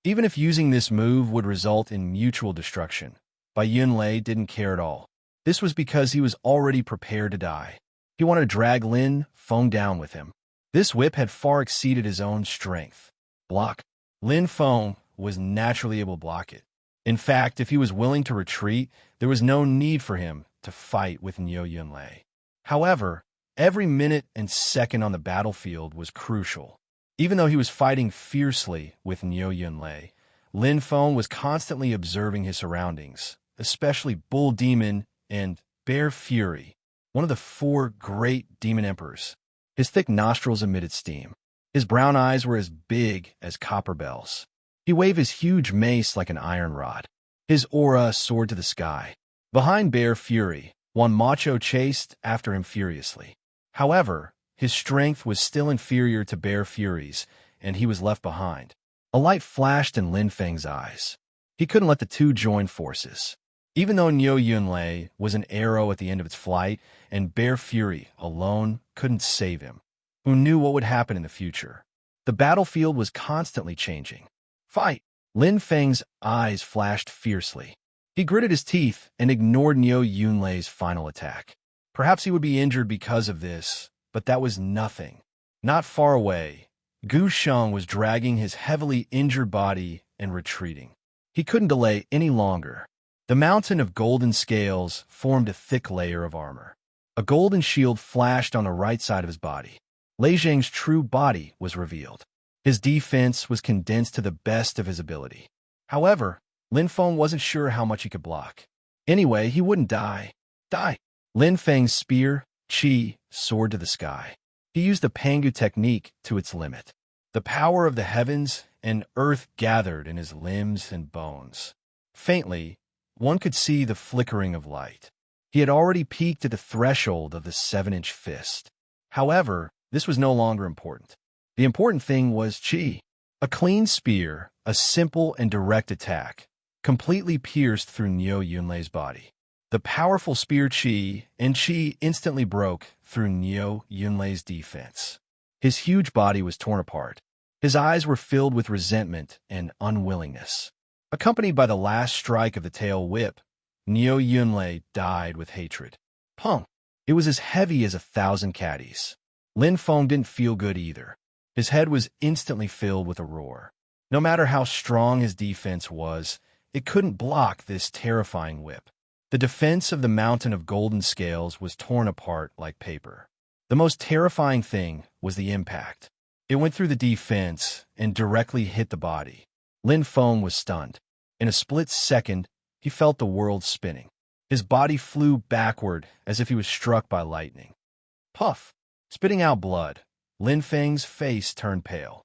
Even if using this move would result in mutual destruction, Bai Yunlei didn't care at all. This was because he was already prepared to die. He wanted to drag Lin Feng down with him. This whip had far exceeded his own strength. Block. Lin Feng was naturally able to block it. In fact, if he was willing to retreat, there was no need for him to fight with Niu Yunlei. However, every minute and second on the battlefield was crucial. Even though he was fighting fiercely with Niu Yunlei, Lin Feng was constantly observing his surroundings, especially Bull Demon and Bear Fury, one of the 4 great demon emperors. His thick nostrils emitted steam. His brown eyes were as big as copper bells. He waved his huge mace like an iron rod. His aura soared to the sky. Behind Bear Fury, Juan Macho chased after him furiously. However, his strength was still inferior to Bear Fury's, and he was left behind. A light flashed in Lin Feng's eyes. He couldn't let the two join forces. Even though Niu Yunlei was an arrow at the end of its flight, and Bear Fury alone couldn't save him, who knew what would happen in the future? The battlefield was constantly changing. Fight! Lin Feng's eyes flashed fiercely. He gritted his teeth and ignored Niu Yunlei's final attack. Perhaps he would be injured because of this, but that was nothing. Not far away, Gu Sheng was dragging his heavily injured body and retreating. He couldn't delay any longer. The mountain of golden scales formed a thick layer of armor. A golden shield flashed on the right side of his body. Lei Zhang's true body was revealed. His defense was condensed to the best of his ability. However, Lin Feng wasn't sure how much he could block. Anyway, he wouldn't die. Die. Lin Feng's spear, qi, soared to the sky. He used the Pangu technique to its limit. The power of the heavens and earth gathered in his limbs and bones. Faintly, one could see the flickering of light. He had already peaked at the threshold of the 7-inch fist. However, this was no longer important. The important thing was qi. A clean spear, a simple and direct attack, completely pierced through Niu Yunlei's body. The powerful spear qi instantly broke through Niu Yunlei's defense. His huge body was torn apart. His eyes were filled with resentment and unwillingness. Accompanied by the last strike of the tail whip, Niu Yunlei died with hatred. Pong! It was as heavy as 1,000 caddies. Lin Feng didn't feel good either. His head was instantly filled with a roar. No matter how strong his defense was, it couldn't block this terrifying whip. The defense of the mountain of golden scales was torn apart like paper. The most terrifying thing was the impact. It went through the defense and directly hit the body. Lin Feng was stunned. In a split second, he felt the world spinning. His body flew backward as if he was struck by lightning. Puff! Spitting out blood, Lin Feng's face turned pale.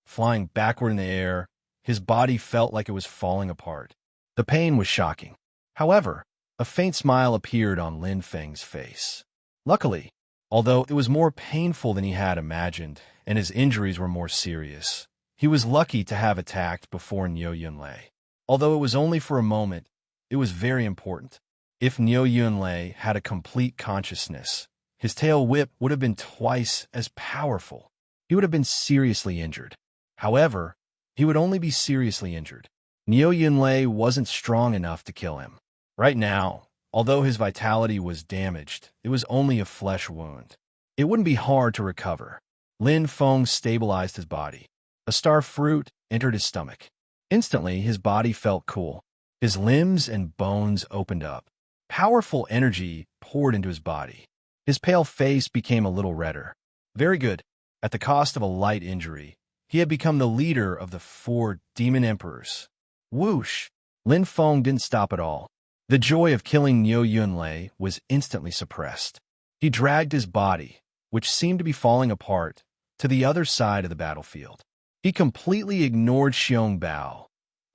Flying backward in the air, his body felt like it was falling apart. The pain was shocking. However, a faint smile appeared on Lin Feng's face. Luckily, although it was more painful than he had imagined, and his injuries were more serious, he was lucky to have attacked before Niu Yunlei. Although it was only for a moment, it was very important. If Niu Yunlei had a complete consciousness, his tail whip would have been twice as powerful. He would have been seriously injured. However, he would only be seriously injured. Niu Yunlei wasn't strong enough to kill him. Right now, although his vitality was damaged, it was only a flesh wound. It wouldn't be hard to recover. Lin Feng stabilized his body. A star fruit entered his stomach. Instantly, his body felt cool. His limbs and bones opened up. Powerful energy poured into his body. His pale face became a little redder. Very good. At the cost of a light injury, he had become the leader of the 4 demon emperors. Whoosh! Lin Feng didn't stop at all. The joy of killing Niu Yunlei was instantly suppressed. He dragged his body, which seemed to be falling apart, to the other side of the battlefield. He completely ignored Xiong Bao,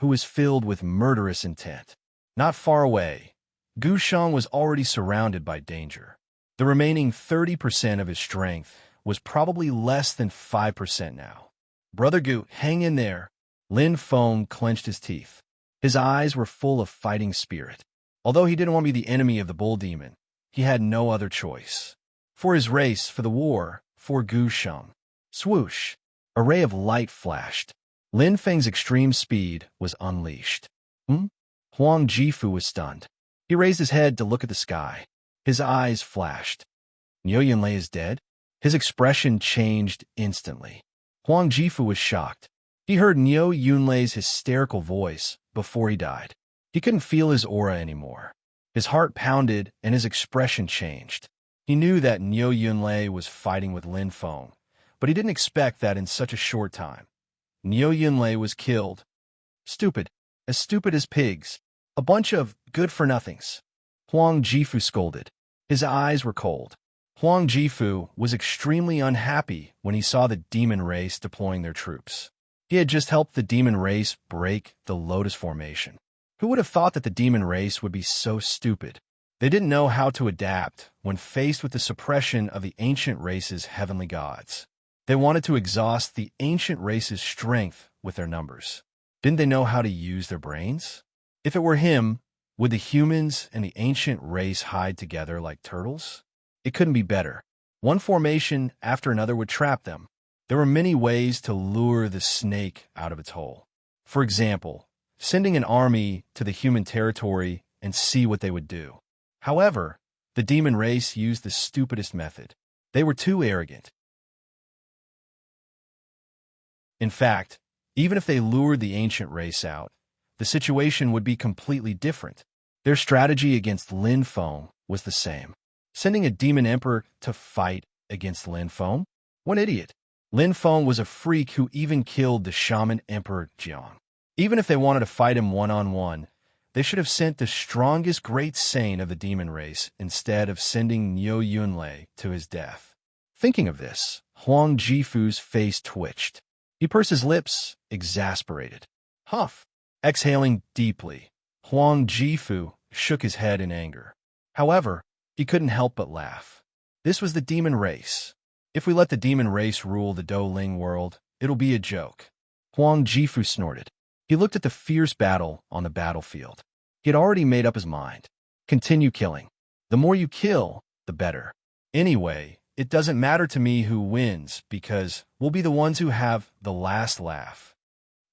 who was filled with murderous intent. Not far away, Gu Sheng was already surrounded by danger. The remaining 30% of his strength was probably less than 5% now. Brother Gu, hang in there. Lin Feng clenched his teeth. His eyes were full of fighting spirit. Although he didn't want to be the enemy of the bull demon, he had no other choice. For his race, for the war, for Gu Sheng. Swoosh! A ray of light flashed. Lin Feng's extreme speed was unleashed. Huang Jifu was stunned. He raised his head to look at the sky. His eyes flashed. Niu Yunlei is dead? His expression changed instantly. Huang Jifu was shocked. He heard Niu Yunlei's hysterical voice before he died. He couldn't feel his aura anymore. His heart pounded and his expression changed. He knew that Niu Yunlei was fighting with Lin Feng, but he didn't expect that in such a short time. Niu Yunlei was killed. Stupid as pigs. A bunch of good-for-nothings. Huang Jifu scolded. His eyes were cold. Huang Jifu was extremely unhappy when he saw the demon race deploying their troops. He had just helped the demon race break the Lotus Formation. Who would have thought that the demon race would be so stupid? They didn't know how to adapt when faced with the suppression of the ancient race's heavenly gods. They wanted to exhaust the ancient race's strength with their numbers. Didn't they know how to use their brains? If it were him, would the humans and the ancient race hide together like turtles? It couldn't be better. One formation after another would trap them. There were many ways to lure the snake out of its hole. For example, sending an army to the human territory and see what they would do. However, the demon race used the stupidest method. They were too arrogant. In fact, even if they lured the ancient race out, the situation would be completely different. Their strategy against Lin Feng was the same. Sending a demon emperor to fight against Lin Feng? What idiot! Lin Feng was a freak who even killed the shaman emperor Jiang. Even if they wanted to fight him one-on-one, they should have sent the strongest great saint of the demon race instead of sending Niu Yunlei to his death. Thinking of this, Huang Jifu's face twitched. He pursed his lips, exasperated. Huff! Exhaling deeply, Huang Jifu shook his head in anger. However, he couldn't help but laugh. This was the demon race. If we let the demon race rule the Douling world, it'll be a joke. Huang Jifu snorted. He looked at the fierce battle on the battlefield. He had already made up his mind. Continue killing. The more you kill, the better. Anyway, it doesn't matter to me who wins because we'll be the ones who have the last laugh.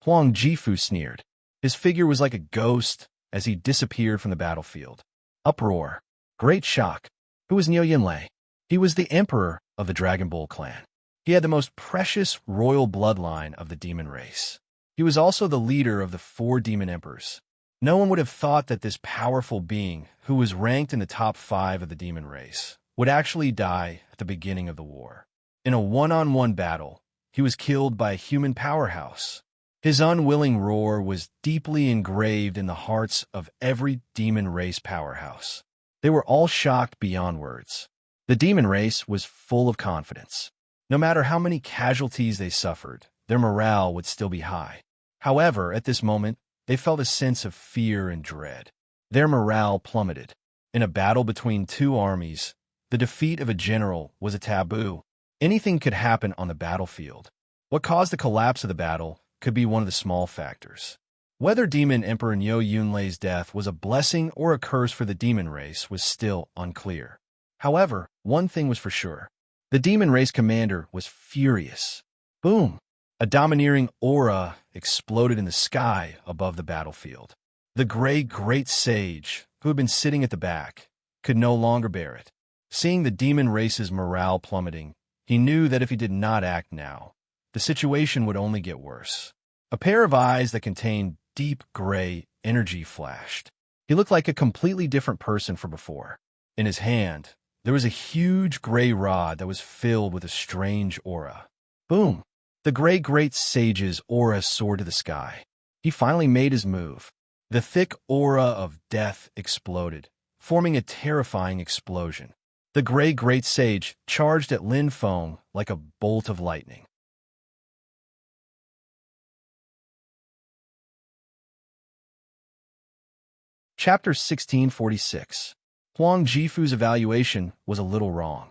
Huang Jifu sneered. His figure was like a ghost as he disappeared from the battlefield. Uproar. Great shock. Who was Niu Yunlei? He was the emperor of the Dragon Bull clan. He had the most precious royal bloodline of the demon race. He was also the leader of the 4 demon emperors. No one would have thought that this powerful being, who was ranked in the top 5 of the demon race, would actually die at the beginning of the war. In a one-on-one battle, he was killed by a human powerhouse. His unwilling roar was deeply engraved in the hearts of every demon race powerhouse. They were all shocked beyond words. The demon race was full of confidence. No matter how many casualties they suffered, their morale would still be high. However, at this moment, they felt a sense of fear and dread. Their morale plummeted. In a battle between 2 armies, the defeat of a general was a taboo. Anything could happen on the battlefield. What caused the collapse of the battle could be one of the small factors. Whether Demon Emperor Niu Yunlei's death was a blessing or a curse for the demon race was still unclear. However, one thing was for sure. The demon race commander was furious. Boom! A domineering aura exploded in the sky above the battlefield. The gray great sage, who had been sitting at the back, could no longer bear it. Seeing the demon race's morale plummeting, he knew that if he did not act now, the situation would only get worse. A pair of eyes that contained deep gray energy flashed. He looked like a completely different person from before. In his hand, there was a huge gray rod that was filled with a strange aura. Boom! The gray great sage's aura soared to the sky. He finally made his move. The thick aura of death exploded, forming a terrifying explosion. The gray great sage charged at Lin Feng like a bolt of lightning. Chapter 1646. Huang Jifu's evaluation was a little wrong.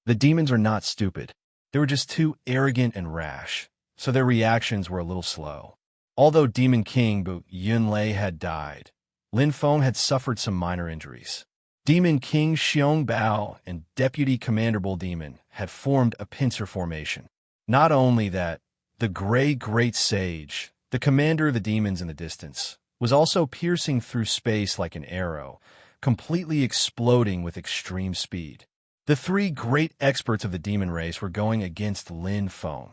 The demons are not stupid. They were just too arrogant and rash, so their reactions were a little slow. Although Demon King Bu Yunlei had died, Lin Feng had suffered some minor injuries. Demon King Xiong Bao and Deputy Commander Bull Demon had formed a pincer formation. Not only that, the Gray Great Sage, the commander of the demons in the distance, was also piercing through space like an arrow, completely exploding with extreme speed. The 3 great experts of the demon race were going against Lin Feng.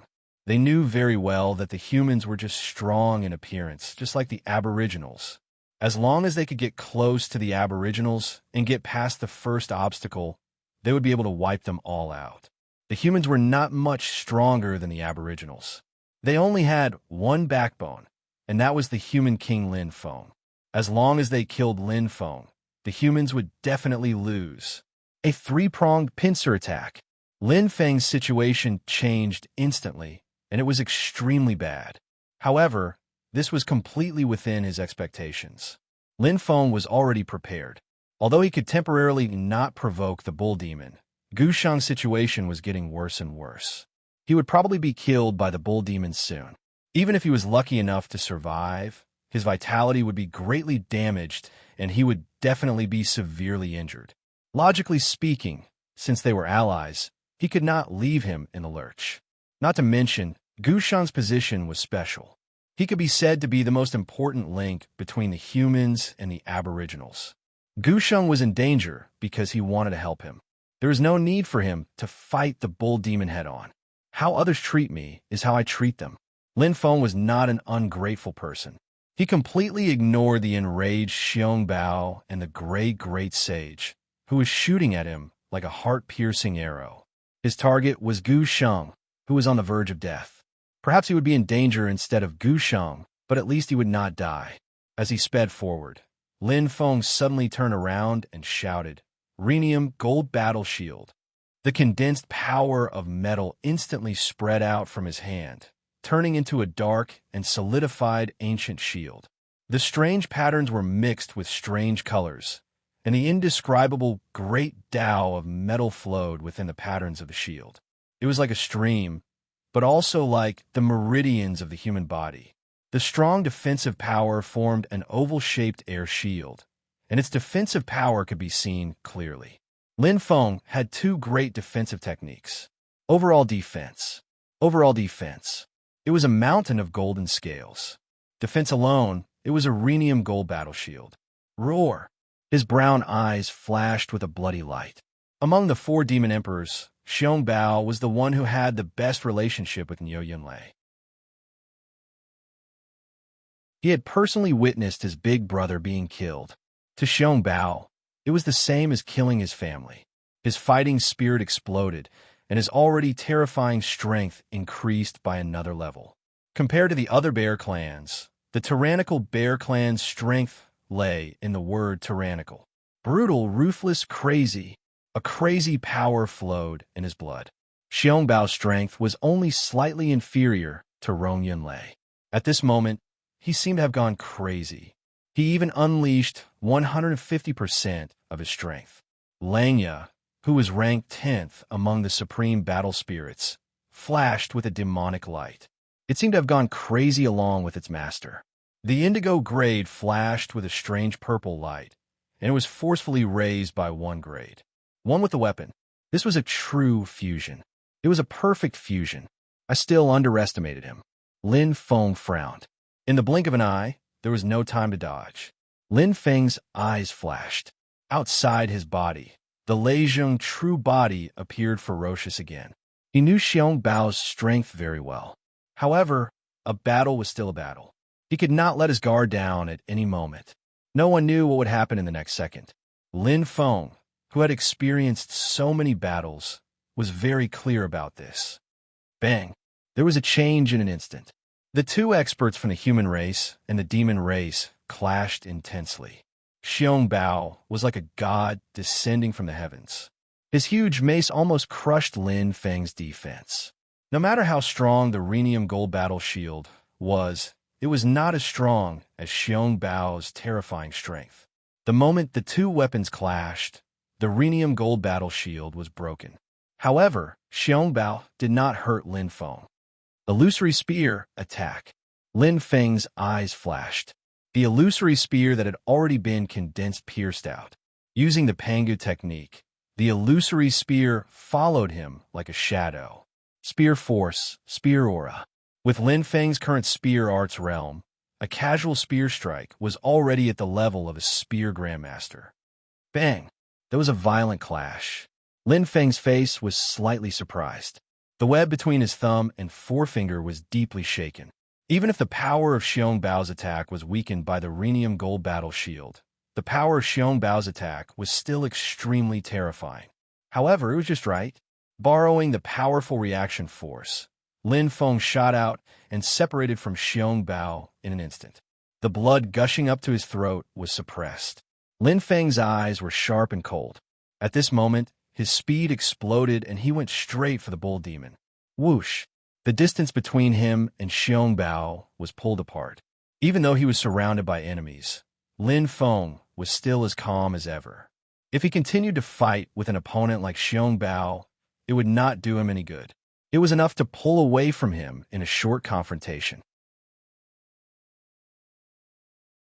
They knew very well that the humans were just strong in appearance, just like the aboriginals. As long as they could get close to the aboriginals and get past the first obstacle, they would be able to wipe them all out. The humans were not much stronger than the aboriginals. They only had one backbone, and that was the human king Lin Feng. As long as they killed Lin Feng, the humans would definitely lose. A 3-pronged pincer attack. Lin Feng's situation changed instantly, and it was extremely bad. However, this was completely within his expectations. Lin Feng was already prepared. Although he could temporarily not provoke the bull demon, Gu Shang's situation was getting worse and worse. He would probably be killed by the bull demon soon. Even if he was lucky enough to survive, his vitality would be greatly damaged, and he would definitely be severely injured. Logically speaking, since they were allies, he could not leave him in the lurch. Not to mention, Gu Shang's position was special. He could be said to be the most important link between the humans and the aboriginals. Gu Shang was in danger because he wanted to help him. There is no need for him to fight the bull demon head-on. How others treat me is how I treat them. Lin Feng was not an ungrateful person. He completely ignored the enraged Xiong Bao and the Gray Great Sage, who was shooting at him like a heart-piercing arrow. His target was Gu Shang, who was on the verge of death. Perhaps he would be in danger instead of Gu Shang, but at least he would not die. As he sped forward, Lin Feng suddenly turned around and shouted, "Rhenium Gold Battle Shield." The condensed power of metal instantly spread out from his hand, turning into a dark and solidified ancient shield. The strange patterns were mixed with strange colors, and the indescribable great Tao of metal flowed within the patterns of the shield. It was like a stream, but also like the meridians of the human body. The strong defensive power formed an oval-shaped air shield, and its defensive power could be seen clearly. Lin Feng had two great defensive techniques. Overall defense. Overall defense. It was a mountain of golden scales. Defense alone, it was a rhenium gold battle shield. Roar! His brown eyes flashed with a bloody light. Among the four demon emperors, Xiong Bao was the one who had the best relationship with Niu Yunlei. He had personally witnessed his big brother being killed. To Xiong Bao, it was the same as killing his family. His fighting spirit exploded, and his already terrifying strength increased by another level. Compared to the other bear clans, the tyrannical bear clan's strength lay in the word tyrannical. Brutal, ruthless, crazy. A crazy power flowed in his blood. Xiong Bao's strength was only slightly inferior to Rong Yunlei. At this moment, he seemed to have gone crazy. He even unleashed 150% of his strength. Langya, who was ranked 10th among the supreme battle spirits, flashed with a demonic light. It seemed to have gone crazy along with its master. The indigo grade flashed with a strange purple light, and it was forcefully raised by one grade. One with the weapon. This was a true fusion. It was a perfect fusion. I still underestimated him. Lin Feng frowned. In the blink of an eye, there was no time to dodge. Lin Feng's eyes flashed. Outside his body, the Leizhong true body appeared ferocious again. He knew Xiong Bao's strength very well. However, a battle was still a battle. He could not let his guard down at any moment. No one knew what would happen in the next second. Lin Feng, who had experienced so many battles, was very clear about this. Bang! There was a change in an instant. The two experts from the human race and the demon race clashed intensely. Xiong Bao was like a god descending from the heavens. His huge mace almost crushed Lin Feng's defense. No matter how strong the rhenium gold battle shield was, it was not as strong as Xiong Bao's terrifying strength. The moment the two weapons clashed, the rhenium gold battle shield was broken. However, Xiong Bao did not hurt Lin Feng. Illusory spear attack. Lin Feng's eyes flashed. The illusory spear that had already been condensed pierced out. Using the Pangu technique, the illusory spear followed him like a shadow. Spear force, spear aura. With Lin Feng's current spear arts realm, a casual spear strike was already at the level of a spear grandmaster. Bang! There was a violent clash. Lin Feng's face was slightly surprised. The web between his thumb and forefinger was deeply shaken. Even if the power of Xiong Bao's attack was weakened by the rhenium gold battle shield, the power of Xiong Bao's attack was still extremely terrifying. However, it was just right. Borrowing the powerful reaction force, Lin Feng shot out and separated from Xiong Bao in an instant. The blood gushing up to his throat was suppressed. Lin Feng's eyes were sharp and cold. At this moment, his speed exploded and he went straight for the bull demon. Whoosh! The distance between him and Xiong Bao was pulled apart. Even though he was surrounded by enemies, Lin Feng was still as calm as ever. If he continued to fight with an opponent like Xiong Bao, it would not do him any good. It was enough to pull away from him in a short confrontation.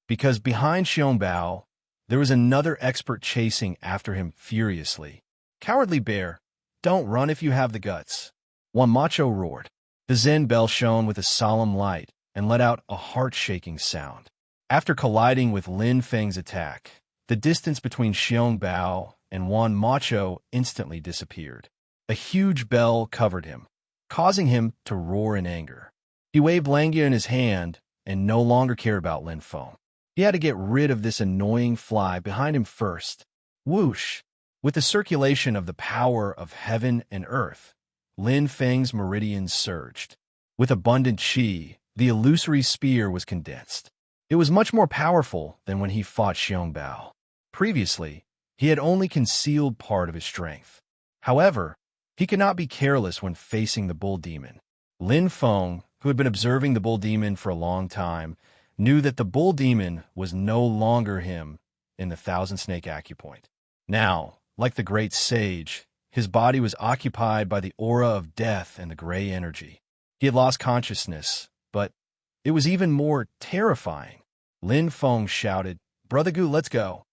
Because behind Xiong Bao, there was another expert chasing after him furiously. Cowardly bear, don't run if you have the guts. One macho roared. The Zen bell shone with a solemn light and let out a heart-shaking sound. After colliding with Lin Feng's attack, the distance between Xiong Bao and Wan Macho instantly disappeared. A huge bell covered him, causing him to roar in anger. He waved Langya in his hand and no longer cared about Lin Feng. He had to get rid of this annoying fly behind him first. Whoosh! With the circulation of the power of heaven and earth, Lin Feng's meridians surged. With abundant qi, The illusory spear was condensed. It was much more powerful than when he fought Xiangbao. Previously, he had only concealed part of his strength. However, he could not be careless when facing the bull demon. Lin Feng, who had been observing the bull demon for a long time, knew that the bull demon was no longer him in the Thousand Snake Acupoint. Now, like the great sage, his body was occupied by the aura of death and the gray energy. He had lost consciousness, but it was even more terrifying. Lin Feng shouted, "Brother Gu, let's go."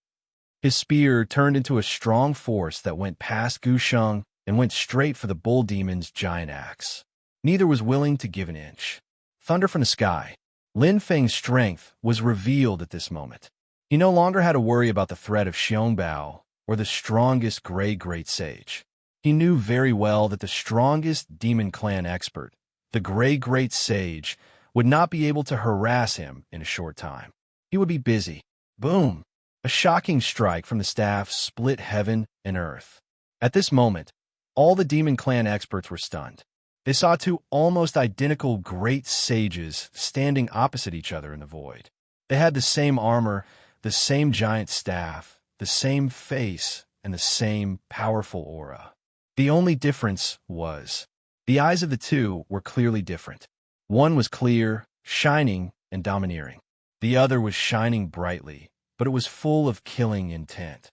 His spear turned into a strong force that went past Gu Sheng and went straight for the bull demon's giant axe. Neither was willing to give an inch. Thunder from the sky. Lin Feng's strength was revealed at this moment. He no longer had to worry about the threat of Xiangbao or the strongest gray great sage. He knew very well that the strongest demon clan expert, the gray great sage, would not be able to harass him in a short time. He would be busy. Boom! A shocking strike from the staff split heaven and earth. At this moment, all the demon clan experts were stunned. They saw two almost identical great sages standing opposite each other in the void. They had the same armor, the same giant staff, the same face, and the same powerful aura. The only difference was the eyes of the two were clearly different. One was clear, shining, and domineering. The other was shining brightly, but it was full of killing intent.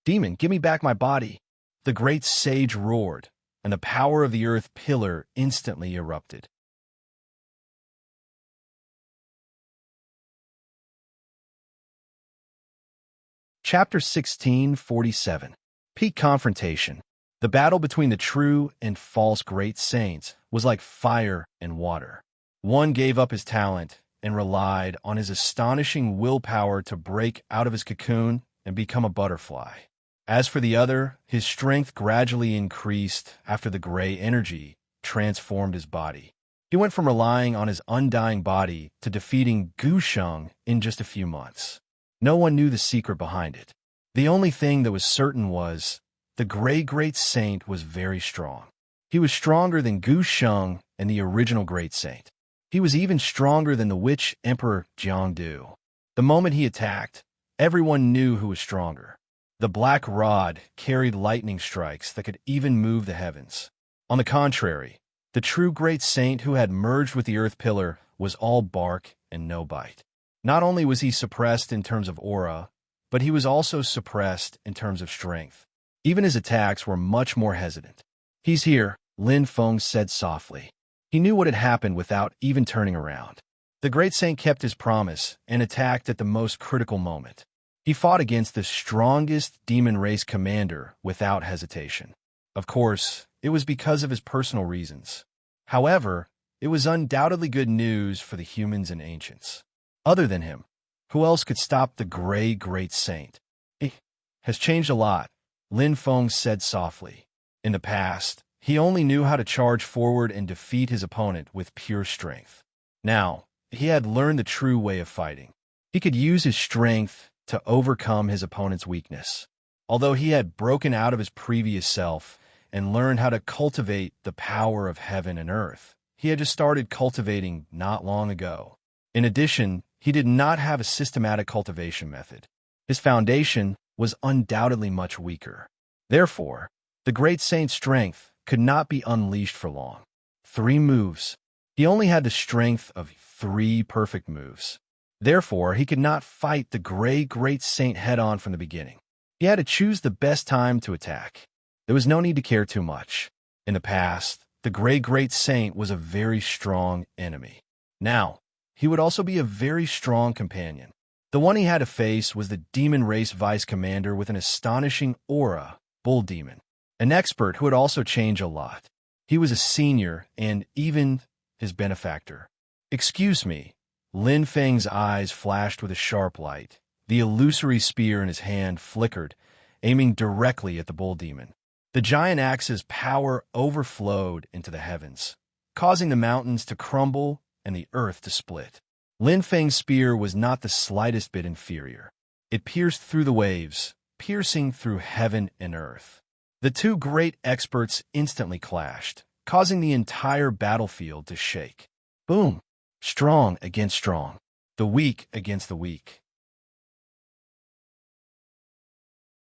"Demon, give me back my body!" The great sage roared, and the power of the earth pillar instantly erupted. Chapter 1647. Peak Confrontation. The battle between the true and false great saints was like fire and water. One gave up his talent and relied on his astonishing willpower to break out of his cocoon and become a butterfly. As for the other, his strength gradually increased after the gray energy transformed his body. He went from relying on his undying body to defeating Gu Sheng in just a few months. No one knew the secret behind it. The only thing that was certain was the gray great saint was very strong. He was stronger than Gu Sheng and the original great saint. He was even stronger than the witch emperor Jiangdu. The moment he attacked, everyone knew who was stronger. The black rod carried lightning strikes that could even move the heavens. On the contrary, the true great saint who had merged with the earth pillar was all bark and no bite. Not only was he suppressed in terms of aura, but he was also suppressed in terms of strength. Even his attacks were much more hesitant. "He's here," Lin Feng said softly. He knew what had happened without even turning around. The great saint kept his promise and attacked at the most critical moment. He fought against the strongest demon race commander without hesitation. Of course, it was because of his personal reasons. However, it was undoubtedly good news for the humans and ancients. Other than him, who else could stop the gray great saint? "He has changed a lot," Lin Feng said softly. In the past, he only knew how to charge forward and defeat his opponent with pure strength. Now, he had learned the true way of fighting. He could use his strength to overcome his opponent's weakness. Although he had broken out of his previous self and learned how to cultivate the power of heaven and earth, he had just started cultivating not long ago. In addition, he did not have a systematic cultivation method. His foundation was undoubtedly much weaker. Therefore, the great saint's strength could not be unleashed for long. 3 moves. He only had the strength of 3 perfect moves. Therefore, he could not fight the gray great saint head-on from the beginning. He had to choose the best time to attack. There was no need to care too much. In the past, the gray great saint was a very strong enemy. Now, he would also be a very strong companion. The one he had to face was the demon race vice commander with an astonishing aura, Bull Demon, an expert who would also change a lot. He was a senior and even his benefactor. "Excuse me." Lin Feng's eyes flashed with a sharp light. The illusory spear in his hand flickered, aiming directly at the Bull Demon. The giant axe's power overflowed into the heavens, causing the mountains to crumble and the earth to split. Lin Feng's spear was not the slightest bit inferior. It pierced through the waves, piercing through heaven and earth. The two great experts instantly clashed, causing the entire battlefield to shake. Boom! strong against strong, the weak against the weak.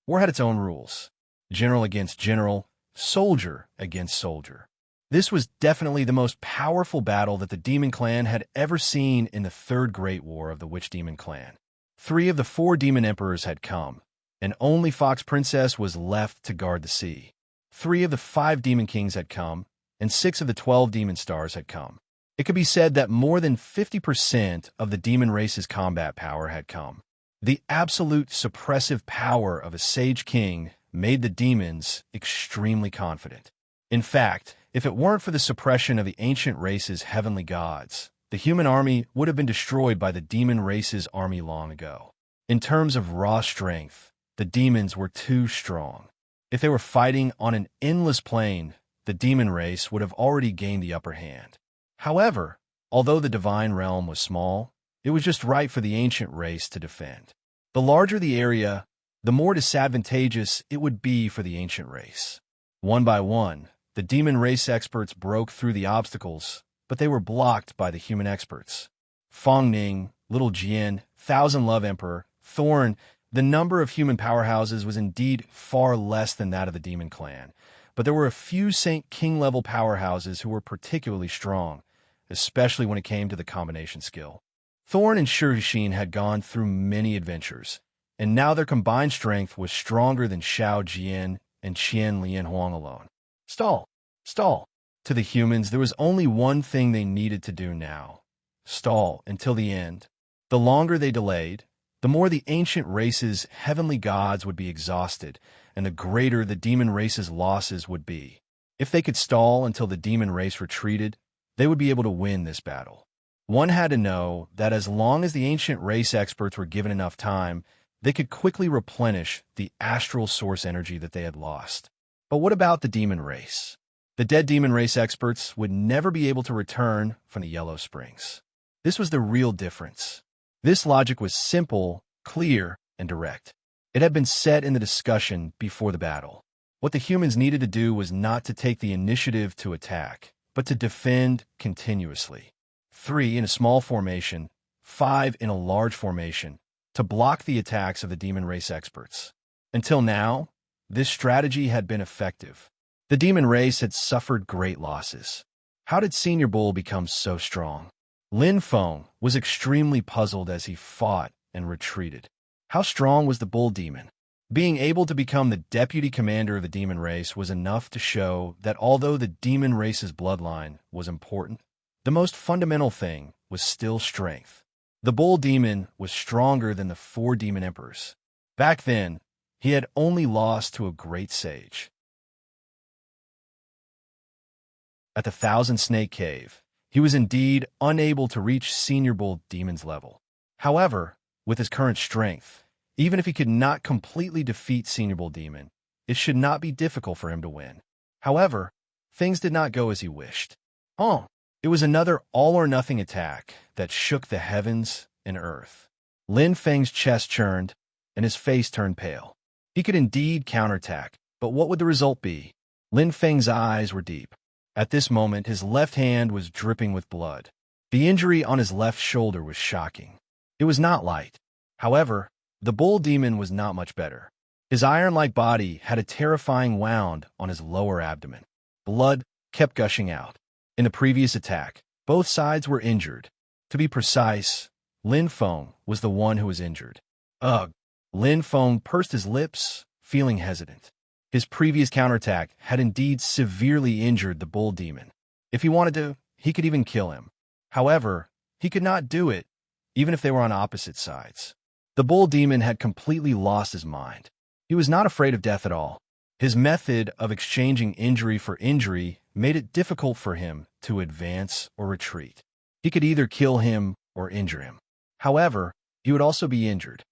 War had its own rules. General against general, soldier against soldier. This was definitely the most powerful battle that the Demon Clan had ever seen in the Third Great War of the Witch Demon Clan. 3 of the 4 Demon Emperors had come, and only Fox Princess was left to guard the sea. 3 of the 5 Demon Kings had come, and 6 of the 12 Demon Stars had come. It could be said that more than 50% of the demon race's combat power had come. The absolute suppressive power of a Sage King made the demons extremely confident. In fact, if it weren't for the suppression of the ancient race's heavenly gods, the human army would have been destroyed by the demon race's army long ago. In terms of raw strength, the demons were too strong. If they were fighting on an endless plane, the demon race would have already gained the upper hand. However, although the divine realm was small, it was just right for the ancient race to defend. The larger the area, the more disadvantageous it would be for the ancient race. One by one, the demon race experts broke through the obstacles, but they were blocked by the human experts. Fong Ning, Little Jian, Thousand Love Emperor, Thorn, the number of human powerhouses was indeed far less than that of the Demon Clan, but there were a few Saint King-level powerhouses who were particularly strong, especially when it came to the combination skill. Thorn and Shirixin had gone through many adventures, and now their combined strength was stronger than Xiao Jian and Qian Lianhuang alone. Stall! Stall! To the humans, there was only one thing they needed to do now. Stall until the end. The longer they delayed, the more the ancient race's heavenly gods would be exhausted, and the greater the demon race's losses would be. If they could stall until the demon race retreated, they would be able to win this battle. One had to know that as long as the ancient race experts were given enough time, they could quickly replenish the astral source energy that they had lost. But what about the demon race? The dead demon race experts would never be able to return from the Yellow Springs. This was the real difference. This logic was simple, clear, and direct. It had been set in the discussion before the battle. What the humans needed to do was not to take the initiative to attack, but to defend continuously. 3 in a small formation, 5 in a large formation, to block the attacks of the demon race experts. Until now, this strategy had been effective. The demon race had suffered great losses. How did Senior Bull become so strong? Lin Feng was extremely puzzled as he fought and retreated. How strong was the bull demon? Being able to become the deputy commander of the demon race was enough to show that although the demon race's bloodline was important, the most fundamental thing was still strength. The bull demon was stronger than the 4 demon emperors. Back then, he had only lost to a great sage. At the Thousand Snake Cave, he was indeed unable to reach Senior Bull Demon's level. However, with his current strength, even if he could not completely defeat Senior Bull Demon, it should not be difficult for him to win. However, things did not go as he wished. It was another all-or-nothing attack that shook the heavens and earth. Lin Feng's chest churned, and his face turned pale. He could indeed counterattack, but what would the result be? Lin Feng's eyes were deep. At this moment, his left hand was dripping with blood. The injury on his left shoulder was shocking. It was not light. However, the bull demon was not much better. His iron-like body had a terrifying wound on his lower abdomen. Blood kept gushing out. In the previous attack, both sides were injured. To be precise, Lin Feng was the one who was injured. Ugh! Lin Feng pursed his lips, feeling hesitant. His previous counterattack had indeed severely injured the bull demon. If he wanted to, he could even kill him. However, he could not do it, even if they were on opposite sides. The bull demon had completely lost his mind. He was not afraid of death at all. His method of exchanging injury for injury made it difficult for him to advance or retreat. He could either kill him or injure him. However, he would also be injured.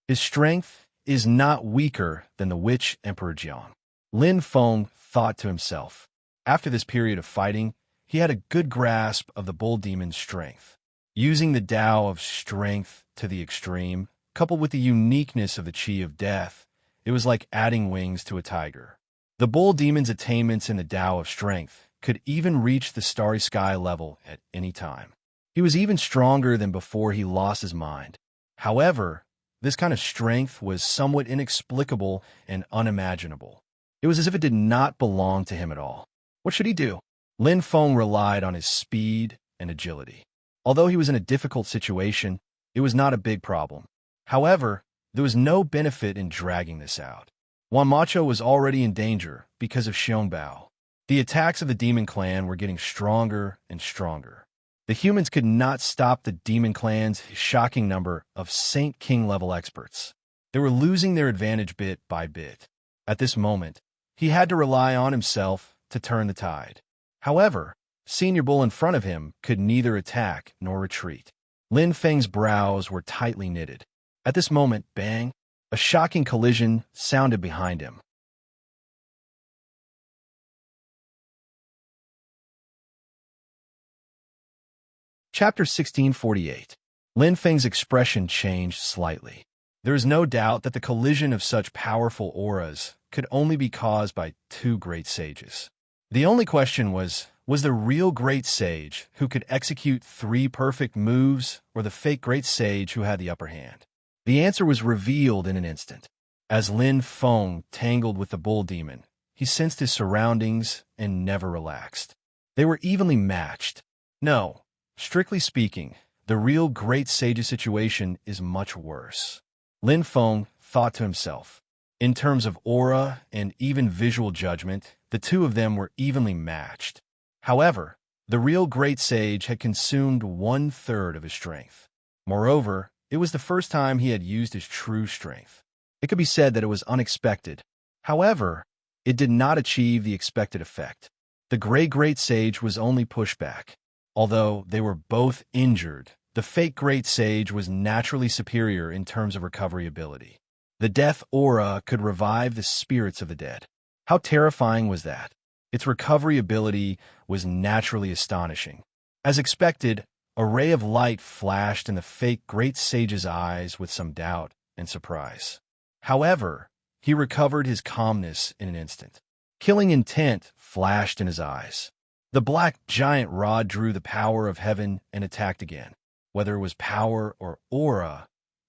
His strength is not weaker than the Witch Emperor Jiang. Lin Feng thought to himself. After this period of fighting, he had a good grasp of the bull demon's strength. Using the Tao of strength to the extreme, coupled with the uniqueness of the Qi of death, it was like adding wings to a tiger. The bull demon's attainments in the Tao of strength could even reach the starry sky level at any time. He was even stronger than before he lost his mind. However, this kind of strength was somewhat inexplicable and unimaginable. It was as if it did not belong to him at all. What should he do? Lin Feng relied on his speed and agility. Although he was in a difficult situation, it was not a big problem. However, there was no benefit in dragging this out. Wan Macho was already in danger because of Xiongbao. The attacks of the demon clan were getting stronger and stronger. The humans could not stop the demon clan's shocking number of Saint King level experts. They were losing their advantage bit by bit. At this moment, he had to rely on himself to turn the tide. However, Senior Bull in front of him could neither attack nor retreat. Lin Feng's brows were tightly knitted. At this moment, bang, a shocking collision sounded behind him. Chapter 1648. Lin Feng's expression changed slightly. There is no doubt that the collision of such powerful auras could only be caused by two great sages. The only question was the real great sage who could execute 3 perfect moves, or the fake great sage who had the upper hand? The answer was revealed in an instant. As Lin Feng tangled with the bull demon, he sensed his surroundings and never relaxed. They were evenly matched. No, strictly speaking, the real great sage's situation is much worse. Lin Feng thought to himself. In terms of aura and even visual judgment, the two of them were evenly matched. However, the real great sage had consumed 1/3 of his strength. Moreover, it was the first time he had used his true strength. It could be said that it was unexpected. However, it did not achieve the expected effect. The great sage was only pushed back. Although they were both injured, the fake great sage was naturally superior in terms of recovery ability. The death aura could revive the spirits of the dead. How terrifying was that? Its recovery ability was naturally astonishing. As expected, a ray of light flashed in the fake great sage's eyes with some doubt and surprise. However, he recovered his calmness in an instant. Killing intent flashed in his eyes. The black giant rod drew the power of heaven and attacked again. Whether it was power or aura,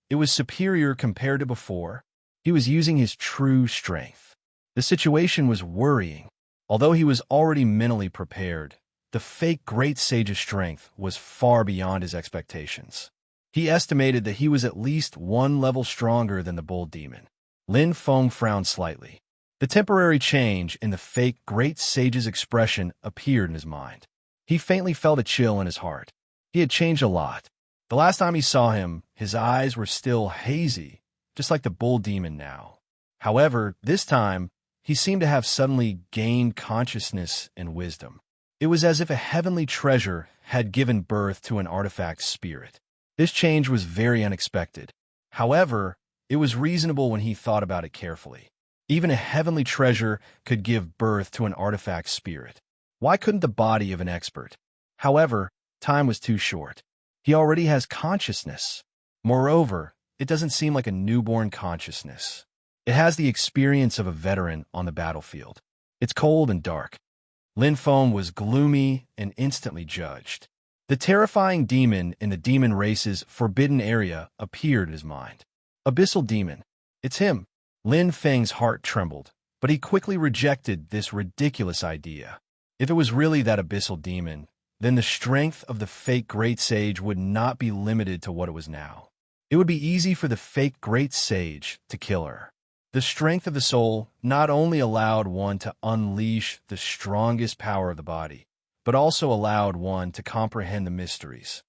it was superior compared to before. He was using his true strength. The situation was worrying. Although he was already mentally prepared, the fake great sage's strength was far beyond his expectations. He estimated that he was at least 1 level stronger than the bull demon. Lin Feng frowned slightly. The temporary change in the fake great sage's expression appeared in his mind. He faintly felt a chill in his heart. He had changed a lot. The last time he saw him, his eyes were still hazy, just like the bull demon now. However, this time, he seemed to have suddenly gained consciousness and wisdom. It was as if a heavenly treasure had given birth to an artifact spirit. This change was very unexpected. However, it was reasonable when he thought about it carefully. Even a heavenly treasure could give birth to an artifact spirit. Why couldn't the body of an expert? However, time was too short. He already has consciousness. Moreover, it doesn't seem like a newborn consciousness. It has the experience of a veteran on the battlefield. It's cold and dark. Lin Feng was gloomy and instantly judged. The terrifying demon in the demon race's forbidden area appeared in his mind. Abyssal demon. It's him. Lin Feng's heart trembled, but he quickly rejected this ridiculous idea. If it was really that abyssal demon, then the strength of the fake great sage would not be limited to what it was now. It would be easy for the fake great sage to kill her. The strength of the soul not only allowed one to unleash the strongest power of the body, but also allowed one to comprehend the mysteries.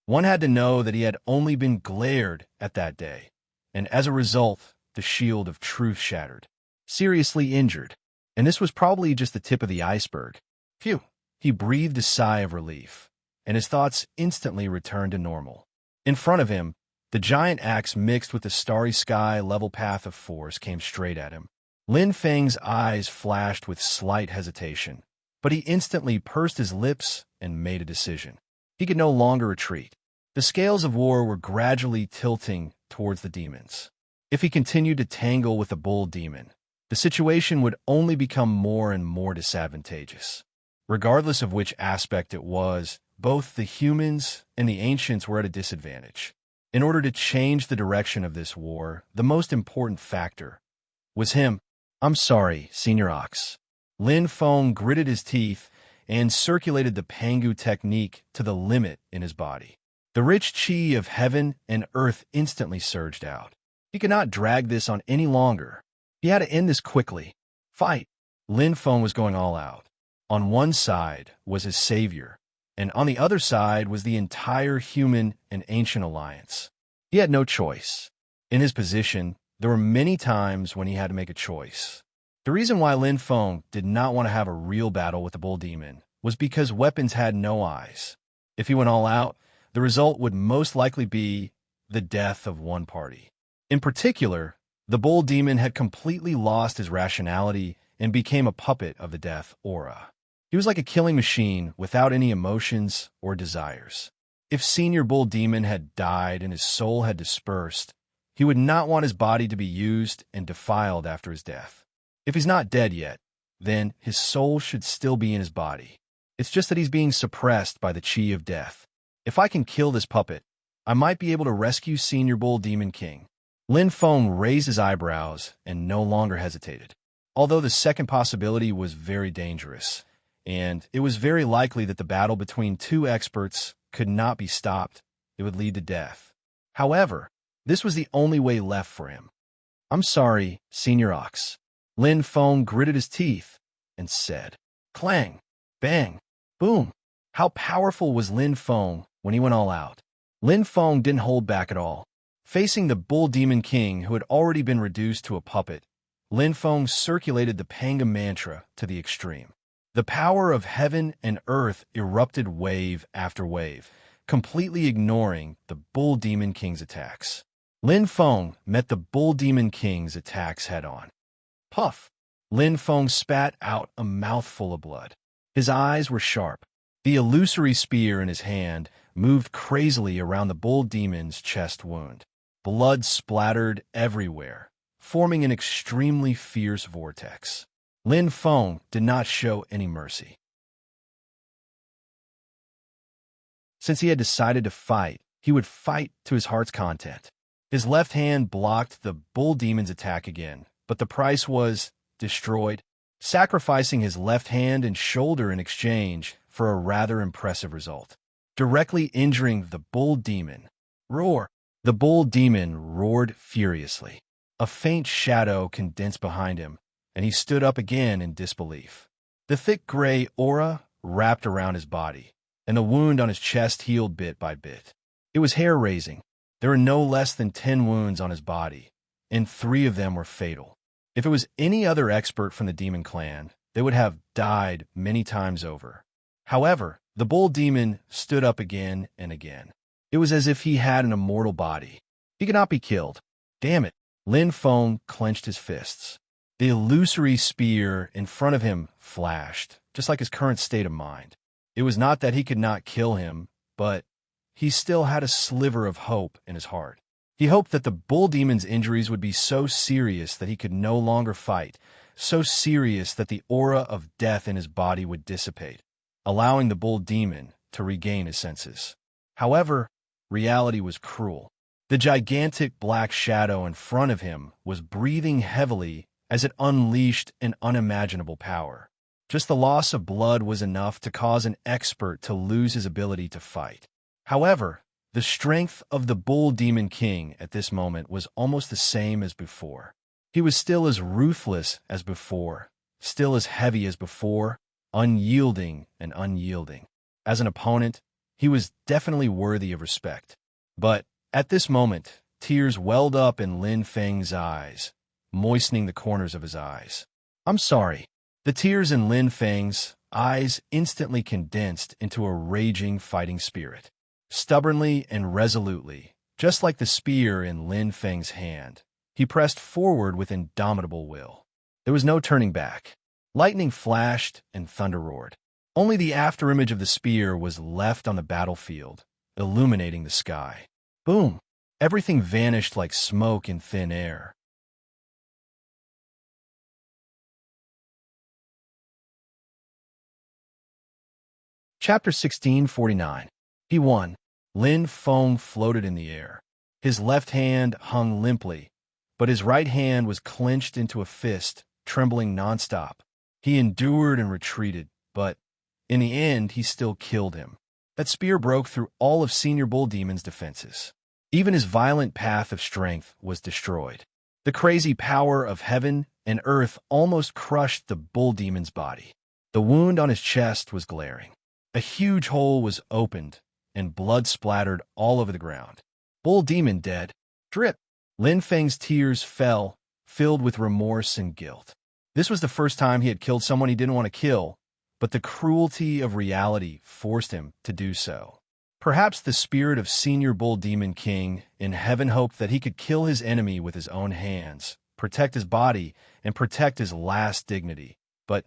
One had to know that he had only been glared at that day, and as a result, the shield of truth shattered. Seriously injured, and this was probably just the tip of the iceberg. Phew! He breathed a sigh of relief, and his thoughts instantly returned to normal. In front of him, the giant axe mixed with the starry sky level path of force came straight at him. Lin Feng's eyes flashed with slight hesitation, but he instantly pursed his lips and made a decision. He could no longer retreat. The scales of war were gradually tilting towards the demons. If he continued to tangle with the bull demon, the situation would only become more and more disadvantageous. Regardless of which aspect it was, both the humans and the ancients were at a disadvantage. In order to change the direction of this war, the most important factor was him. I'm sorry, Senior Ox. Lin Feng gritted his teeth and circulated the Pangu technique to the limit in his body. The rich chi of heaven and earth instantly surged out. He could not drag this on any longer. He had to end this quickly. Fight! Lin Feng was going all out. On one side was his savior, and on the other side was the entire human and ancient alliance. He had no choice. In his position, there were many times when he had to make a choice. The reason why Lin Feng did not want to have a real battle with the bull demon was because weapons had no eyes. If he went all out, the result would most likely be the death of one party. In particular, the bull demon had completely lost his rationality and became a puppet of the death aura. He was like a killing machine without any emotions or desires. If Senior Bull Demon had died and his soul had dispersed, he would not want his body to be used and defiled after his death. If he's not dead yet, then his soul should still be in his body. It's just that he's being suppressed by the chi of death. If I can kill this puppet, I might be able to rescue Senior Bull Demon King. Lin Feng raised his eyebrows and no longer hesitated. Although the second possibility was very dangerous, and it was very likely that the battle between two experts could not be stopped, it would lead to death. However, this was the only way left for him. I'm sorry, Senior Ox. Lin Feng gritted his teeth and said, clang, bang, boom. How powerful was Lin Feng when he went all out? Lin Feng didn't hold back at all. Facing the Bull Demon King, who had already been reduced to a puppet, Lin Feng circulated the Panga mantra to the extreme. The power of heaven and earth erupted wave after wave, completely ignoring the Bull Demon King's attacks. Lin Feng met the Bull Demon King's attacks head-on. Puff! Lin Feng spat out a mouthful of blood. His eyes were sharp. The illusory spear in his hand moved crazily around the Bull Demon's chest wound. Blood splattered everywhere, forming an extremely fierce vortex. Lin Feng did not show any mercy. Since he had decided to fight, he would fight to his heart's content. His left hand blocked the Bull Demon's attack again, but the price was destroyed, sacrificing his left hand and shoulder in exchange for a rather impressive result, directly injuring the Bull Demon. Roar! The Bull Demon roared furiously. A faint shadow condensed behind him, and he stood up again in disbelief. The thick gray aura wrapped around his body, and the wound on his chest healed bit by bit. It was hair-raising. There were no less than 10 wounds on his body, and 3 of them were fatal. If it was any other expert from the Demon Clan, they would have died many times over. However, the Bull Demon stood up again and again. It was as if he had an immortal body. He could not be killed. Damn it! Lin Feng clenched his fists. The illusory spear in front of him flashed, just like his current state of mind. It was not that he could not kill him, but he still had a sliver of hope in his heart. He hoped that the Bull Demon's injuries would be so serious that he could no longer fight, so serious that the aura of death in his body would dissipate, allowing the Bull Demon to regain his senses. However, reality was cruel. The gigantic black shadow in front of him was breathing heavily as it unleashed an unimaginable power. Just the loss of blood was enough to cause an expert to lose his ability to fight. However, the strength of the Bull Demon King at this moment was almost the same as before. He was still as ruthless as before, still as heavy as before, unyielding and unyielding. As an opponent, he was definitely worthy of respect. But at this moment, tears welled up in Lin Feng's eyes, moistening the corners of his eyes. I'm sorry. The tears in Lin Feng's eyes instantly condensed into a raging fighting spirit. Stubbornly and resolutely, just like the spear in Lin Feng's hand, he pressed forward with indomitable will. There was no turning back. Lightning flashed and thunder roared. Only the afterimage of the spear was left on the battlefield, illuminating the sky. Boom! Everything vanished like smoke in thin air. Chapter 1649. He won. Lin Feng floated in the air. His left hand hung limply, but his right hand was clenched into a fist, trembling nonstop. He endured and retreated, but in the end, he still killed him. That spear broke through all of Senior Bull Demon's defenses. Even his violent path of strength was destroyed. The crazy power of heaven and earth almost crushed the Bull Demon's body. The wound on his chest was glaring. A huge hole was opened, and blood splattered all over the ground. Bull Demon dead. Drip. Lin Feng's tears fell, filled with remorse and guilt. This was the first time he had killed someone he didn't want to kill, but the cruelty of reality forced him to do so. Perhaps the spirit of Senior Bull Demon King in heaven hoped that he could kill his enemy with his own hands, protect his body, and protect his last dignity. But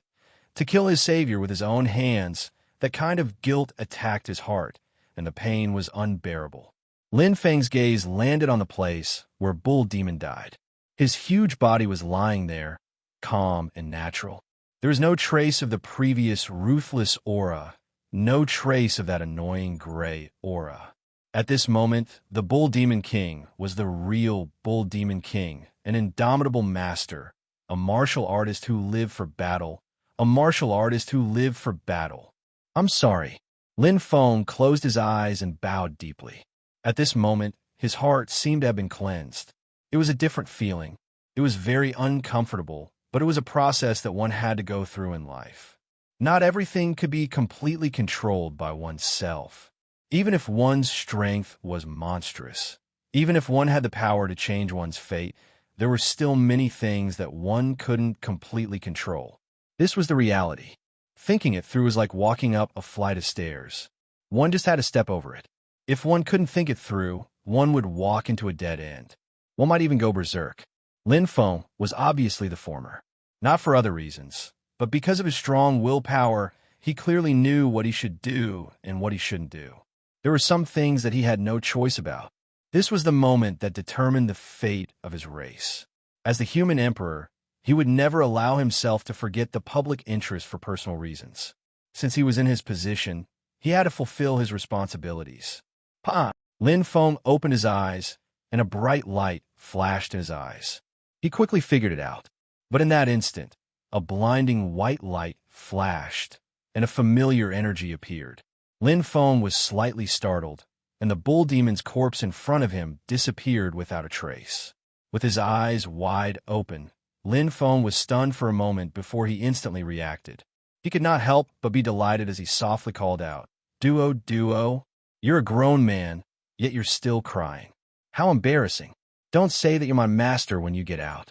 to kill his savior with his own hands, that kind of guilt attacked his heart, and the pain was unbearable. Lin Feng's gaze landed on the place where Bull Demon died. His huge body was lying there, calm and natural. There was no trace of the previous ruthless aura, no trace of that annoying gray aura. At this moment, the Bull Demon King was the real Bull Demon King, an indomitable master, a martial artist who lived for battle, a martial artist who lived for battle. I'm sorry. Lin Feng closed his eyes and bowed deeply. At this moment, his heart seemed to have been cleansed. It was a different feeling. It was very uncomfortable, but it was a process that one had to go through in life. Not everything could be completely controlled by oneself. Even if one's strength was monstrous, even if one had the power to change one's fate, there were still many things that one couldn't completely control. This was the reality. Thinking it through was like walking up a flight of stairs. One just had to step over it. If one couldn't think it through, one would walk into a dead end. One might even go berserk. Lin Feng was obviously the former. Not for other reasons, but because of his strong willpower, he clearly knew what he should do and what he shouldn't do. There were some things that he had no choice about. This was the moment that determined the fate of his race. As the human emperor, he would never allow himself to forget the public interest for personal reasons. Since he was in his position, he had to fulfill his responsibilities. Pa! Lin Feng opened his eyes, and a bright light flashed in his eyes. He quickly figured it out. But in that instant, a blinding white light flashed, and a familiar energy appeared. Lin Feng was slightly startled, and the Bull Demon's corpse in front of him disappeared without a trace. With his eyes wide open, Lin Feng was stunned for a moment before he instantly reacted. He could not help but be delighted as he softly called out, Duo, you're a grown man, yet you're still crying. How embarrassing. Don't say that you're my master when you get out.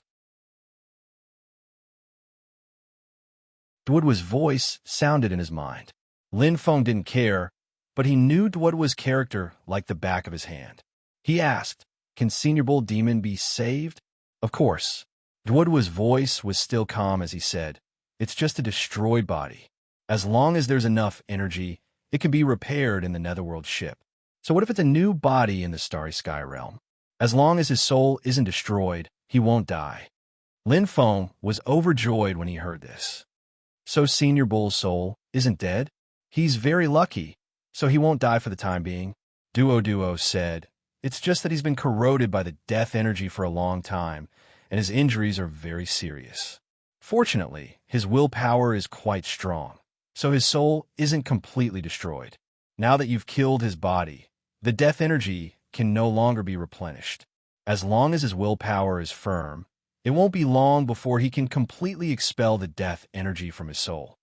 Duo's voice sounded in his mind. Lin Feng didn't care, but he knew Duo's character like the back of his hand. He asked, can Senior Bull Demon be saved? Of course. Duo's voice was still calm as he said, it's just a destroyed body. As long as there's enough energy, it can be repaired in the Netherworld ship. So what if it's a new body in the Starry Sky realm? As long as his soul isn't destroyed, he won't die. Lin Feng was overjoyed when he heard this. So Senior Bull's soul isn't dead? He's very lucky, so he won't die for the time being. Duo said, it's just that he's been corroded by the death energy for a long time, and his injuries are very serious. Fortunately, his willpower is quite strong, so his soul isn't completely destroyed. Now that you've killed his body, the death energy can no longer be replenished. As long as his willpower is firm, it won't be long before he can completely expel the death energy from his soul.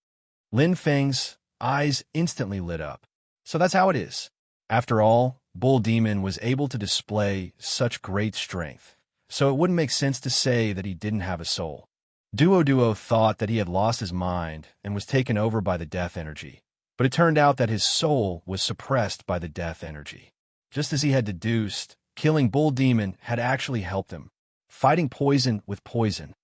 Lin Feng's eyes instantly lit up. So that's how it is. After all, Bull Demon was able to display such great strength, so it wouldn't make sense to say that he didn't have a soul. Duo thought that he had lost his mind and was taken over by the death energy, but it turned out that his soul was suppressed by the death energy. Just as he had deduced, killing Bull Demon had actually helped him. Fighting poison with poison.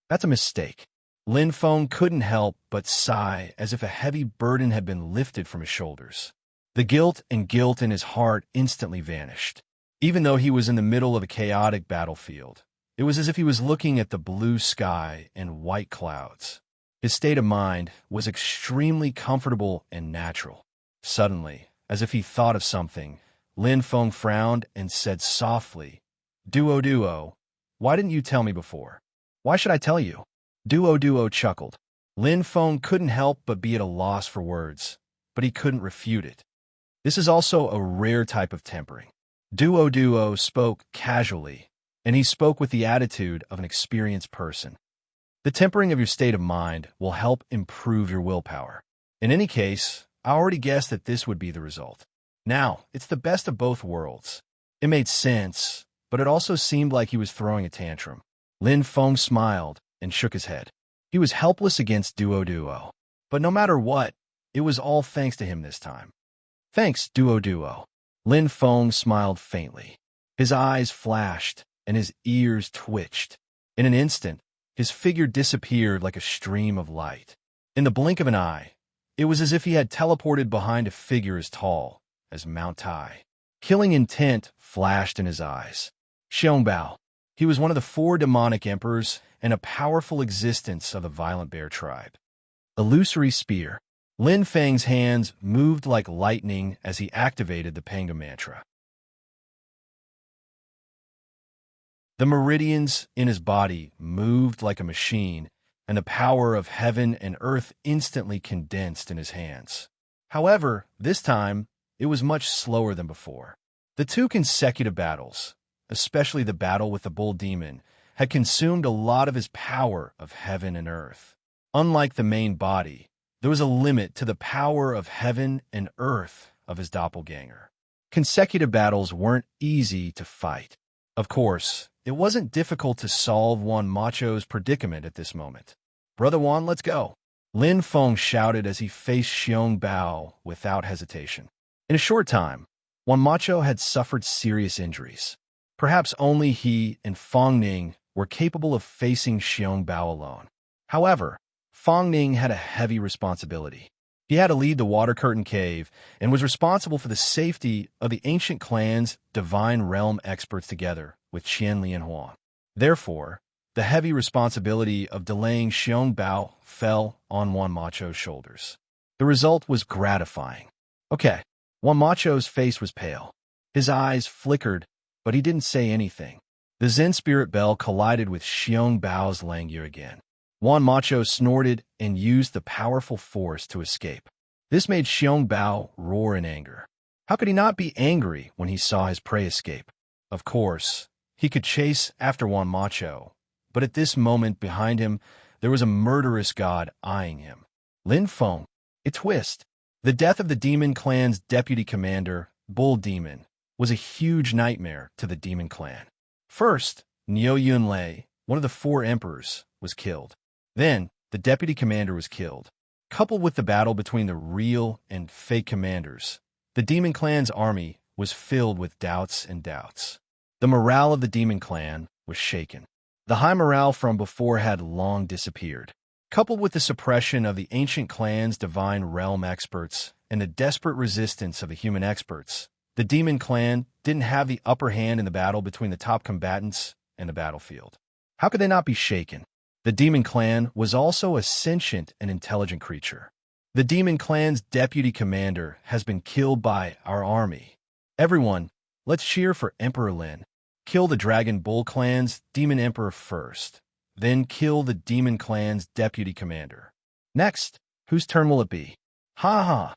That's a mistake. Lin Feng couldn't help but sigh as if a heavy burden had been lifted from his shoulders. The guilt in his heart instantly vanished. Even though he was in the middle of a chaotic battlefield, it was as if he was looking at the blue sky and white clouds. His state of mind was extremely comfortable and natural. Suddenly, as if he thought of something, Lin Feng frowned and said softly, Duo, why didn't you tell me before? Why should I tell you? Duo chuckled. Lin Feng couldn't help but be at a loss for words, but he couldn't refute it. This is also a rare type of tempering. Duo spoke casually, and he spoke with the attitude of an experienced person. The tempering of your state of mind will help improve your willpower. In any case, I already guessed that this would be the result. Now, it's the best of both worlds. It made sense, but it also seemed like he was throwing a tantrum. Lin Feng smiled and shook his head. He was helpless against Duo. But no matter what, it was all thanks to him this time. Thanks, Duo. Lin Feng smiled faintly. His eyes flashed and his ears twitched. In an instant, his figure disappeared like a stream of light. In the blink of an eye, it was as if he had teleported behind a figure as tall as Mount Tai. Killing intent flashed in his eyes. Xiangbao. He was one of the 4 demonic emperors and a powerful existence of the violent bear tribe. Illusory spear. Lin Feng's hands moved like lightning as he activated the Panga mantra. The meridians in his body moved like a machine, and the power of heaven and earth instantly condensed in his hands. However, this time, it was much slower than before. The 2 consecutive battles, especially the battle with the bull demon, had consumed a lot of his power of heaven and earth. Unlike the main body, there was a limit to the power of heaven and earth of his doppelganger. Consecutive battles weren't easy to fight. Of course, it wasn't difficult to solve Wan Macho's predicament at this moment. Brother Wan, let's go. Lin Feng shouted as he faced Xiangbao without hesitation. In a short time, Wan Macho had suffered serious injuries. Perhaps only he and Fang Ning were capable of facing Xiangbao alone. However, Fang Ning had a heavy responsibility. He had to lead the Water Curtain Cave and was responsible for the safety of the ancient clan's divine realm experts together with Qian Lianhuan. Therefore, the heavy responsibility of delaying Xiangbao fell on Wan Macho's shoulders. The result was gratifying. Okay, Wan Macho's face was pale. His eyes flickered, but he didn't say anything. The Zen Spirit Bell collided with Xiangbao's Langya again. Wan Macho snorted and used the powerful force to escape. This made Xiangbao roar in anger. How could he not be angry when he saw his prey escape? Of course, he could chase after Wan Macho, but at this moment behind him, there was a murderous god eyeing him. Lin Feng. A twist. The death of the Demon Clan's deputy commander, Bull Demon, was a huge nightmare to the Demon Clan. First, Niu Yunlei, one of the 4 emperors, was killed. Then, the deputy commander was killed. Coupled with the battle between the real and fake commanders, the Demon Clan's army was filled with doubts and doubts. The morale of the Demon Clan was shaken. The high morale from before had long disappeared. Coupled with the suppression of the ancient clan's divine realm experts and the desperate resistance of the human experts, the Demon Clan didn't have the upper hand in the battle between the top combatants and the battlefield. How could they not be shaken? The Demon Clan was also a sentient and intelligent creature. The Demon Clan's deputy commander has been killed by our army. Everyone, let's cheer for Emperor Lin. Kill the Dragon Bull Clan's Demon Emperor first, then kill the Demon Clan's deputy commander. Next, whose turn will it be? Ha ha!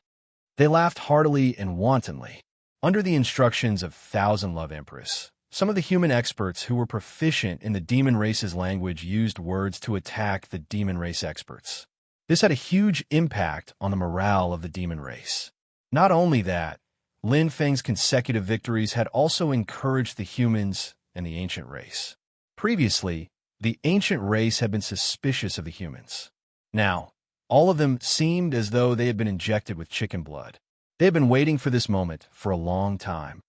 They laughed heartily and wantonly. Under the instructions of Thousand Love Empress, some of the human experts who were proficient in the demon race's language used words to attack the demon race experts. This had a huge impact on the morale of the demon race. Not only that, Lin Feng's consecutive victories had also encouraged the humans and the ancient race. Previously, the ancient race had been suspicious of the humans. Now, all of them seemed as though they had been injected with chicken blood. They had been waiting for this moment for a long time.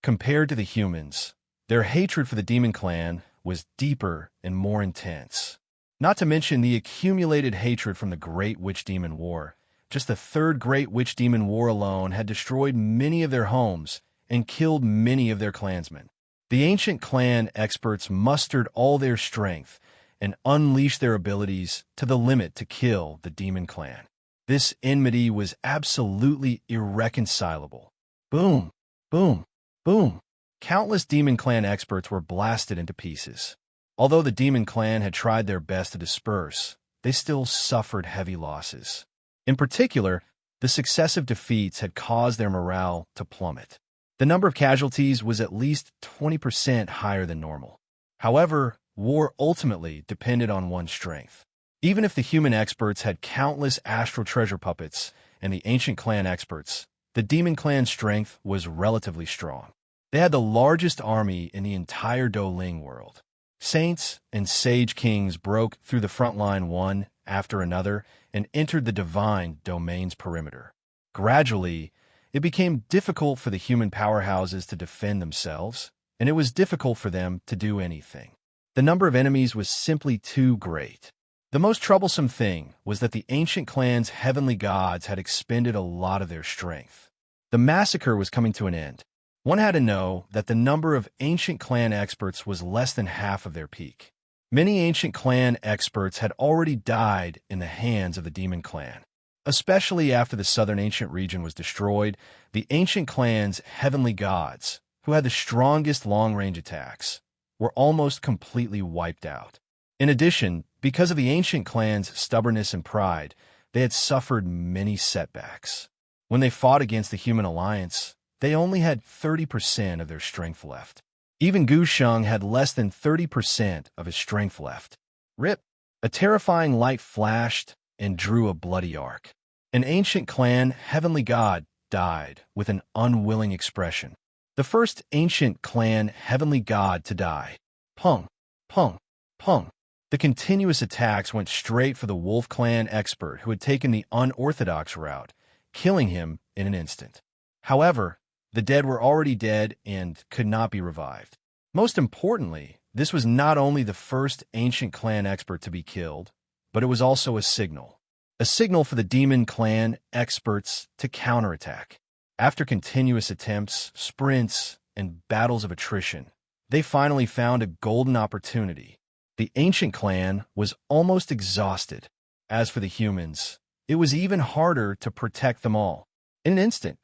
Compared to the humans, their hatred for the Demon Clan was deeper and more intense. Not to mention the accumulated hatred from the Great Witch Demon War. Just the 3rd Great Witch Demon War alone had destroyed many of their homes and killed many of their clansmen. The ancient clan experts mustered all their strength and unleash their abilities to the limit to kill the demon clan. This enmity was absolutely irreconcilable. Boom, boom, boom. Countless demon clan experts were blasted into pieces. Although the demon clan had tried their best to disperse, they still suffered heavy losses. In particular, the successive defeats had caused their morale to plummet. The number of casualties was at least 20% higher than normal. However, war ultimately depended on one's strength. Even if the human experts had countless astral treasure puppets and the ancient clan experts, the demon clan's strength was relatively strong. They had the largest army in the entire Doling world. Saints and sage kings broke through the front line one after another and entered the divine domain's perimeter. Gradually, it became difficult for the human powerhouses to defend themselves, and it was difficult for them to do anything. The number of enemies was simply too great. The most troublesome thing was that the ancient clan's heavenly gods had expended a lot of their strength. The massacre was coming to an end. One had to know that the number of ancient clan experts was less than half of their peak. Many ancient clan experts had already died in the hands of the demon clan. Especially after the southern ancient region was destroyed, the ancient clan's heavenly gods, who had the strongest long-range attacks, were almost completely wiped out. In addition, because of the ancient clan's stubbornness and pride, they had suffered many setbacks. When they fought against the human alliance, they only had 30% of their strength left. Even Gu Sheng had less than 30% of his strength left. Rip! A terrifying light flashed and drew a bloody arc. An ancient clan heavenly god died with an unwilling expression. The first ancient clan heavenly god to die. Pung, pung, pung. The continuous attacks went straight for the Wolf Clan expert who had taken the unorthodox route, killing him in an instant. However, the dead were already dead and could not be revived. Most importantly, this was not only the first ancient clan expert to be killed, but it was also a signal. A signal for the demon clan experts to counterattack. After continuous attempts, sprints, and battles of attrition, they finally found a golden opportunity. The ancient clan was almost exhausted. As for the humans, it was even harder to protect them all. In an instant,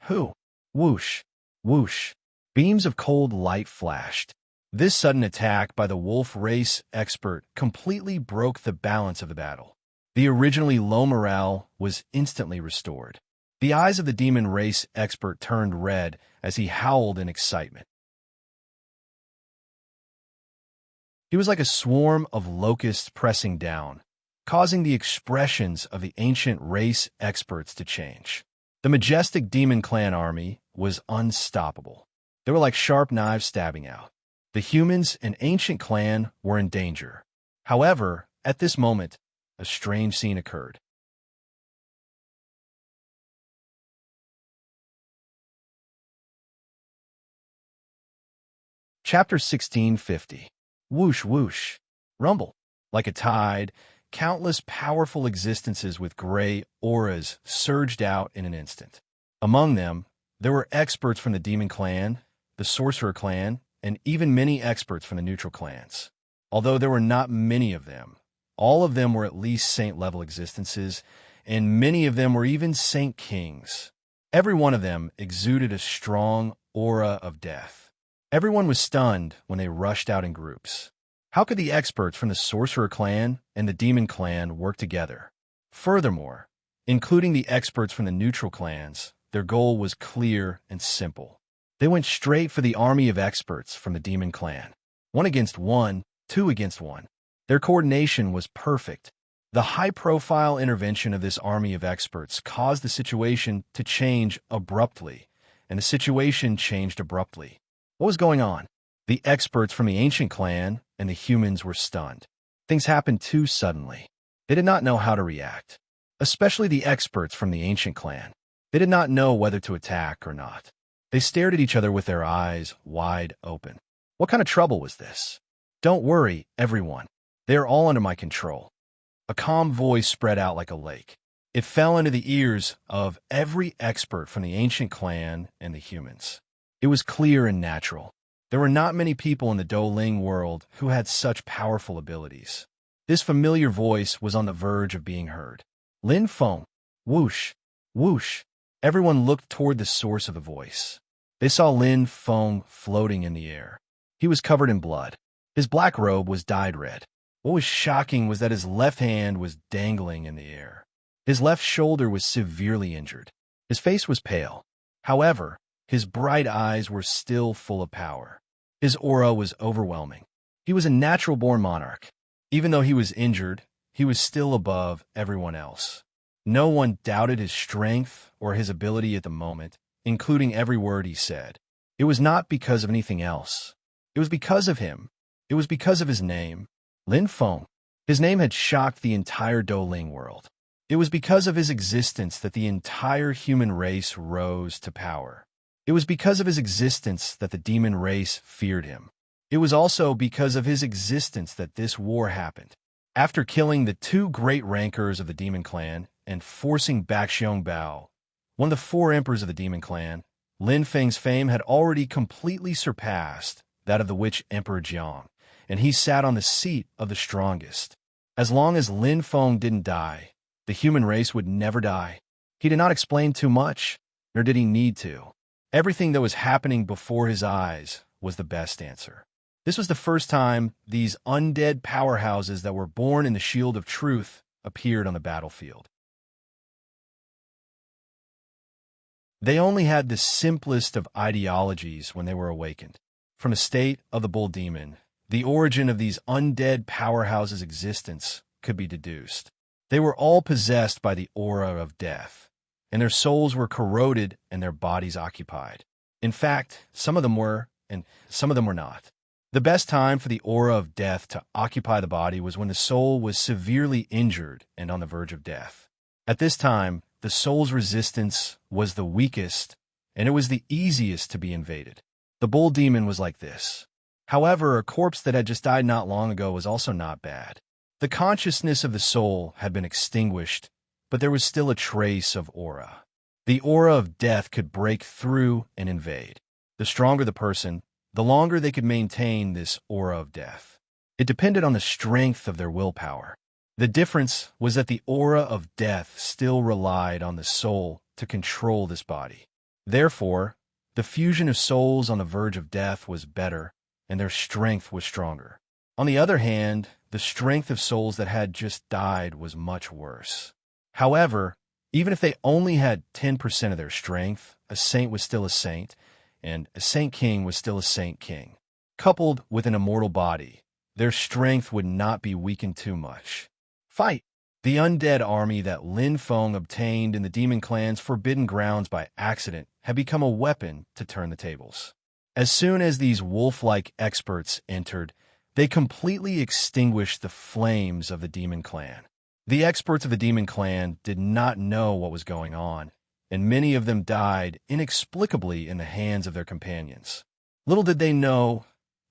whoosh, whoosh, beams of cold light flashed. This sudden attack by the wolf race expert completely broke the balance of the battle. The originally low morale was instantly restored. The eyes of the demon race expert turned red as he howled in excitement. He was like a swarm of locusts pressing down, causing the expressions of the ancient race experts to change. The majestic demon clan army was unstoppable. They were like sharp knives stabbing out. The humans and ancient clan were in danger. However, at this moment, a strange scene occurred. Chapter 1650. Whoosh, whoosh. Rumble. Like a tide, countless powerful existences with gray auras surged out in an instant. Among them, there were experts from the Demon Clan, the Sorcerer Clan, and even many experts from the neutral clans. Although there were not many of them, all of them were at least saint-level existences, and many of them were even saint kings. Every one of them exuded a strong aura of death. Everyone was stunned when they rushed out in groups. How could the experts from the Sorcerer Clan and the Demon Clan work together? Furthermore, including the experts from the neutral clans, their goal was clear and simple. They went straight for the army of experts from the Demon Clan. 1 against 1, 2 against 1. Their coordination was perfect. The high-profile intervention of this army of experts caused the situation to change abruptly, and the situation changed abruptly. What was going on? The experts from the ancient clan and the humans were stunned. Things happened too suddenly. They did not know how to react, especially the experts from the ancient clan. They did not know whether to attack or not. They stared at each other with their eyes wide open. What kind of trouble was this? Don't worry, everyone. They are all under my control. A calm voice spread out like a lake. It fell into the ears of every expert from the ancient clan and the humans. It was clear and natural. There were not many people in the Doling world who had such powerful abilities. His familiar voice was on the verge of being heard. Lin Feng. Whoosh, whoosh. Everyone looked toward the source of the voice. They saw Lin Feng floating in the air. He was covered in blood. His black robe was dyed red. What was shocking was that his left hand was dangling in the air. His left shoulder was severely injured. His face was pale. However, his bright eyes were still full of power. His aura was overwhelming. He was a natural-born monarch. Even though he was injured, he was still above everyone else. No one doubted his strength or his ability at the moment, including every word he said. It was not because of anything else. It was because of him. It was because of his name, Lin Feng. His name had shocked the entire Douling world. It was because of his existence that the entire human race rose to power. It was because of his existence that the demon race feared him. It was also because of his existence that this war happened. After killing the two great rankers of the demon clan and forcing back Xiongbao, one of the four emperors of the demon clan, Lin Feng's fame had already completely surpassed that of the witch Emperor Jiang, and he sat on the seat of the strongest. As long as Lin Feng didn't die, the human race would never die. He did not explain too much, nor did he need to. Everything that was happening before his eyes was the best answer. This was the first time these undead powerhouses that were born in the Shield of Truth appeared on the battlefield. They only had the simplest of ideologies when they were awakened. From the state of the bull demon, the origin of these undead powerhouses' existence could be deduced. They were all possessed by the aura of death, and their souls were corroded and their bodies occupied. In fact, some of them were, and some of them were not. The best time for the aura of death to occupy the body was when the soul was severely injured and on the verge of death. At this time, the soul's resistance was the weakest, and it was the easiest to be invaded. The bull demon was like this. However, a corpse that had just died not long ago was also not bad. The consciousness of the soul had been extinguished, but there was still a trace of aura. The aura of death could break through and invade. The stronger the person, the longer they could maintain this aura of death. It depended on the strength of their willpower. The difference was that the aura of death still relied on the soul to control this body. Therefore, the fusion of souls on the verge of death was better, and their strength was stronger. On the other hand, the strength of souls that had just died was much worse. However, even if they only had 10% of their strength, a saint was still a saint, and a saint king was still a saint king. Coupled with an immortal body, their strength would not be weakened too much. Fight! The undead army that Lin Feng obtained in the demon clan's forbidden grounds by accident had become a weapon to turn the tables. As soon as these wolf-like experts entered, they completely extinguished the flames of the demon clan. The experts of the demon clan did not know what was going on, and many of them died inexplicably in the hands of their companions. Little did they know,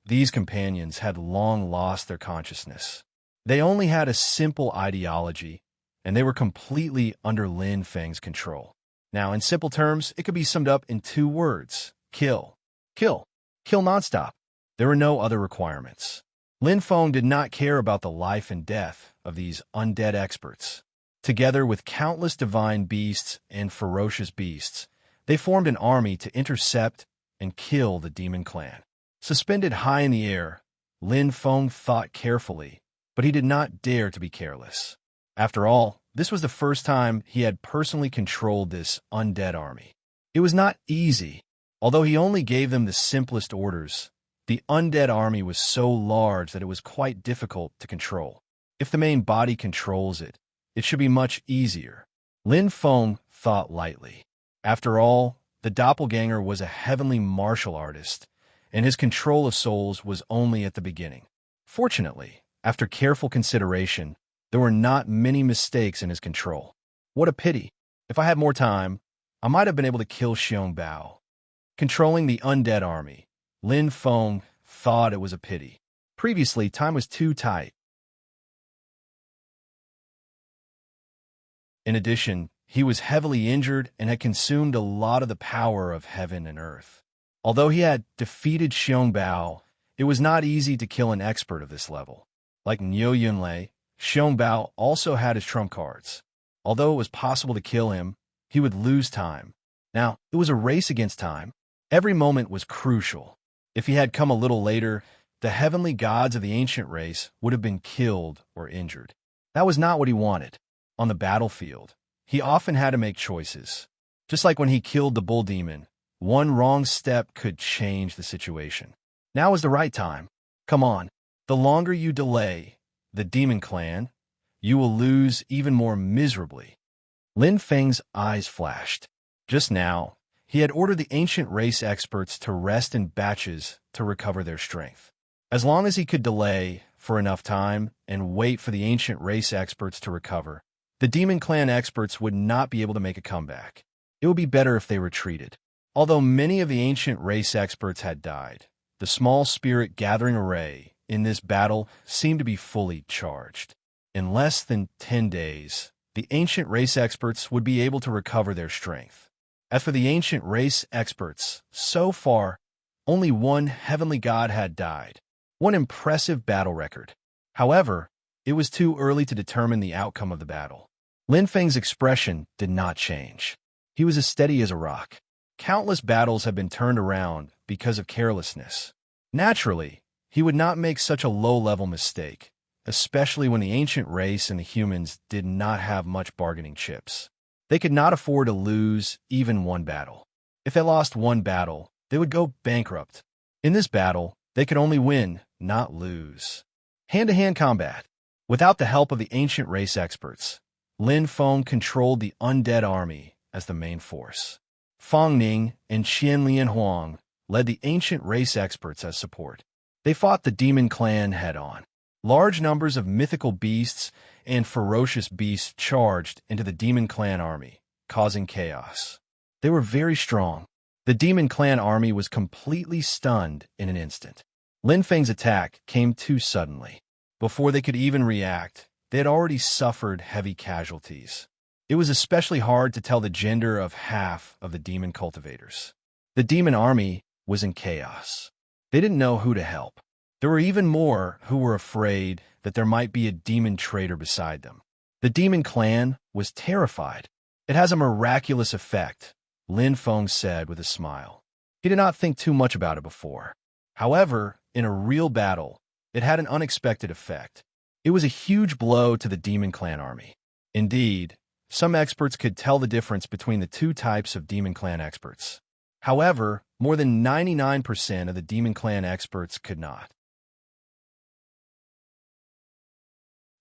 these companions had long lost their consciousness. They only had a simple ideology, and they were completely under Lin Feng's control. Now, in simple terms, it could be summed up in 2 words. Kill. Kill. Kill nonstop. There were no other requirements. Lin Feng did not care about the life and death of these undead experts. Together with countless divine beasts and ferocious beasts, they formed an army to intercept and kill the demon clan. Suspended high in the air, Lin Feng thought carefully, but he did not dare to be careless. After all, this was the first time he had personally controlled this undead army. It was not easy. Although he only gave them the simplest orders, the undead army was so large that it was quite difficult to control. If the main body controls it, it should be much easier. Lin Feng thought lightly. After all, the doppelganger was a heavenly martial artist, and his control of souls was only at the beginning. Fortunately, after careful consideration, there were not many mistakes in his control. What a pity. If I had more time, I might have been able to kill Xiongbao. Controlling the undead army, Lin Feng thought it was a pity. Previously, time was too tight. In addition, he was heavily injured and had consumed a lot of the power of heaven and earth. Although he had defeated Xiongbao, it was not easy to kill an expert of this level. Like Niu Yunlei, Xiongbao also had his trump cards. Although it was possible to kill him, he would lose time. Now, it was a race against time. Every moment was crucial. If he had come a little later, the heavenly gods of the ancient race would have been killed or injured. That was not what he wanted. On the battlefield, he often had to make choices. Just like when he killed the bull demon, one wrong step could change the situation. Now is the right time. Come on. The longer you delay, the demon clan, you will lose even more miserably. Lin Feng's eyes flashed. Just now, he had ordered the ancient race experts to rest in batches to recover their strength. As long as he could delay for enough time and wait for the ancient race experts to recover, the demon clan experts would not be able to make a comeback. It would be better if they retreated. Although many of the ancient race experts had died, the small spirit gathering array in this battle seemed to be fully charged. In less than 10 days, the ancient race experts would be able to recover their strength. As for the ancient race experts, so far, only one heavenly god had died. One impressive battle record. However, it was too early to determine the outcome of the battle. Lin Feng's expression did not change. He was as steady as a rock. Countless battles had been turned around because of carelessness. Naturally, he would not make such a low-level mistake, especially when the ancient race and the humans did not have much bargaining chips. They could not afford to lose even one battle. If they lost one battle, they would go bankrupt. In this battle, they could only win, not lose. Hand-to-hand combat. Without the help of the ancient race experts, Lin Feng controlled the undead army as the main force. Fang Ning and Qian Lianhuang led the ancient race experts as support. They fought the demon clan head-on. Large numbers of mythical beasts and ferocious beasts charged into the demon clan army, causing chaos. They were very strong. The demon clan army was completely stunned in an instant. Lin Feng's attack came too suddenly. Before they could even react, they had already suffered heavy casualties. It was especially hard to tell the gender of half of the demon cultivators. The demon army was in chaos. They didn't know who to help. There were even more who were afraid that there might be a demon traitor beside them. The demon clan was terrified. It has a miraculous effect, Lin Feng said with a smile. He did not think too much about it before. However, in a real battle, it had an unexpected effect. It was a huge blow to the demon clan army. Indeed, some experts could tell the difference between the two types of demon clan experts. However, more than 99% of the demon clan experts could not.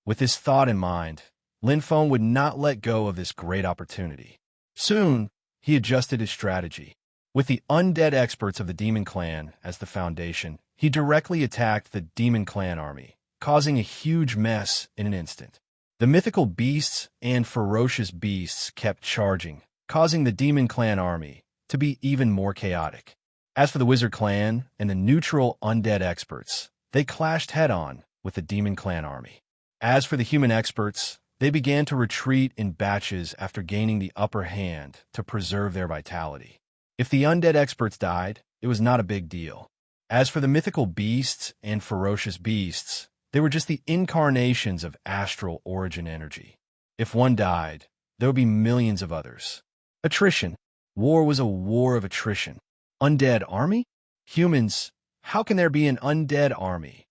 With this thought in mind, Lin Feng would not let go of this great opportunity. Soon, he adjusted his strategy. With the undead experts of the demon clan as the foundation, he directly attacked the demon clan army, causing a huge mess in an instant. The mythical beasts and ferocious beasts kept charging, causing the demon clan army to be even more chaotic. As for the wizard clan and the neutral undead experts, they clashed head-on with the demon clan army. As for the human experts, they began to retreat in batches after gaining the upper hand to preserve their vitality. If the undead experts died, it was not a big deal. As for the mythical beasts and ferocious beasts, they were just the incarnations of astral origin energy. If one died, there would be millions of others. Attrition. War was a war of attrition. Undead army? Humans, how can there be an undead army?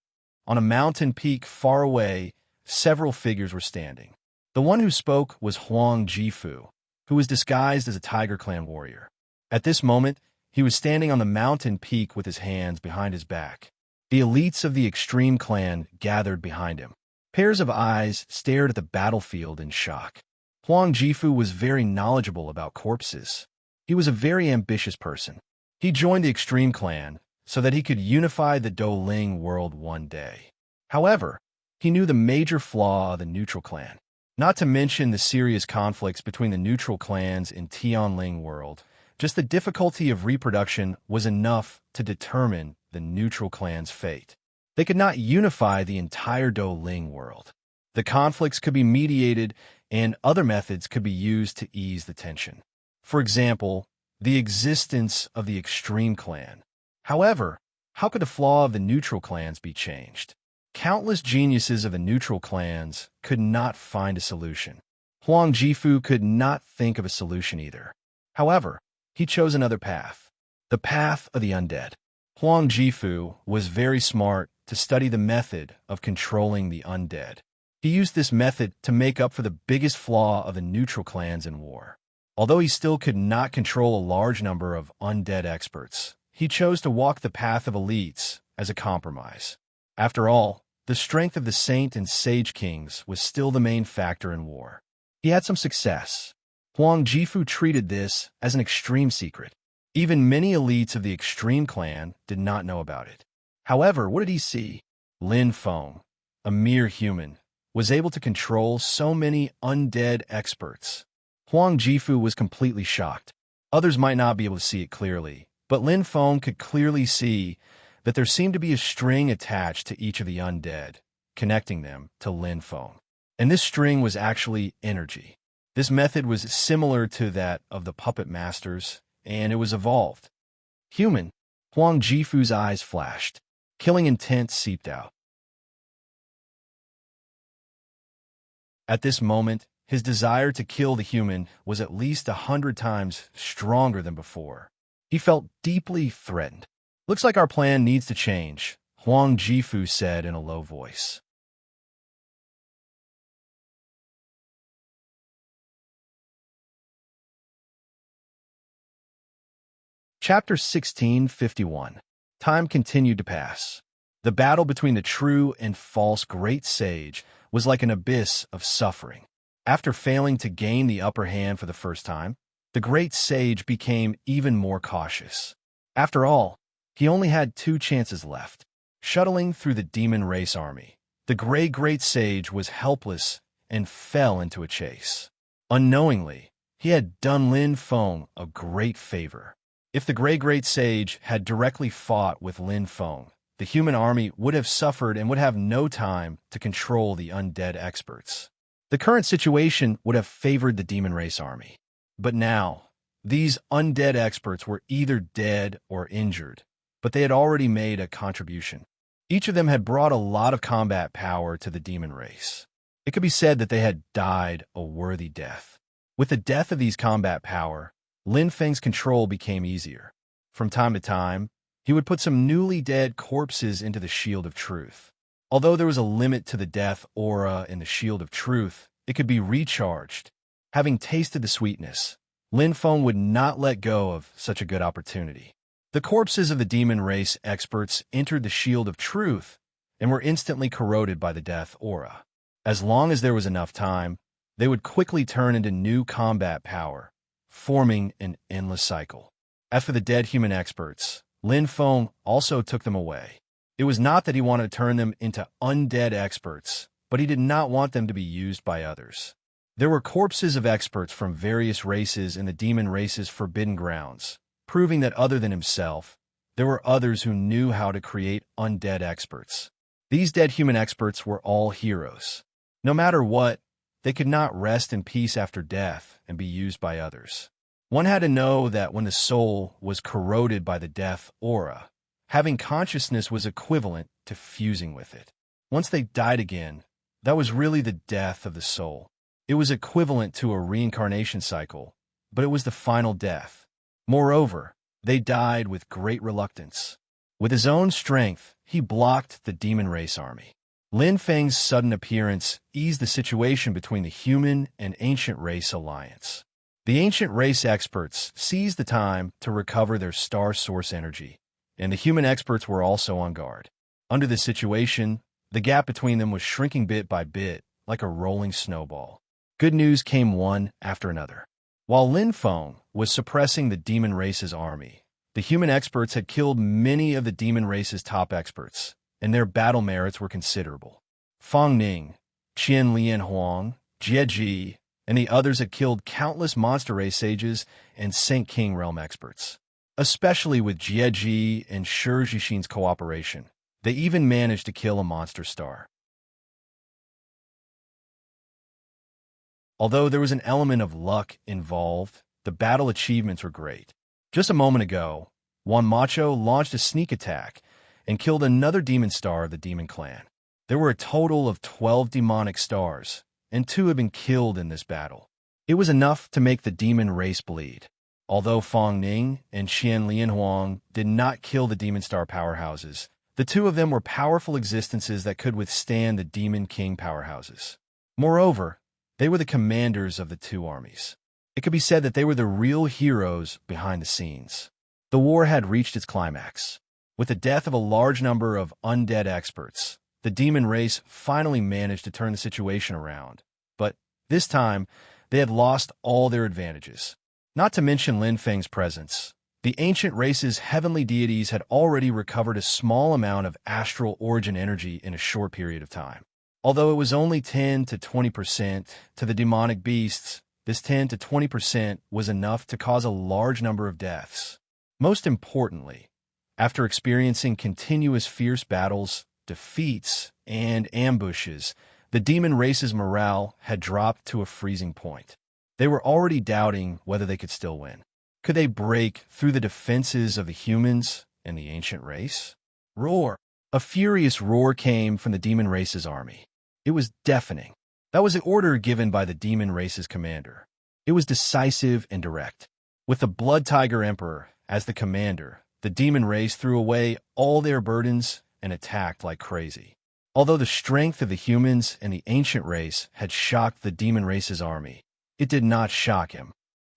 On a mountain peak far away, several figures were standing. The one who spoke was Huang Jifu, who was disguised as a Tiger Clan warrior. At this moment, he was standing on the mountain peak with his hands behind his back. The elites of the Extreme Clan gathered behind him. Pairs of eyes stared at the battlefield in shock. Huang Jifu was very knowledgeable about corpses. He was a very ambitious person. He joined the Extreme Clan so that he could unify the Douling world one day. However, he knew the major flaw of the Neutral Clan, not to mention the serious conflicts between the Neutral Clans in Tianling world. Just the difficulty of reproduction was enough to determine the Neutral Clan's fate. They could not unify the entire Douling world. The conflicts could be mediated, and other methods could be used to ease the tension. For example, the existence of the Extreme Clan. However, how could the flaw of the Neutral Clans be changed? Countless geniuses of the neutral clans could not find a solution. Huang Jifu could not think of a solution either. However, he chose another path, the path of the undead. Huang Jifu was very smart to study the method of controlling the undead. He used this method to make up for the biggest flaw of the neutral clans in war. Although he still could not control a large number of undead experts, he chose to walk the path of elites as a compromise. After all, the strength of the Saint and Sage Kings was still the main factor in war. He had some success. Huang Jifu treated this as an extreme secret. Even many elites of the extreme clan did not know about it. However, what did he see? Lin Feng, a mere human, was able to control so many undead experts. Huang Jifu was completely shocked. Others might not be able to see it clearly, but Lin Feng could clearly see that there seemed to be a string attached to each of the undead, connecting them to Lin Feng. And this string was actually energy. This method was similar to that of the puppet masters, and it was evolved. Human, Huang Jifu's eyes flashed. Killing intent seeped out. At this moment, his desire to kill the human was at least 100 times stronger than before. He felt deeply threatened. "Looks like our plan needs to change," Huang Jifu said in a low voice. Chapter 1651. Time continued to pass. The battle between the true and false great sage was like an abyss of suffering. After failing to gain the upper hand for the first time, the great sage became even more cautious. After all, he only had 2 chances left. Shuttling through the demon race army, the gray great sage was helpless and fell into a chase. Unknowingly, he had done Lin Feng a great favor. If the gray great sage had directly fought with Lin Feng, the human army would have suffered and would have no time to control the undead experts. The current situation would have favored the demon race army. But now, these undead experts were either dead or injured, but they had already made a contribution. Each of them had brought a lot of combat power to the demon race. It could be said that they had died a worthy death. With the death of these combat power, Lin Feng's control became easier. From time to time, he would put some newly dead corpses into the Shield of Truth. Although there was a limit to the death aura in the Shield of Truth, it could be recharged. Having tasted the sweetness, Lin Feng would not let go of such a good opportunity. The corpses of the demon race experts entered the Shield of Truth and were instantly corroded by the death aura. As long as there was enough time, they would quickly turn into new combat power, forming an endless cycle. As for the dead human experts, Lin Feng also took them away. It was not that he wanted to turn them into undead experts, but he did not want them to be used by others. There were corpses of experts from various races in the demon race's forbidden grounds, proving that other than himself, there were others who knew how to create undead experts. These dead human experts were all heroes. No matter what, they could not rest in peace after death and be used by others. One had to know that when the soul was corroded by the death aura, having consciousness was equivalent to fusing with it. Once they died again, that was really the death of the soul. It was equivalent to a reincarnation cycle, but it was the final death. Moreover, they died with great reluctance. With his own strength, he blocked the demon race army. Lin Feng's sudden appearance eased the situation between the human and ancient race alliance. The ancient race experts seized the time to recover their star source energy, and the human experts were also on guard. Under this situation, the gap between them was shrinking bit by bit, like a rolling snowball. Good news came one after another. While Lin Feng was suppressing the demon race's army, the human experts had killed many of the demon race's top experts, and their battle merits were considerable. Fang Ning, Qian Lian Huang, Jie Ji, and the others had killed countless monster race sages and Saint King realm experts. Especially with Jie Ji and Shi Jixin's cooperation, they even managed to kill a monster star. Although there was an element of luck involved, the battle achievements were great. Just a moment ago, Wan Macho launched a sneak attack and killed another demon star of the demon clan. There were a total of 12 demonic stars, and 2 had been killed in this battle. It was enough to make the demon race bleed. Although Fong Ning and Qian Lianhuang did not kill the demon star powerhouses, the 2 of them were powerful existences that could withstand the demon king powerhouses. Moreover, they were the commanders of the 2 armies. It could be said that they were the real heroes behind the scenes. The war had reached its climax. With the death of a large number of undead experts, the demon race finally managed to turn the situation around. But this time, they had lost all their advantages. Not to mention Lin Feng's presence. The ancient race's heavenly deities had already recovered a small amount of astral origin energy in a short period of time. Although it was only 10 to 20% to the demonic beasts, this 10 to 20% was enough to cause a large number of deaths. Most importantly, after experiencing continuous fierce battles, defeats, and ambushes, the demon race's morale had dropped to a freezing point. They were already doubting whether they could still win. Could they break through the defenses of the humans and the ancient race? Roar! A furious roar came from the demon race's army. It was deafening. That was the order given by the demon race's commander. It was decisive and direct. With the Blood Tiger Emperor as the commander, the demon race threw away all their burdens and attacked like crazy. Although the strength of the humans and the ancient race had shocked the demon race's army, it did not shock him.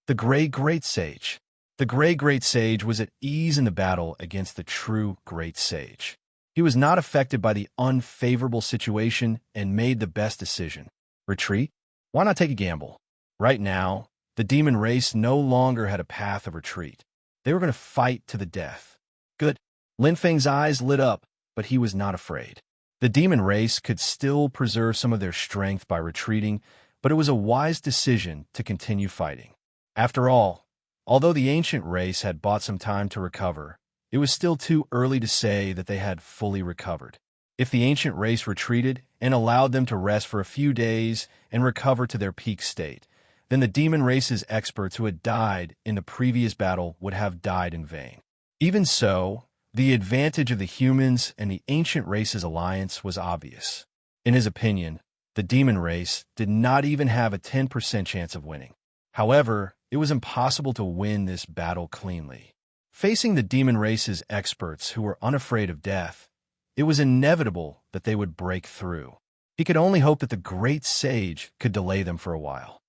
The Great Sage. The Great Sage was at ease in the battle against the true Great Sage. He was not affected by the unfavorable situation and made the best decision. Retreat? Why not take a gamble? Right now, the demon race no longer had a path of retreat. They were going to fight to the death. Good. Lin Feng's eyes lit up, but he was not afraid. The demon race could still preserve some of their strength by retreating, but it was a wise decision to continue fighting. After all, although the ancient race had bought some time to recover, it was still too early to say that they had fully recovered. If the ancient race retreated and allowed them to rest for a few days and recover to their peak state, then the demon race's experts who had died in the previous battle would have died in vain. Even so, the advantage of the humans and the ancient race's alliance was obvious. In his opinion, the demon race did not even have a 10% chance of winning. However, it was impossible to win this battle cleanly. Facing the demon race's experts who were unafraid of death, it was inevitable that they would break through. He could only hope that the Great Sage could delay them for a while.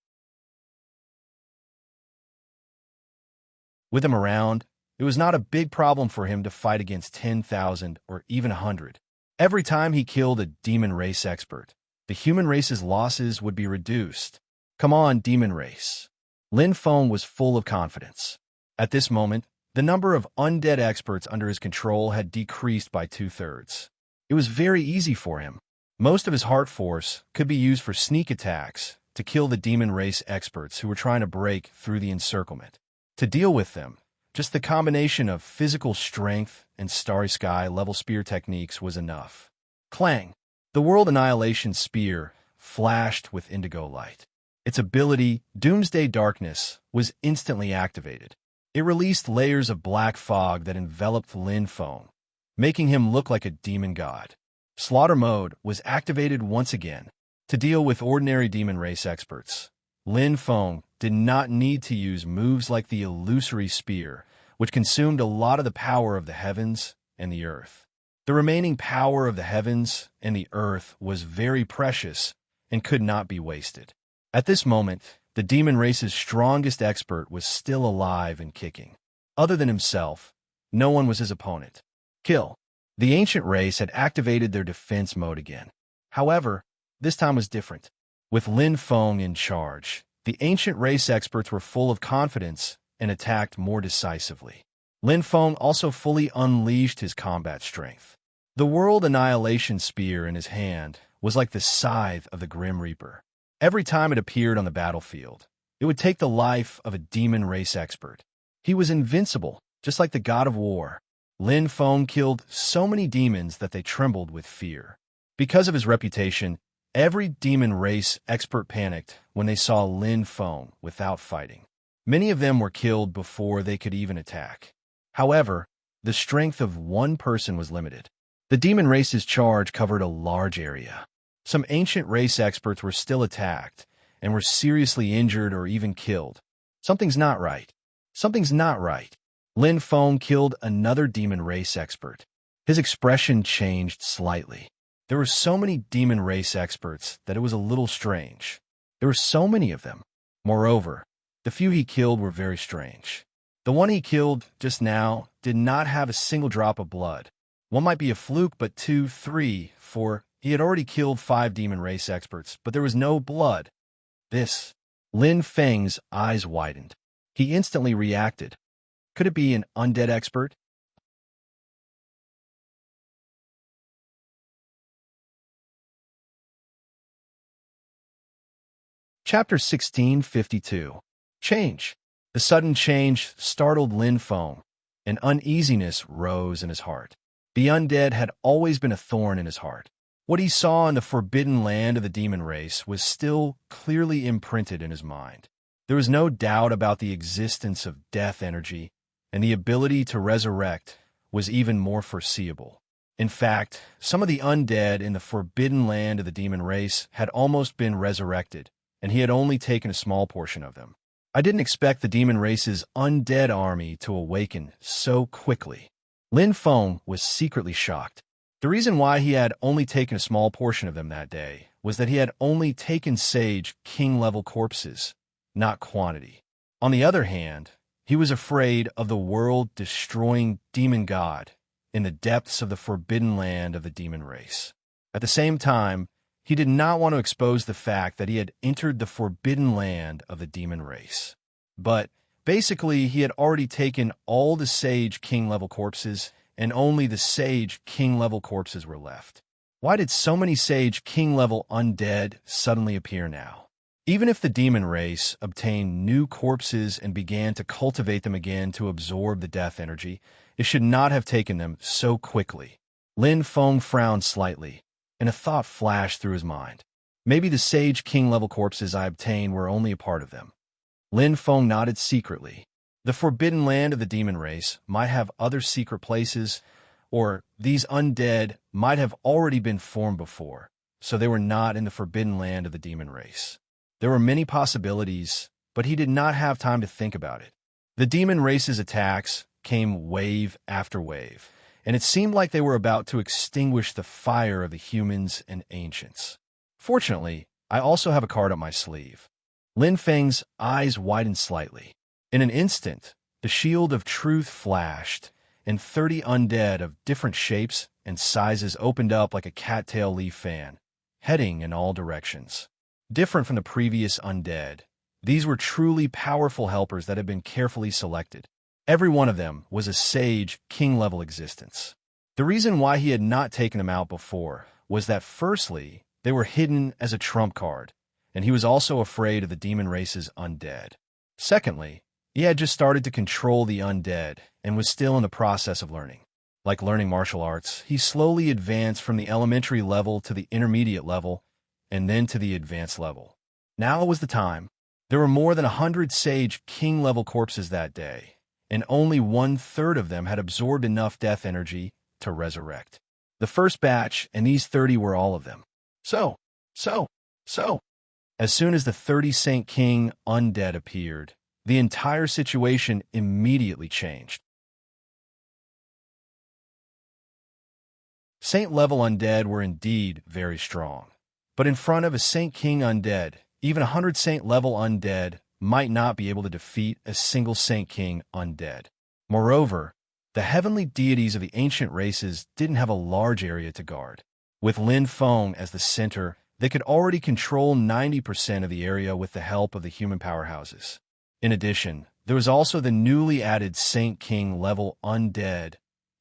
With him around, it was not a big problem for him to fight against 10,000 or even 100. Every time he killed a demon race expert, the human race's losses would be reduced. Come on, demon race. Lin Feng was full of confidence. At this moment, the number of undead experts under his control had decreased by 2/3. It was very easy for him. Most of his heart force could be used for sneak attacks to kill the demon race experts who were trying to break through the encirclement. To deal with them, just the combination of physical strength and starry sky level spear techniques was enough. Clang! The World Annihilation Spear flashed with indigo light. Its ability, Doomsday Darkness, was instantly activated. It released layers of black fog that enveloped Lin Feng, making him look like a demon god. Slaughter Mode was activated once again. To deal with ordinary demon race experts, Lin Feng did not need to use moves like the Illusory Spear, which consumed a lot of the power of the heavens and the earth. The remaining power of the heavens and the earth was very precious and could not be wasted. At this moment, the demon race's strongest expert was still alive and kicking. Other than himself, no one was his opponent. Kill. The ancient race had activated their defense mode again. However, this time was different. With Lin Feng in charge, the ancient race experts were full of confidence and attacked more decisively. Lin Feng also fully unleashed his combat strength. The World Annihilation Spear in his hand was like the scythe of the Grim Reaper. Every time it appeared on the battlefield, it would take the life of a demon race expert. He was invincible, just like the god of war. Lin Feng killed so many demons that they trembled with fear. Because of his reputation, every demon race expert panicked when they saw Lin Feng without fighting. Many of them were killed before they could even attack. However, the strength of one person was limited. The demon race's charge covered a large area. Some ancient race experts were still attacked and were seriously injured or even killed. Something's not right. Something's not right. Lin Feng killed another demon race expert. His expression changed slightly. There were so many demon race experts that it was a little strange. There were so many of them. Moreover, the few he killed were very strange. The one he killed just now did not have a single drop of blood. One might be a fluke, but 2, 3, 4... He had already killed 5 demon race experts, but there was no blood. This. Lin Feng's eyes widened. He instantly reacted. Could it be an undead expert? Chapter 1652. Change. The sudden change startled Lin Feng. An uneasiness rose in his heart. The undead had always been a thorn in his heart. What he saw in the forbidden land of the demon race was still clearly imprinted in his mind. There was no doubt about the existence of death energy, and the ability to resurrect was even more foreseeable. In fact, some of the undead in the forbidden land of the demon race had almost been resurrected, and he had only taken a small portion of them. I didn't expect the demon race's undead army to awaken so quickly. Lin Feng was secretly shocked. The reason why he had only taken a small portion of them that day was that he had only taken sage king-level corpses, not quantity. On the other hand, he was afraid of the world-destroying demon god in the depths of the forbidden land of the demon race. At the same time, he did not want to expose the fact that he had entered the forbidden land of the demon race. But basically, he had already taken all the sage king-level corpses, and only the sage king-level corpses were left. Why did so many sage king-level undead suddenly appear now? Even if the demon race obtained new corpses and began to cultivate them again to absorb the death energy, it should not have taken them so quickly. Lin Feng frowned slightly, and a thought flashed through his mind. Maybe the sage king-level corpses I obtained were only a part of them. Lin Feng nodded secretly. The forbidden land of the demon race might have other secret places, or these undead might have already been formed before, so they were not in the forbidden land of the demon race. There were many possibilities, but he did not have time to think about it. The demon race's attacks came wave after wave, and it seemed like they were about to extinguish the fire of the humans and ancients. Fortunately, I also have a card up my sleeve. Lin Feng's eyes widened slightly. In an instant, the shield of truth flashed, and 30 undead of different shapes and sizes opened up like a cattail leaf fan, heading in all directions. Different from the previous undead, these were truly powerful helpers that had been carefully selected. Every one of them was a sage, king-level existence. The reason why he had not taken them out before was that firstly, they were hidden as a trump card, and he was also afraid of the demon race's undead. Secondly, he had just started to control the undead and was still in the process of learning. Like learning martial arts, he slowly advanced from the elementary level to the intermediate level and then to the advanced level. Now was the time. There were more than 100 sage king-level corpses that day, and only 1/3 of them had absorbed enough death energy to resurrect. The first batch, and these 30 were all of them. So. As soon as the 30 Saint King undead appeared, the entire situation immediately changed. Saint-level undead were indeed very strong, but in front of a Saint King undead, even 100 Saint-level undead might not be able to defeat a single Saint King undead. Moreover, the heavenly deities of the ancient races didn't have a large area to guard. With Lin Feng as the center, they could already control 90% of the area with the help of the human powerhouses. In addition, there was also the newly added Saint King level undead.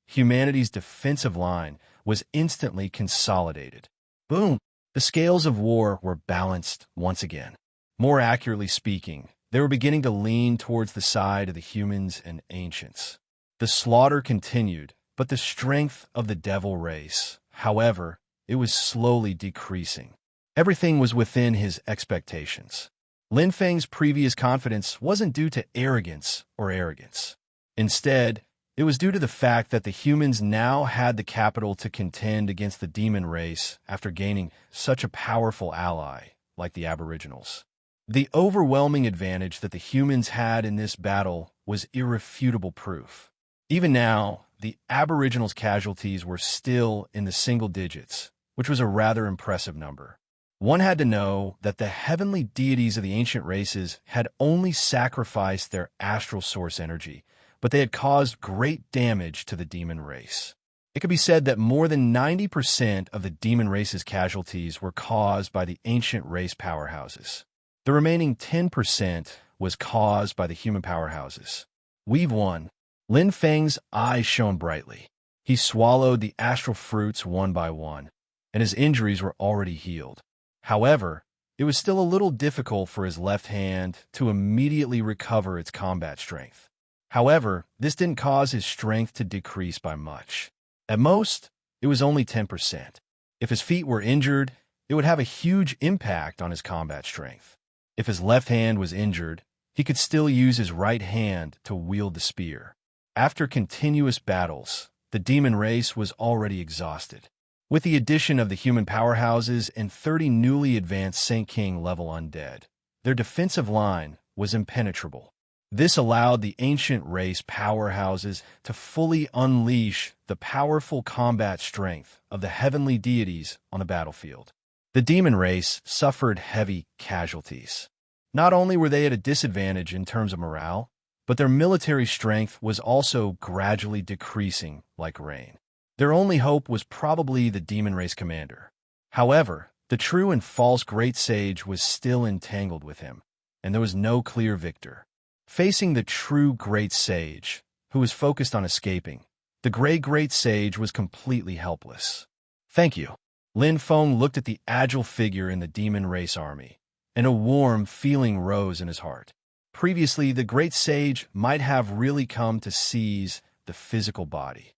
Humanity's defensive line was instantly consolidated. Boom! The scales of war were balanced once again. More accurately speaking, they were beginning to lean towards the side of the humans and ancients. The slaughter continued, but the strength of the devil race, however, it was slowly decreasing. Everything was within his expectations. Lin Feng's previous confidence wasn't due to arrogance. Instead, It was due to the fact that the humans now had the capital to contend against the demon race after gaining such a powerful ally like the Aboriginals. The overwhelming advantage that the humans had in this battle was irrefutable proof. Even now, the Aboriginals' casualties were still in the single digits, which was a rather impressive number. One had to know that the heavenly deities of the ancient races had only sacrificed their astral source energy, but they had caused great damage to the demon race. It could be said that more than 90% of the demon race's casualties were caused by the ancient race powerhouses. The remaining 10% was caused by the human powerhouses. We've won. Lin Feng's eyes shone brightly. He swallowed the astral fruits one by one, and his injuries were already healed. However, it was still a little difficult for his left hand to immediately recover its combat strength. However, this didn't cause his strength to decrease by much. At most, it was only 10%. If his feet were injured, it would have a huge impact on his combat strength. If his left hand was injured, he could still use his right hand to wield the spear. After continuous battles, the demon race was already exhausted. With the addition of the human powerhouses and 30 newly advanced Saint King level undead, their defensive line was impenetrable. This allowed the ancient race powerhouses to fully unleash the powerful combat strength of the heavenly deities on the battlefield. The demon race suffered heavy casualties. Not only were they at a disadvantage in terms of morale, but their military strength was also gradually decreasing like rain. Their only hope was probably the demon race commander. However, the true and false great sage was still entangled with him, and there was no clear victor. Facing the true great sage, who was focused on escaping, the gray great sage was completely helpless. "Thank you." Lin Feng looked at the agile figure in the demon race army, and a warm feeling rose in his heart. Previously, the great sage might have really come to seize the physical body.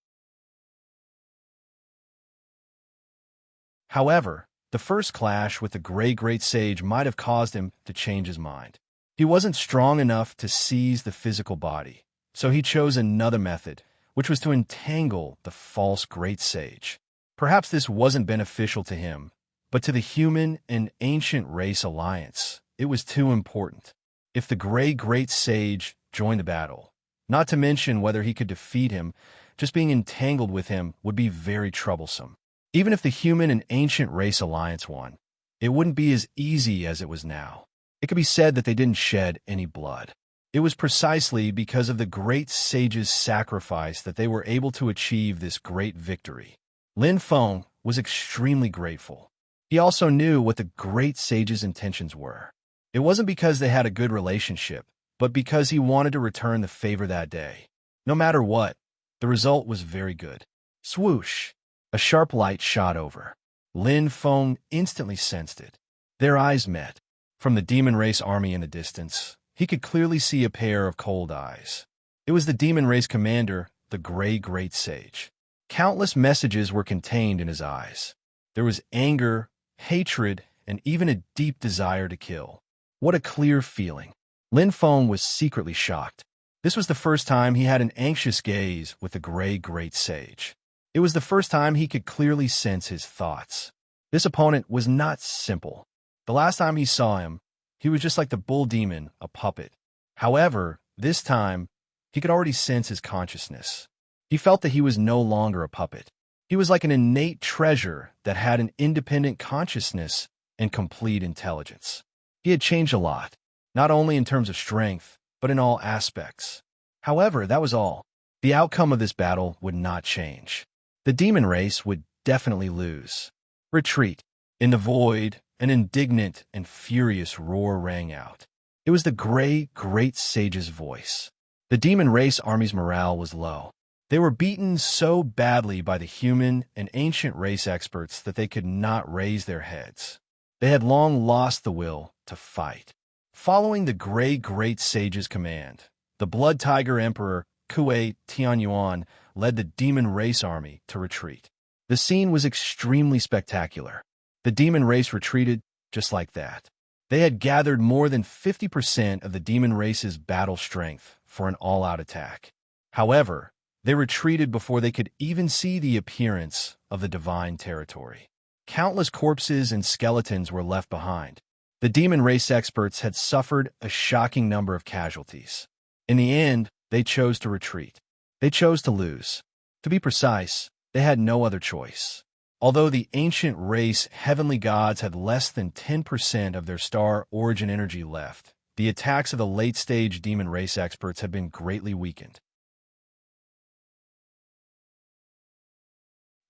However, the first clash with the gray great sage might have caused him to change his mind. He wasn't strong enough to seize the physical body, so he chose another method, which was to entangle the false great sage. Perhaps this wasn't beneficial to him, but to the human and ancient race alliance, it was too important. If the gray great sage joined the battle, not to mention whether he could defeat him, just being entangled with him would be very troublesome. Even if the human and ancient race alliance won, it wouldn't be as easy as it was now. It could be said that they didn't shed any blood. It was precisely because of the great sage's sacrifice that they were able to achieve this great victory. Lin Feng was extremely grateful. He also knew what the great sage's intentions were. It wasn't because they had a good relationship, but because he wanted to return the favor that day. No matter what, the result was very good. Swoosh! A sharp light shot over. Lin Feng instantly sensed it. Their eyes met. From the demon race army in the distance, he could clearly see a pair of cold eyes. It was the demon race commander, the gray great sage. Countless messages were contained in his eyes. There was anger, hatred, and even a deep desire to kill. What a clear feeling. Lin Feng was secretly shocked. This was the first time he had an anxious gaze with the gray great sage. It was the first time he could clearly sense his thoughts. This opponent was not simple. The last time he saw him, he was just like the bull demon, a puppet. However, this time, he could already sense his consciousness. He felt that he was no longer a puppet. He was like an innate treasure that had an independent consciousness and complete intelligence. He had changed a lot, not only in terms of strength, but in all aspects. However, that was all. The outcome of this battle would not change. The demon race would definitely lose. Retreat. In the void, an indignant and furious roar rang out. It was the gray great sage's voice. The demon race army's morale was low. They were beaten so badly by the human and ancient race experts that they could not raise their heads. They had long lost the will to fight. Following the gray great sage's command, the Blood Tiger Emperor Kuei Tianyuan led the demon race army to retreat. The scene was extremely spectacular. The demon race retreated just like that. They had gathered more than 50% of the demon race's battle strength for an all-out attack. However, They retreated before they could even see the appearance of the divine territory. Countless corpses and skeletons were left behind. The demon race experts had suffered a shocking number of casualties. In the end, they chose to retreat. They chose to lose. To be precise, they had no other choice. Although the ancient race heavenly gods had less than 10% of their star origin energy left, the attacks of the late-stage demon race experts had been greatly weakened.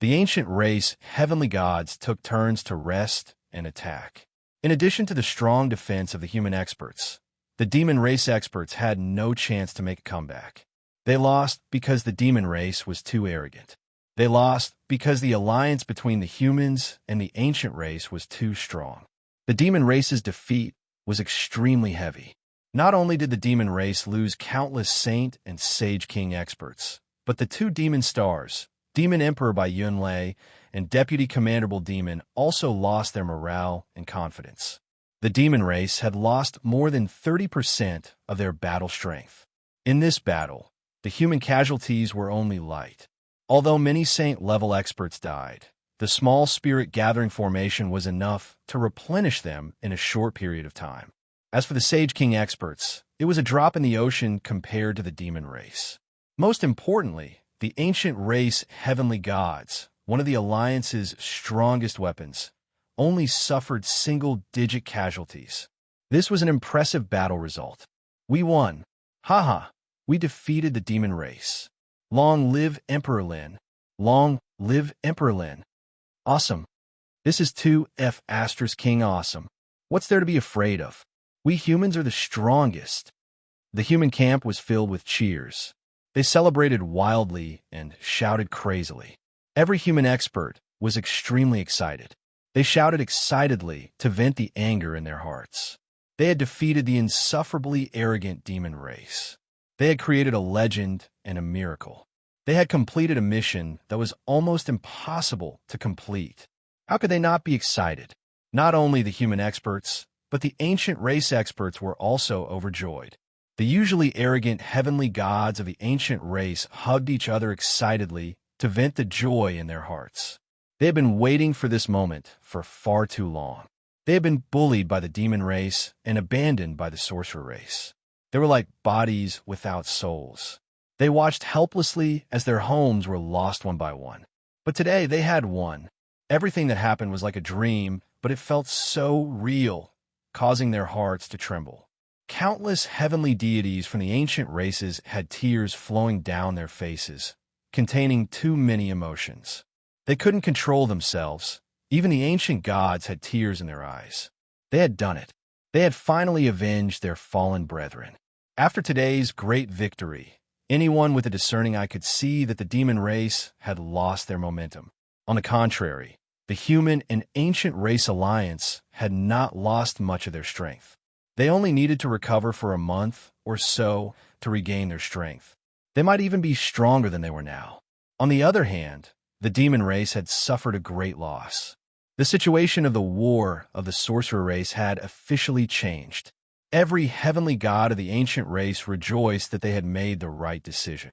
The ancient race heavenly gods took turns to rest and attack. In addition to the strong defense of the human experts, the demon race experts had no chance to make a comeback. They lost because the demon race was too arrogant. They lost because the alliance between the humans and the ancient race was too strong. The demon race's defeat was extremely heavy. Not only did the demon race lose countless saint and sage king experts, but the two demon stars, Demon Emperor by Yunlei and Deputy Commanderable Demon, also lost their morale and confidence. The demon race had lost more than 30% of their battle strength. In this battle, the human casualties were only light. Although many saint-level experts died, the small spirit gathering formation was enough to replenish them in a short period of time. As for the Sage King experts, it was a drop in the ocean compared to the demon race. Most importantly, the ancient race heavenly gods, one of the Alliance's strongest weapons, only suffered single-digit casualties. This was an impressive battle result. We won. Haha, we defeated the demon race. Long live Emperor Lin. Long live Emperor Lin. Awesome. This is 2F Asterisk King awesome. What's there to be afraid of? We humans are the strongest. The human camp was filled with cheers. They celebrated wildly and shouted crazily. Every human expert was extremely excited. They shouted excitedly to vent the anger in their hearts. They had defeated the insufferably arrogant demon race. They had created a legend and a miracle. They had completed a mission that was almost impossible to complete. How could they not be excited? Not only the human experts, but the ancient race experts were also overjoyed. The usually arrogant heavenly gods of the ancient race hugged each other excitedly to vent the joy in their hearts. They had been waiting for this moment for far too long. They had been bullied by the demon race and abandoned by the sorcerer race. They were like bodies without souls. They watched helplessly as their homes were lost one by one. But today they had won. Everything that happened was like a dream, but it felt so real, causing their hearts to tremble. Countless heavenly deities from the ancient races had tears flowing down their faces, containing too many emotions. They couldn't control themselves. Even the ancient gods had tears in their eyes. They had done it. They had finally avenged their fallen brethren. After today's great victory, anyone with a discerning eye could see that the demon race had lost their momentum. On the contrary, the human and ancient race alliance had not lost much of their strength. They only needed to recover for a month or so to regain their strength. They might even be stronger than they were now. On the other hand, the demon race had suffered a great loss. The situation of the war of the sorcerer race had officially changed. Every heavenly god of the ancient race rejoiced that they had made the right decision.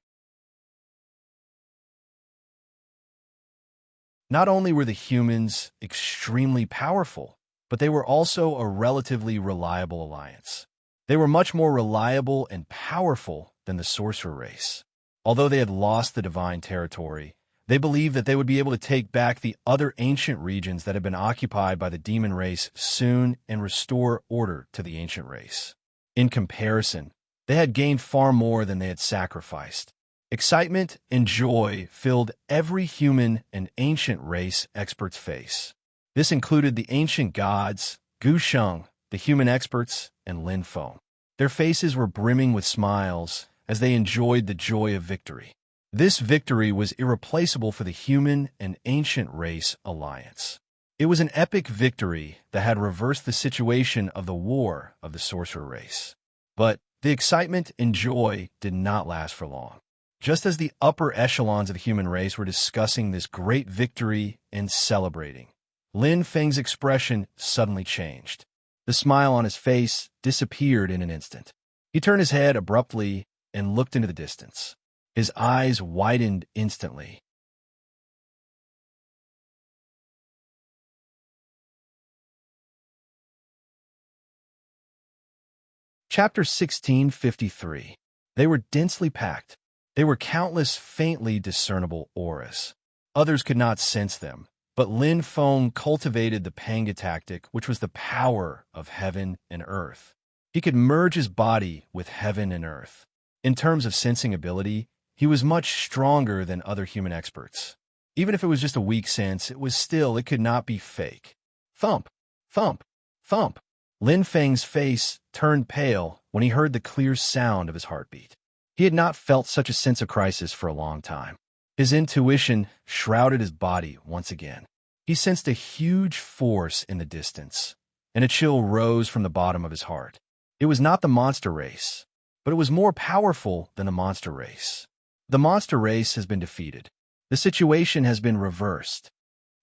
Not only were the humans extremely powerful, but they were also a relatively reliable alliance. They were much more reliable and powerful than the sorcerer race. Although they had lost the divine territory, they believed that they would be able to take back the other ancient regions that had been occupied by the demon race soon and restore order to the ancient race. In comparison, they had gained far more than they had sacrificed. Excitement and joy filled every human and ancient race expert's face. This included the ancient gods, Gu Sheng, the human experts, and Lin Feng. Their faces were brimming with smiles as they enjoyed the joy of victory. This victory was irreplaceable for the human and ancient race alliance. It was an epic victory that had reversed the situation of the war of the sorcerer race. But the excitement and joy did not last for long. Just as the upper echelons of the human race were discussing this great victory and celebrating, Lin Feng's expression suddenly changed. The smile on his face disappeared in an instant. He turned his head abruptly and looked into the distance. His eyes widened instantly. Chapter 1653. They were densely packed. They were countless faintly discernible auras. Others could not sense them, but Lin Feng cultivated the Panga tactic, which was the power of heaven and earth. He could merge his body with heaven and earth. In terms of sensing ability, he was much stronger than other human experts. Even if it was just a weak sense, it could not be fake. Thump, thump, thump. Lin Feng's face turned pale when he heard the clear sound of his heartbeat. He had not felt such a sense of crisis for a long time. His intuition shrouded his body once again. He sensed a huge force in the distance, and a chill rose from the bottom of his heart. It was not the monster race, but it was more powerful than the monster race. The monster race has been defeated. The situation has been reversed.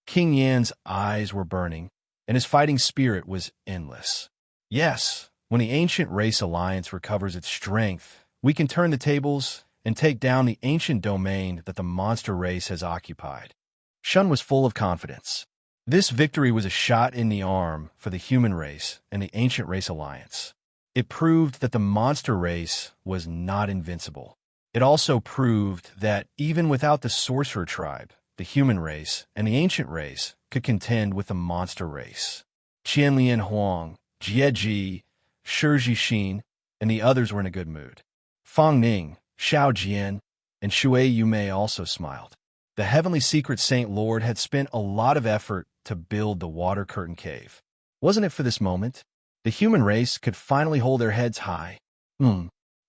King Yan's eyes were burning, and his fighting spirit was endless. Yes, when the Ancient Race Alliance recovers its strength, we can turn the tables and take down the ancient domain that the monster race has occupied. Shun was full of confidence. This victory was a shot in the arm for the human race and the Ancient Race Alliance. It proved that the monster race was not invincible. It also proved that even without the sorcerer tribe, the human race and the ancient race could contend with the monster race. Qianlian Huang, Jie Ji, Shi Jixin, and the others were in a good mood. Fang Ning, Xiao Jian, and Shui Yumei also smiled. The Heavenly Secret Saint Lord had spent a lot of effort to build the Water Curtain Cave. Wasn't it for this moment? The human race could finally hold their heads high.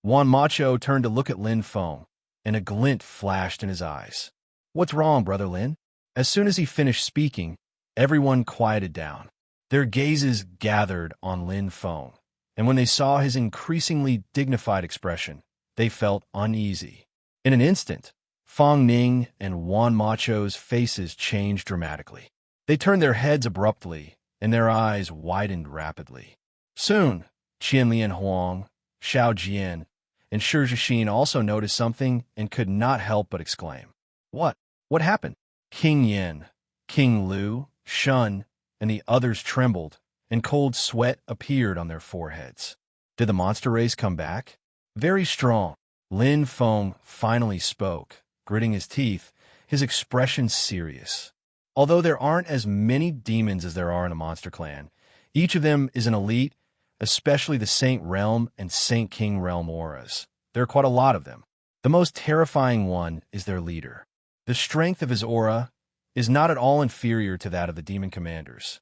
Wan Macho turned to look at Lin Feng, and a glint flashed in his eyes. What's wrong, Brother Lin? As soon as he finished speaking, everyone quieted down. Their gazes gathered on Lin Feng, and when they saw his increasingly dignified expression, they felt uneasy. In an instant, Fang Ning and Wan Macho's faces changed dramatically. They turned their heads abruptly, and their eyes widened rapidly. Soon, Qianlian Huang, Xiao Jian, and Shi Jixin also noticed something and could not help but exclaim. What? What happened? King Yin, King Lu, Shun, and the others trembled, and cold sweat appeared on their foreheads. Did the monster race come back? Very strong. Lin Feng finally spoke, gritting his teeth, his expression serious. Although there aren't as many demons as there are in the Monster Clan, each of them is an elite, especially the Saint Realm and Saint King Realm auras. There are quite a lot of them. The most terrifying one is their leader. The strength of his aura is not at all inferior to that of the demon commanders.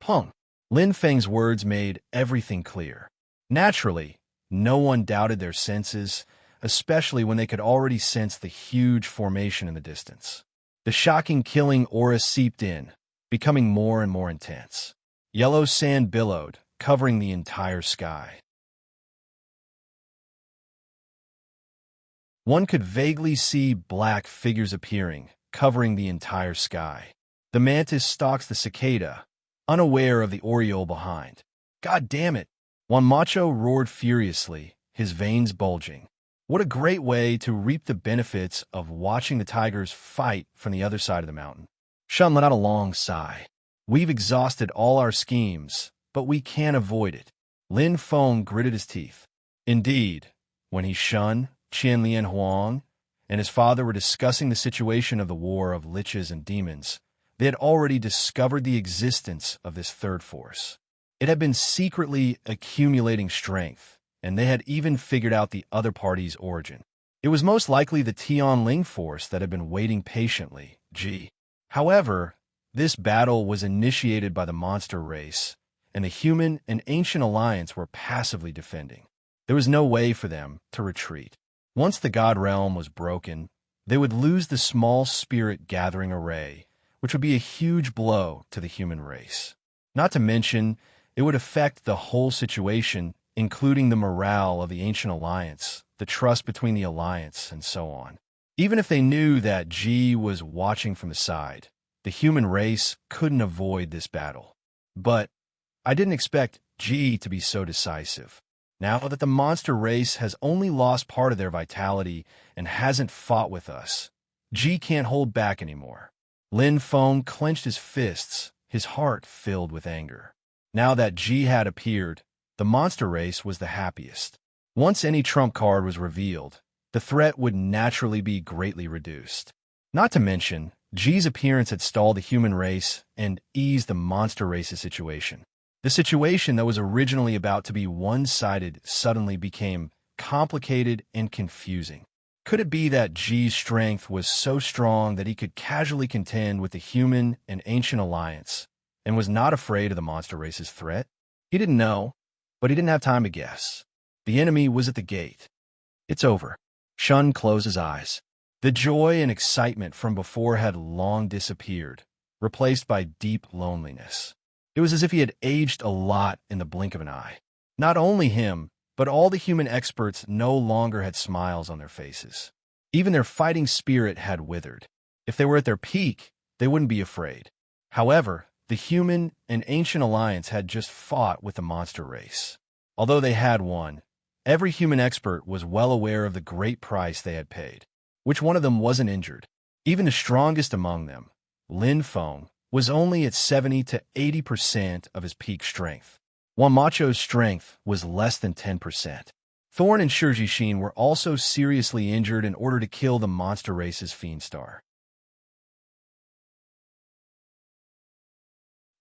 Pung. Lin Feng's words made everything clear. Naturally, no one doubted their senses, especially when they could already sense the huge formation in the distance. The shocking killing aura seeped in, becoming more and more intense. Yellow sand billowed, covering the entire sky. One could vaguely see black figures appearing, covering the entire sky. The mantis stalks the cicada, unaware of the oriole behind. God damn it! Wan Macho roared furiously, his veins bulging. What a great way to reap the benefits of watching the tigers fight from the other side of the mountain. Shun let out a long sigh. We've exhausted all our schemes, but we can't avoid it. Lin Feng gritted his teeth. Indeed, when Shun, Qianlian Huang, and his father were discussing the situation of the war of liches and demons, they had already discovered the existence of this third force. It had been secretly accumulating strength, and they had even figured out the other party's origin. It was most likely the Tianling force that had been waiting patiently. However, this battle was initiated by the monster race, and the human and ancient alliance were passively defending. There was no way for them to retreat. Once the God Realm was broken, they would lose the small spirit gathering array, which would be a huge blow to the human race. Not to mention, it would affect the whole situation, including the morale of the ancient alliance, the trust between the alliance, and so on. Even if they knew that G was watching from the side, the human race couldn't avoid this battle. But I didn't expect G to be so decisive. Now that the monster race has only lost part of their vitality and hasn't fought with us, G can't hold back anymore. Lin Feng clenched his fists, his heart filled with anger. Now that G had appeared, the monster race was the happiest. Once any trump card was revealed, the threat would naturally be greatly reduced. Not to mention, G's appearance had stalled the human race and eased the monster race's situation. The situation that was originally about to be one-sided suddenly became complicated and confusing. Could it be that G's strength was so strong that he could casually contend with the human and ancient alliance and was not afraid of the monster race's threat? He didn't know, but he didn't have time to guess. The enemy was at the gate. It's over. Shun closed his eyes. The joy and excitement from before had long disappeared, replaced by deep loneliness. It was as if he had aged a lot in the blink of an eye. Not only him, but all the human experts no longer had smiles on their faces. Even their fighting spirit had withered. If they were at their peak, they wouldn't be afraid. However, the human and ancient alliance had just fought with the monster race. Although they had won, every human expert was well aware of the great price they had paid. Which one of them wasn't injured? Even the strongest among them, Lin Feng, was only at 70 to 80% of his peak strength. While Macho's strength was less than 10%. Thorn and Shijishin were also seriously injured in order to kill the monster race's Fiend Star.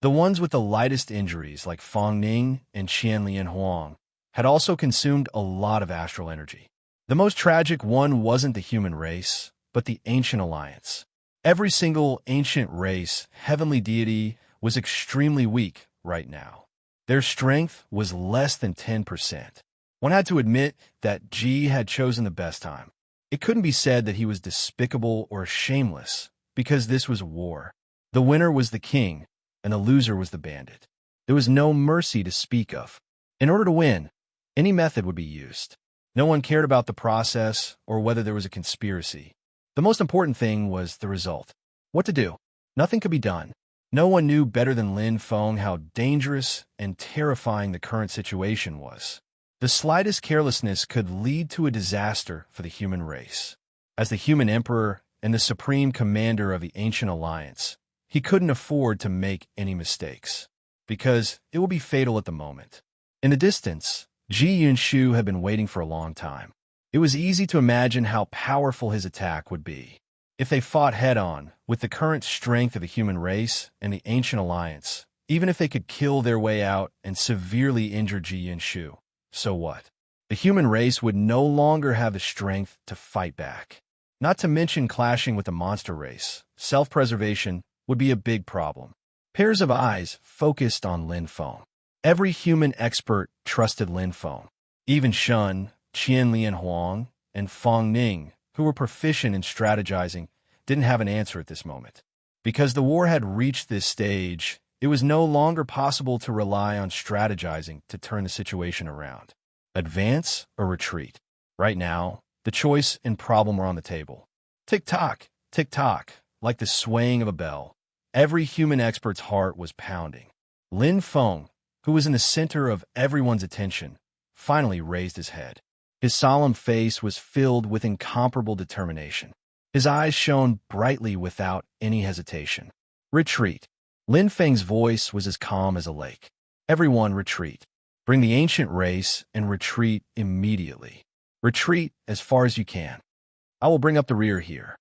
The ones with the lightest injuries, like Fang Ning and Qianlian Huang, had also consumed a lot of astral energy. The most tragic one wasn't the human race, but the ancient alliance. Every single ancient race, heavenly deity, was extremely weak right now. Their strength was less than 10%. One had to admit that G had chosen the best time. It couldn't be said that he was despicable or shameless, because this was war. The winner was the king, and the loser was the bandit. There was no mercy to speak of. In order to win, any method would be used. No one cared about the process or whether there was a conspiracy. The most important thing was the result. What to do? Nothing could be done. No one knew better than Lin Feng how dangerous and terrifying the current situation was. The slightest carelessness could lead to a disaster for the human race. As the human emperor and the supreme commander of the ancient alliance, he couldn't afford to make any mistakes, because it would be fatal at the moment. In the distance, Ji Yunshu had been waiting for a long time. It was easy to imagine how powerful his attack would be. If they fought head-on, with the current strength of the human race and the ancient alliance, even if they could kill their way out and severely injure Ji Yunshu, so what? The human race would no longer have the strength to fight back. Not to mention clashing with the monster race, self-preservation would be a big problem. Pairs of eyes focused on Lin Feng. Every human expert trusted Lin Feng. Even Shun, Qianlian Huang, and Fang Ning, who were proficient in strategizing, didn't have an answer at this moment. Because the war had reached this stage, it was no longer possible to rely on strategizing to turn the situation around. Advance or retreat? Right now, the choice and problem were on the table. Tick-tock, tick-tock, like the swaying of a bell. Every human expert's heart was pounding. Lin Feng, who was in the center of everyone's attention, finally raised his head. His solemn face was filled with incomparable determination. His eyes shone brightly without any hesitation. Retreat. Lin Feng's voice was as calm as a lake. Everyone retreat. Bring the ancient race and retreat immediately. Retreat as far as you can. I will bring up the rear here.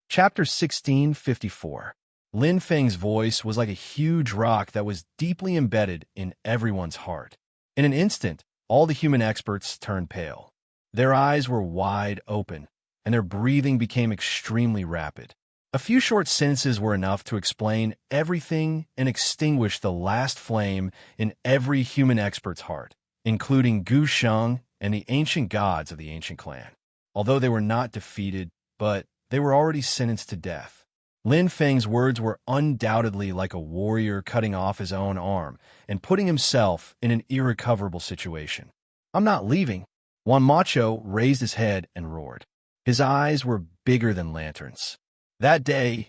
Chapter 1654. Lin Feng's voice was like a huge rock that was deeply embedded in everyone's heart. In an instant, all the human experts turned pale. Their eyes were wide open, and their breathing became extremely rapid. A few short sentences were enough to explain everything and extinguish the last flame in every human expert's heart, including Gu Sheng and the ancient gods of the ancient clan. Although they were not defeated, but they were already sentenced to death. Lin Feng's words were undoubtedly like a warrior cutting off his own arm and putting himself in an irrecoverable situation. I'm not leaving. Juan Macho raised his head and roared. His eyes were bigger than lanterns. That day,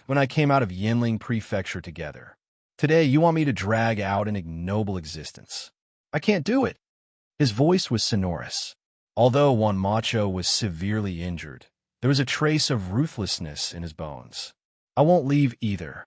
when I came out of Yinling Prefecture together. Today, you want me to drag out an ignoble existence. I can't do it. His voice was sonorous. Although Juan Macho was severely injured, there was a trace of ruthlessness in his bones. I won't leave either.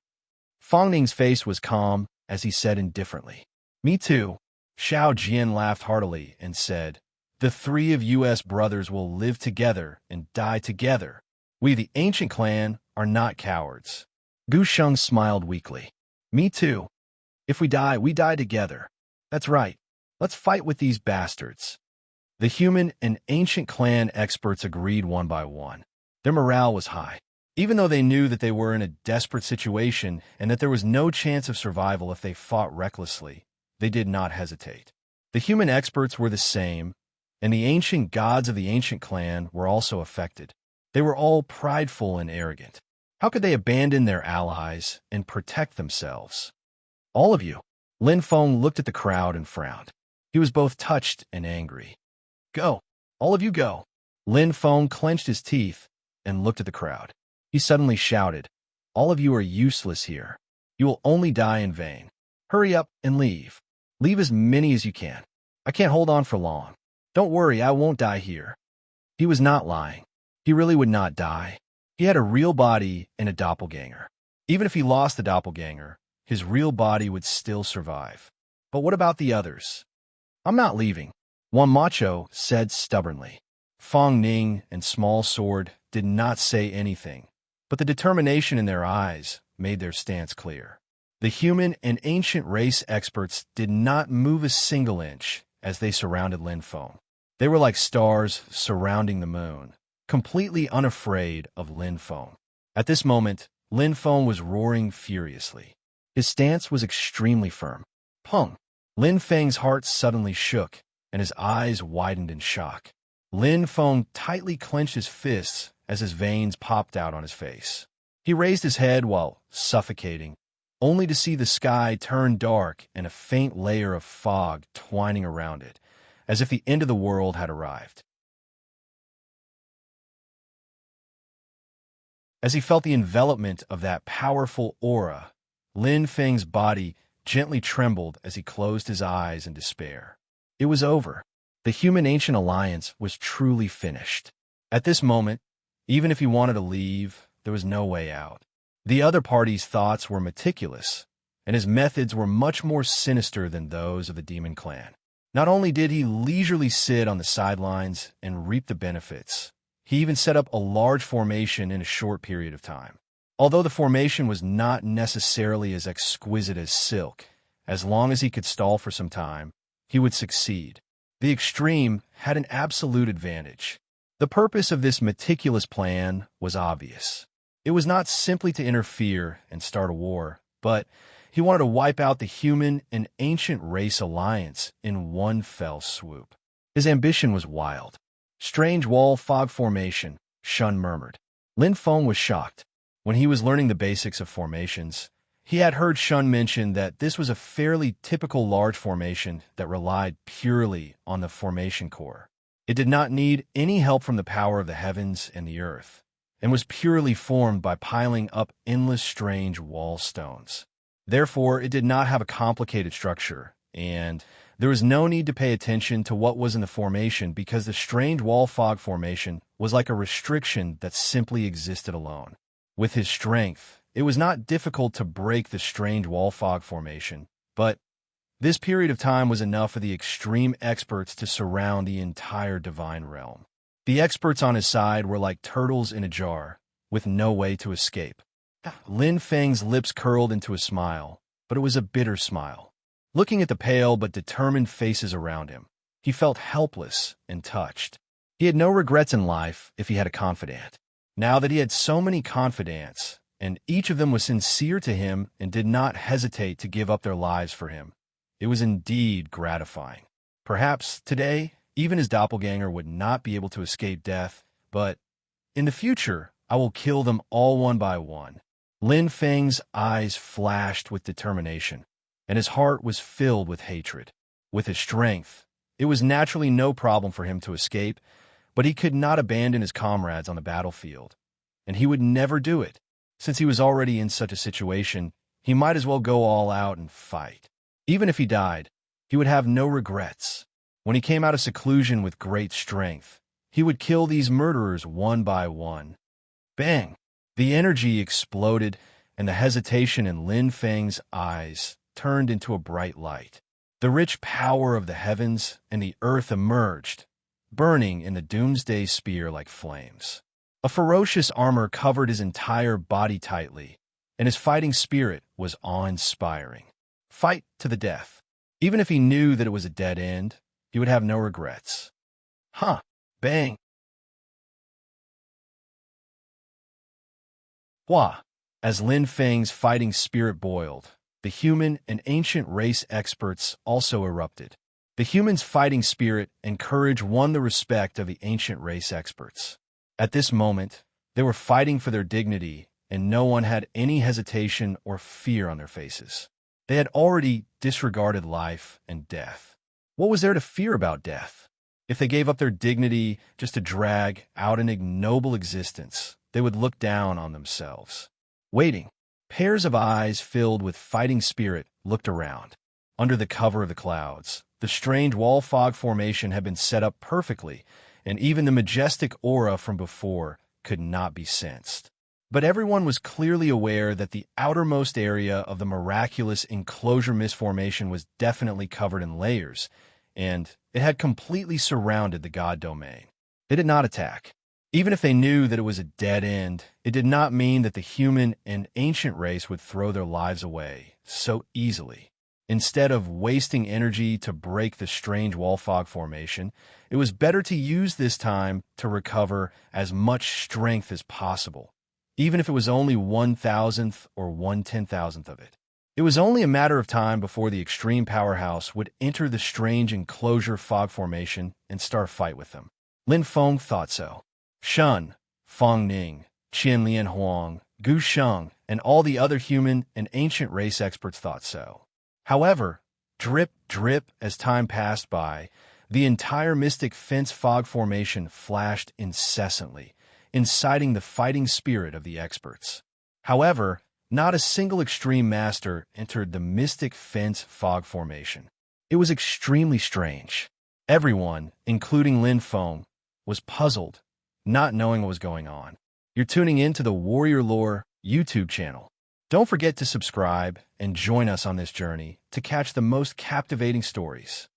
Fang Ning's face was calm as he said indifferently. Me too. Xiao Jian laughed heartily and said, the three of us brothers will live together and die together. We, the ancient clan, are not cowards. Gu Sheng smiled weakly. Me too. If we die together. That's right. Let's fight with these bastards. The human and ancient clan experts agreed one by one. Their morale was high. Even though they knew that they were in a desperate situation and that there was no chance of survival if they fought recklessly, they did not hesitate. The human experts were the same, and the ancient gods of the ancient clan were also affected. They were all prideful and arrogant. How could they abandon their allies and protect themselves? All of you. Lin Feng looked at the crowd and frowned. He was both touched and angry. Go. All of you go. Lin Feng clenched his teeth and looked at the crowd. He suddenly shouted, all of you are useless here. You will only die in vain. Hurry up and leave. Leave as many as you can. I can't hold on for long. Don't worry, I won't die here. He was not lying. He really would not die. He had a real body and a doppelganger. Even if he lost the doppelganger, his real body would still survive. But what about the others? I'm not leaving, Juan Macho said stubbornly. Fang Ning and Small Sword did not say anything, but the determination in their eyes made their stance clear. The human and ancient race experts did not move a single inch as they surrounded Lin Feng. They were like stars surrounding the moon, completely unafraid of Lin Feng. At this moment, Lin Feng was roaring furiously. His stance was extremely firm. Pung! Lin Feng's heart suddenly shook, and his eyes widened in shock. Lin Feng tightly clenched his fists as his veins popped out on his face. He raised his head while suffocating, only to see the sky turn dark and a faint layer of fog twining around it, as if the end of the world had arrived. As he felt the envelopment of that powerful aura, Lin Feng's body gently trembled as he closed his eyes in despair. It was over. The human-ancient alliance was truly finished. At this moment, even if he wanted to leave, there was no way out. The other party's thoughts were meticulous, and his methods were much more sinister than those of the Demon Clan. Not only did he leisurely sit on the sidelines and reap the benefits, he even set up a large formation in a short period of time. Although the formation was not necessarily as exquisite as silk, as long as he could stall for some time, he would succeed. The extreme had an absolute advantage. The purpose of this meticulous plan was obvious. It was not simply to interfere and start a war, but he wanted to wipe out the human and ancient race alliance in one fell swoop. His ambition was wild. Strange wall fog formation, Shun murmured. Lin Feng was shocked. When he was learning the basics of formations, he had heard Shun mention that this was a fairly typical large formation that relied purely on the formation core. It did not need any help from the power of the heavens and the earth, and was purely formed by piling up endless strange wall stones. Therefore, it did not have a complicated structure, and there was no need to pay attention to what was in the formation because the strange wall fog formation was like a restriction that simply existed alone. With his strength, it was not difficult to break the strange wall fog formation, but this period of time was enough for the extreme experts to surround the entire divine realm. The experts on his side were like turtles in a jar, with no way to escape. Lin Feng's lips curled into a smile, but it was a bitter smile. Looking at the pale but determined faces around him, he felt helpless and touched. He had no regrets in life if he had a confidant. Now that he had so many confidants, and each of them was sincere to him and did not hesitate to give up their lives for him, it was indeed gratifying. Perhaps today, even his doppelganger would not be able to escape death, but in the future, I will kill them all one by one. Lin Feng's eyes flashed with determination, and his heart was filled with hatred. With his strength, it was naturally no problem for him to escape, but he could not abandon his comrades on the battlefield. and he would never do it. Since he was already in such a situation, he might as well go all out and fight. Even if he died, he would have no regrets. When he came out of seclusion with great strength, he would kill these murderers one by one. Bang! The energy exploded, and the hesitation in Lin Feng's eyes turned into a bright light. The rich power of the heavens and the earth emerged, burning in the doomsday spear like flames. A ferocious armor covered his entire body tightly, and his fighting spirit was awe-inspiring. Fight to the death. Even if he knew that it was a dead end, he would have no regrets. Huh. Bang. Hua. As Lin Feng's fighting spirit boiled, the human and ancient race experts also erupted. The human's fighting spirit and courage won the respect of the ancient race experts. At this moment, they were fighting for their dignity, and no one had any hesitation or fear on their faces. They had already disregarded life and death. What was there to fear about death? If they gave up their dignity just to drag out an ignoble existence, they would look down on themselves. Waiting, pairs of eyes filled with fighting spirit looked around. Under the cover of the clouds, the strange wall fog formation had been set up perfectly, and even the majestic aura from before could not be sensed. But everyone was clearly aware that the outermost area of the miraculous enclosure mist formation was definitely covered in layers, and it had completely surrounded the god domain. They did not attack. Even if they knew that it was a dead end, it did not mean that the human and ancient race would throw their lives away so easily. Instead of wasting energy to break the strange wall fog formation, it was better to use this time to recover as much strength as possible, even if it was only 1,000th or 1/10,000th of it. It was only a matter of time before the extreme powerhouse would enter the strange enclosure fog formation and start a fight with them. Lin Feng thought so. Shun, Feng Ning, Qian Lian Huang, Gu Sheng, and all the other human and ancient race experts thought so. However, drip, drip, as time passed by, the entire mystic fence fog formation flashed incessantly, inciting the fighting spirit of the experts. However, not a single extreme master entered the mystic fence fog formation. It was extremely strange. Everyone, including Lin Feng, was puzzled, not knowing what was going on. You're tuning in to the Warrior Lore YouTube channel. Don't forget to subscribe and join us on this journey to catch the most captivating stories.